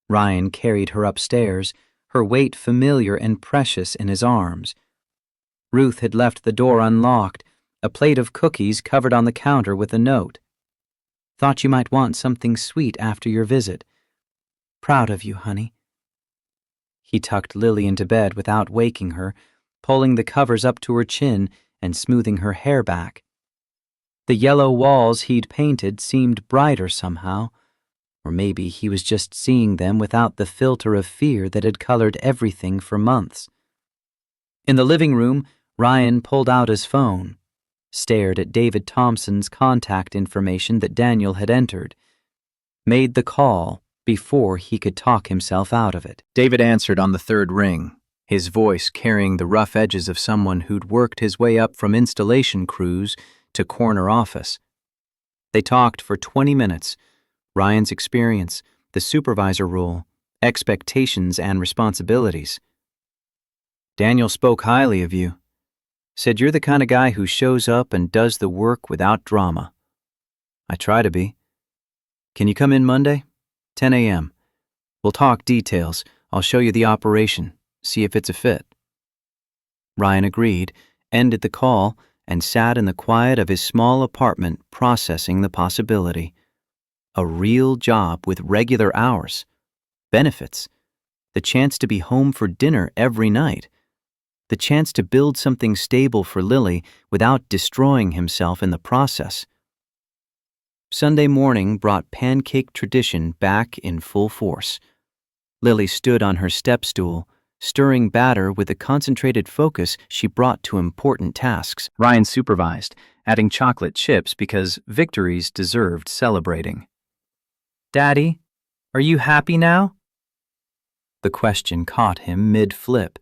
Ryan carried her upstairs, her weight familiar and precious in his arms. Ruth had left the door unlocked, a plate of cookies covered on the counter with a note. Thought you might want something sweet after your visit. Proud of you, honey. He tucked Lily into bed without waking her, pulling the covers up to her chin and smoothing her hair back. The yellow walls he'd painted seemed brighter somehow, or maybe he was just seeing them without the filter of fear that had colored everything for months. In the living room, Ryan pulled out his phone, stared at David Thompson's contact information that Daniel had entered, made the call before he could talk himself out of it. David answered on the 3rd ring, his voice carrying the rough edges of someone who'd worked his way up from installation crews to corner office. They talked for 20 minutes, Ryan's experience, the supervisor role, expectations and responsibilities. Daniel spoke highly of you. Said you're the kind of guy who shows up and does the work without drama. I try to be. Can you come in Monday? 10 a.m. We'll talk details. I'll show you the operation, see if it's a fit. Ryan agreed, ended the call, and sat in the quiet of his small apartment processing the possibility. A real job with regular hours, benefits, the chance to be home for dinner every night, the chance to build something stable for Lily without destroying himself in the process. Sunday morning brought pancake tradition back in full force. Lily stood on her step stool, stirring batter with the concentrated focus she brought to important tasks. Ryan supervised, adding chocolate chips because victories deserved celebrating. Daddy, are you happy now? The question caught him mid-flip.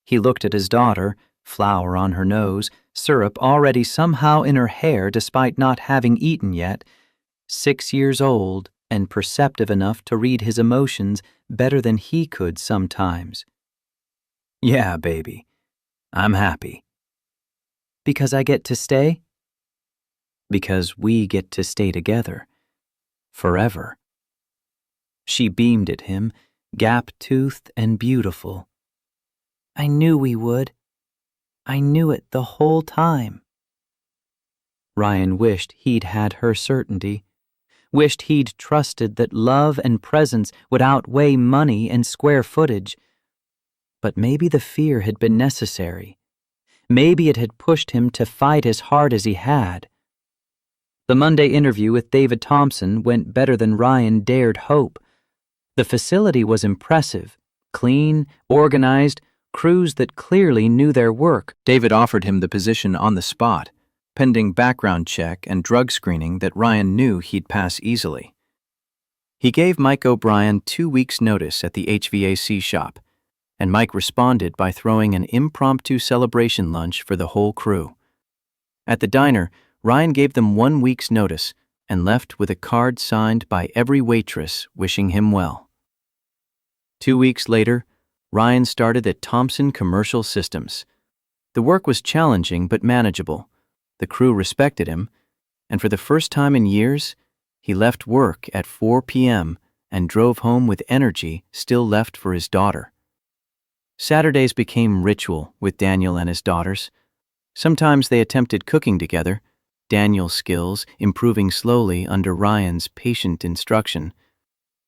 He looked at his daughter, flour on her nose, syrup already somehow in her hair despite not having eaten yet, 6 years old and perceptive enough to read his emotions better than he could sometimes. Yeah, baby. I'm happy. Because I get to stay? Because we get to stay together. Forever. She beamed at him, gap-toothed and beautiful. I knew we would. I knew it the whole time. Ryan wished he'd had her certainty. Wished he'd trusted that love and presence would outweigh money and square footage. But maybe the fear had been necessary. Maybe it had pushed him to fight as hard as he had. The Monday interview with David Thompson went better than Ryan dared hope. The facility was impressive, clean, organized, crews that clearly knew their work. David offered him the position on the spot, pending background check and drug screening that Ryan knew he'd pass easily. He gave Mike O'Brien 2 weeks' notice at the HVAC shop, and Mike responded by throwing an impromptu celebration lunch for the whole crew. At the diner, Ryan gave them 1 week's notice and left with a card signed by every waitress wishing him well. 2 weeks later, Ryan started at Thompson Commercial Systems. The work was challenging but manageable. The crew respected him, and for the first time in years, he left work at 4 p.m. and drove home with energy still left for his daughter. Saturdays became ritual with Daniel and his daughters. Sometimes they attempted cooking together, Daniel's skills improving slowly under Ryan's patient instruction.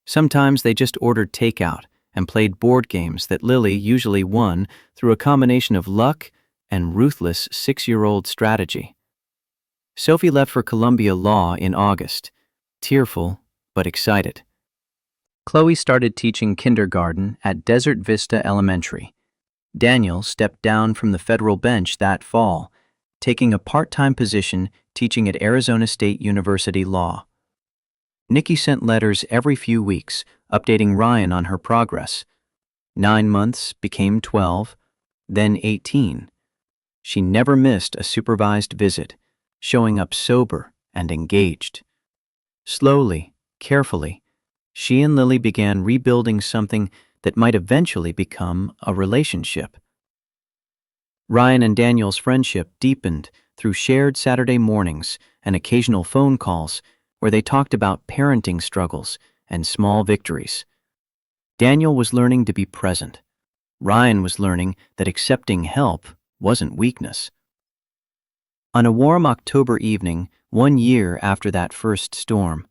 Sometimes they just ordered takeout and played board games that Lily usually won through a combination of luck and ruthless 6-year-old strategy. Sophie left for Columbia Law in August, tearful but excited. Chloe started teaching kindergarten at Desert Vista Elementary. Daniel stepped down from the federal bench that fall, taking a part-time position teaching at Arizona State University Law. Nikki sent letters every few weeks, updating Ryan on her progress. 9 months became 12, then 18. She never missed a supervised visit, showing up sober and engaged. Slowly, carefully, she and Lily began rebuilding something that might eventually become a relationship. Ryan and Daniel's friendship deepened through shared Saturday mornings and occasional phone calls where they talked about parenting struggles and small victories. Daniel was learning to be present. Ryan was learning that accepting help wasn't weakness. On a warm October evening, 1 year after that first storm,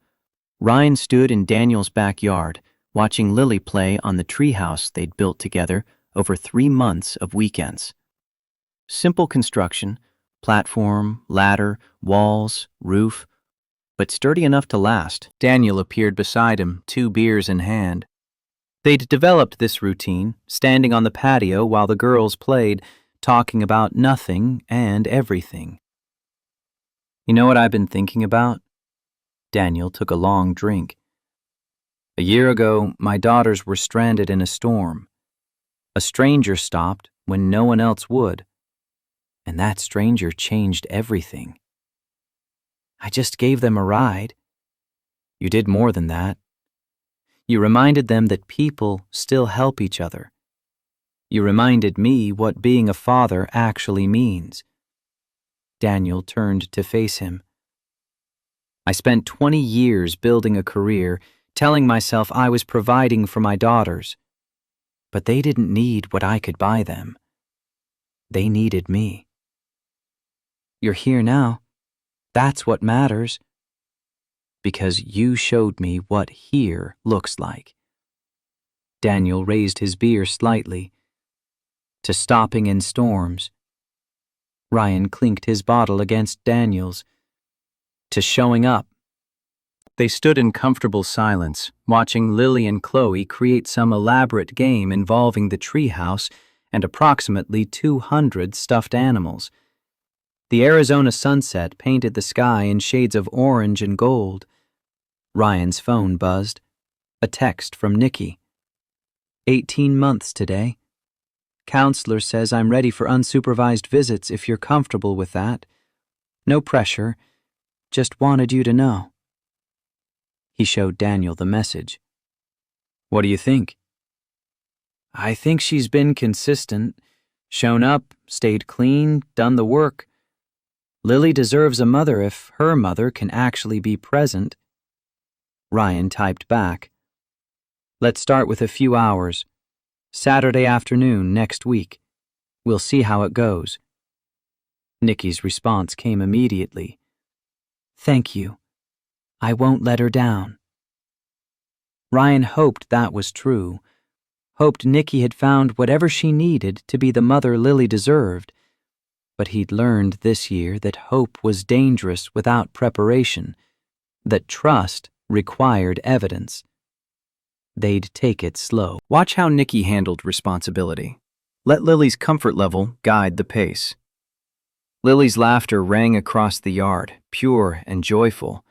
Ryan stood in Daniel's backyard watching Lily play on the treehouse they'd built together over 3 months of weekends. Simple construction, platform, ladder, walls, roof, but sturdy enough to last. Daniel appeared beside him, 2 beers in hand. They'd developed this routine, standing on the patio while the girls played, talking about nothing and everything. You know what I've been thinking about? Daniel took a long drink. A year ago, my daughters were stranded in a storm. A stranger stopped when no one else would. And that stranger changed everything. I just gave them a ride. You did more than that. You reminded them that people still help each other. You reminded me what being a father actually means. Daniel turned to face him. I spent 20 years building a career, telling myself I was providing for my daughters. But they didn't need what I could buy them. They needed me. You're here now. That's what matters. Because you showed me what here looks like. Daniel raised his beer slightly. To stopping in storms. Ryan clinked his bottle against Daniel's. To showing up. They stood in comfortable silence, watching Lily and Chloe create some elaborate game involving the treehouse and approximately 200 stuffed animals. The Arizona sunset painted the sky in shades of orange and gold. Ryan's phone buzzed. A text from Nikki. 18 months today. Counselor says I'm ready for unsupervised visits if you're comfortable with that. No pressure. Just wanted you to know. He showed Daniel the message. What do you think? I think she's been consistent. Shown up, stayed clean, done the work. Lily deserves a mother if her mother can actually be present. Ryan typed back. Let's start with a few hours. Saturday afternoon next week. We'll see how it goes. Nikki's response came immediately. Thank you. I won't let her down. Ryan hoped that was true. Hoped Nikki had found whatever she needed to be the mother Lily deserved. But he'd learned this year that hope was dangerous without preparation, that trust required evidence. They'd take it slow. Watch how Nikki handled responsibility. Let Lily's comfort level guide the pace. Lily's laughter rang across the yard, pure and joyful.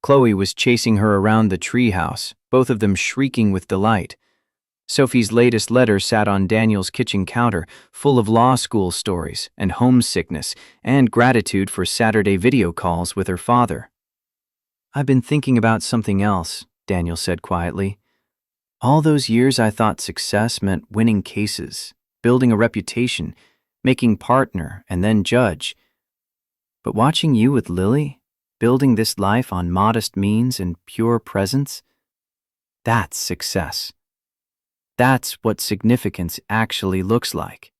Chloe was chasing her around the treehouse, both of them shrieking with delight. Sophie's latest letter sat on Daniel's kitchen counter, full of law school stories and homesickness and gratitude for Saturday video calls with her father. I've been thinking about something else, Daniel said quietly. All those years I thought success meant winning cases, building a reputation, making partner and then judge. But watching you with Lily, building this life on modest means and pure presence, that's success. That's what significance actually looks like.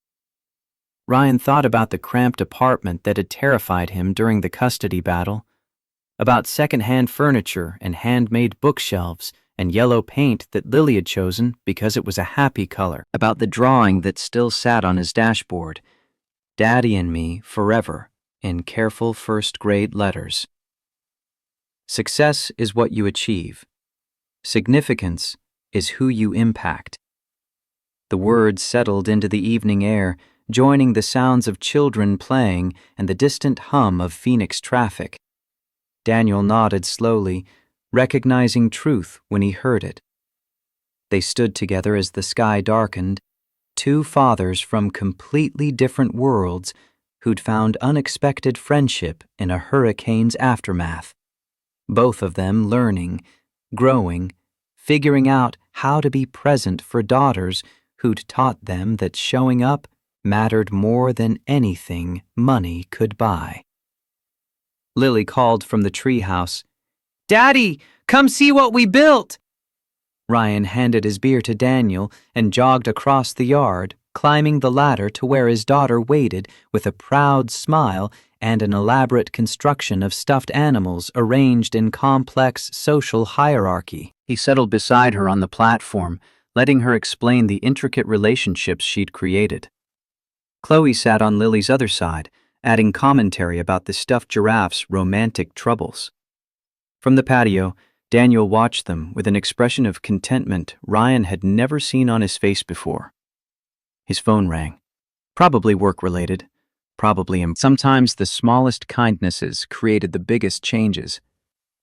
Ryan thought about the cramped apartment that had terrified him during the custody battle, about second-hand furniture and handmade bookshelves and yellow paint that Lily had chosen because it was a happy color, about the drawing that still sat on his dashboard, Daddy and Me Forever, in careful first-grade letters. Success is what you achieve. Significance is who you impact. The words settled into the evening air, joining the sounds of children playing and the distant hum of Phoenix traffic. Daniel nodded slowly, recognizing truth when he heard it. They stood together as the sky darkened, two fathers from completely different worlds who'd found unexpected friendship in a hurricane's aftermath. Both of them learning, growing, figuring out how to be present for daughters who'd taught them that showing up mattered more than anything money could buy. Lily called from the treehouse, Daddy, come see what we built! Ryan handed his beer to Daniel and jogged across the yard, climbing the ladder to where his daughter waited with a proud smile and an elaborate construction of stuffed animals arranged in complex social hierarchy. He settled beside her on the platform, letting her explain the intricate relationships she'd created. Chloe sat on Lily's other side, adding commentary about the stuffed giraffe's romantic troubles. From the patio, Daniel watched them with an expression of contentment Ryan had never seen on his face before. His phone rang. Probably work-related. Sometimes the smallest kindnesses created the biggest changes.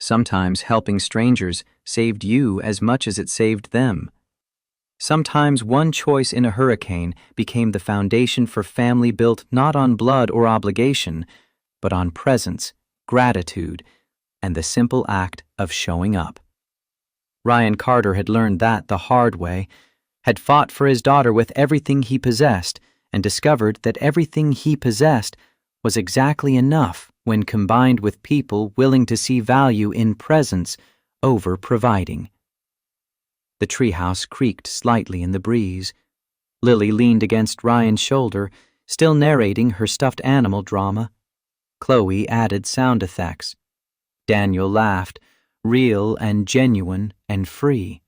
Sometimes helping strangers saved you as much as it saved them. Sometimes one choice in a hurricane became the foundation for family built not on blood or obligation, but on presence, gratitude, and the simple act of showing up. Ryan Carter had learned that the hard way, had fought for his daughter with everything he possessed and discovered that everything he possessed was exactly enough when combined with people willing to see value in presence over providing. The treehouse creaked slightly in the breeze. Lily leaned against Ryan's shoulder, still narrating her stuffed animal drama. Chloe added sound effects. Daniel laughed, real and genuine and free.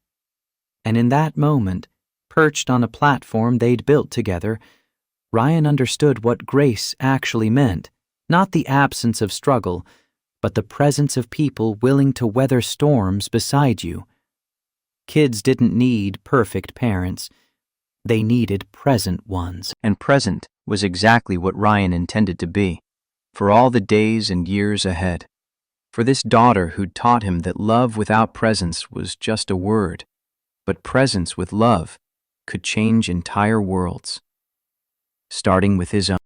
And in that moment, perched on a platform they'd built together, Ryan understood what grace actually meant, not the absence of struggle, but the presence of people willing to weather storms beside you. Kids didn't need perfect parents. They needed present ones. And present was exactly what Ryan intended to be, for all the days and years ahead. For this daughter who'd taught him that love without presence was just a word, but presence with love could change entire worlds, starting with his own.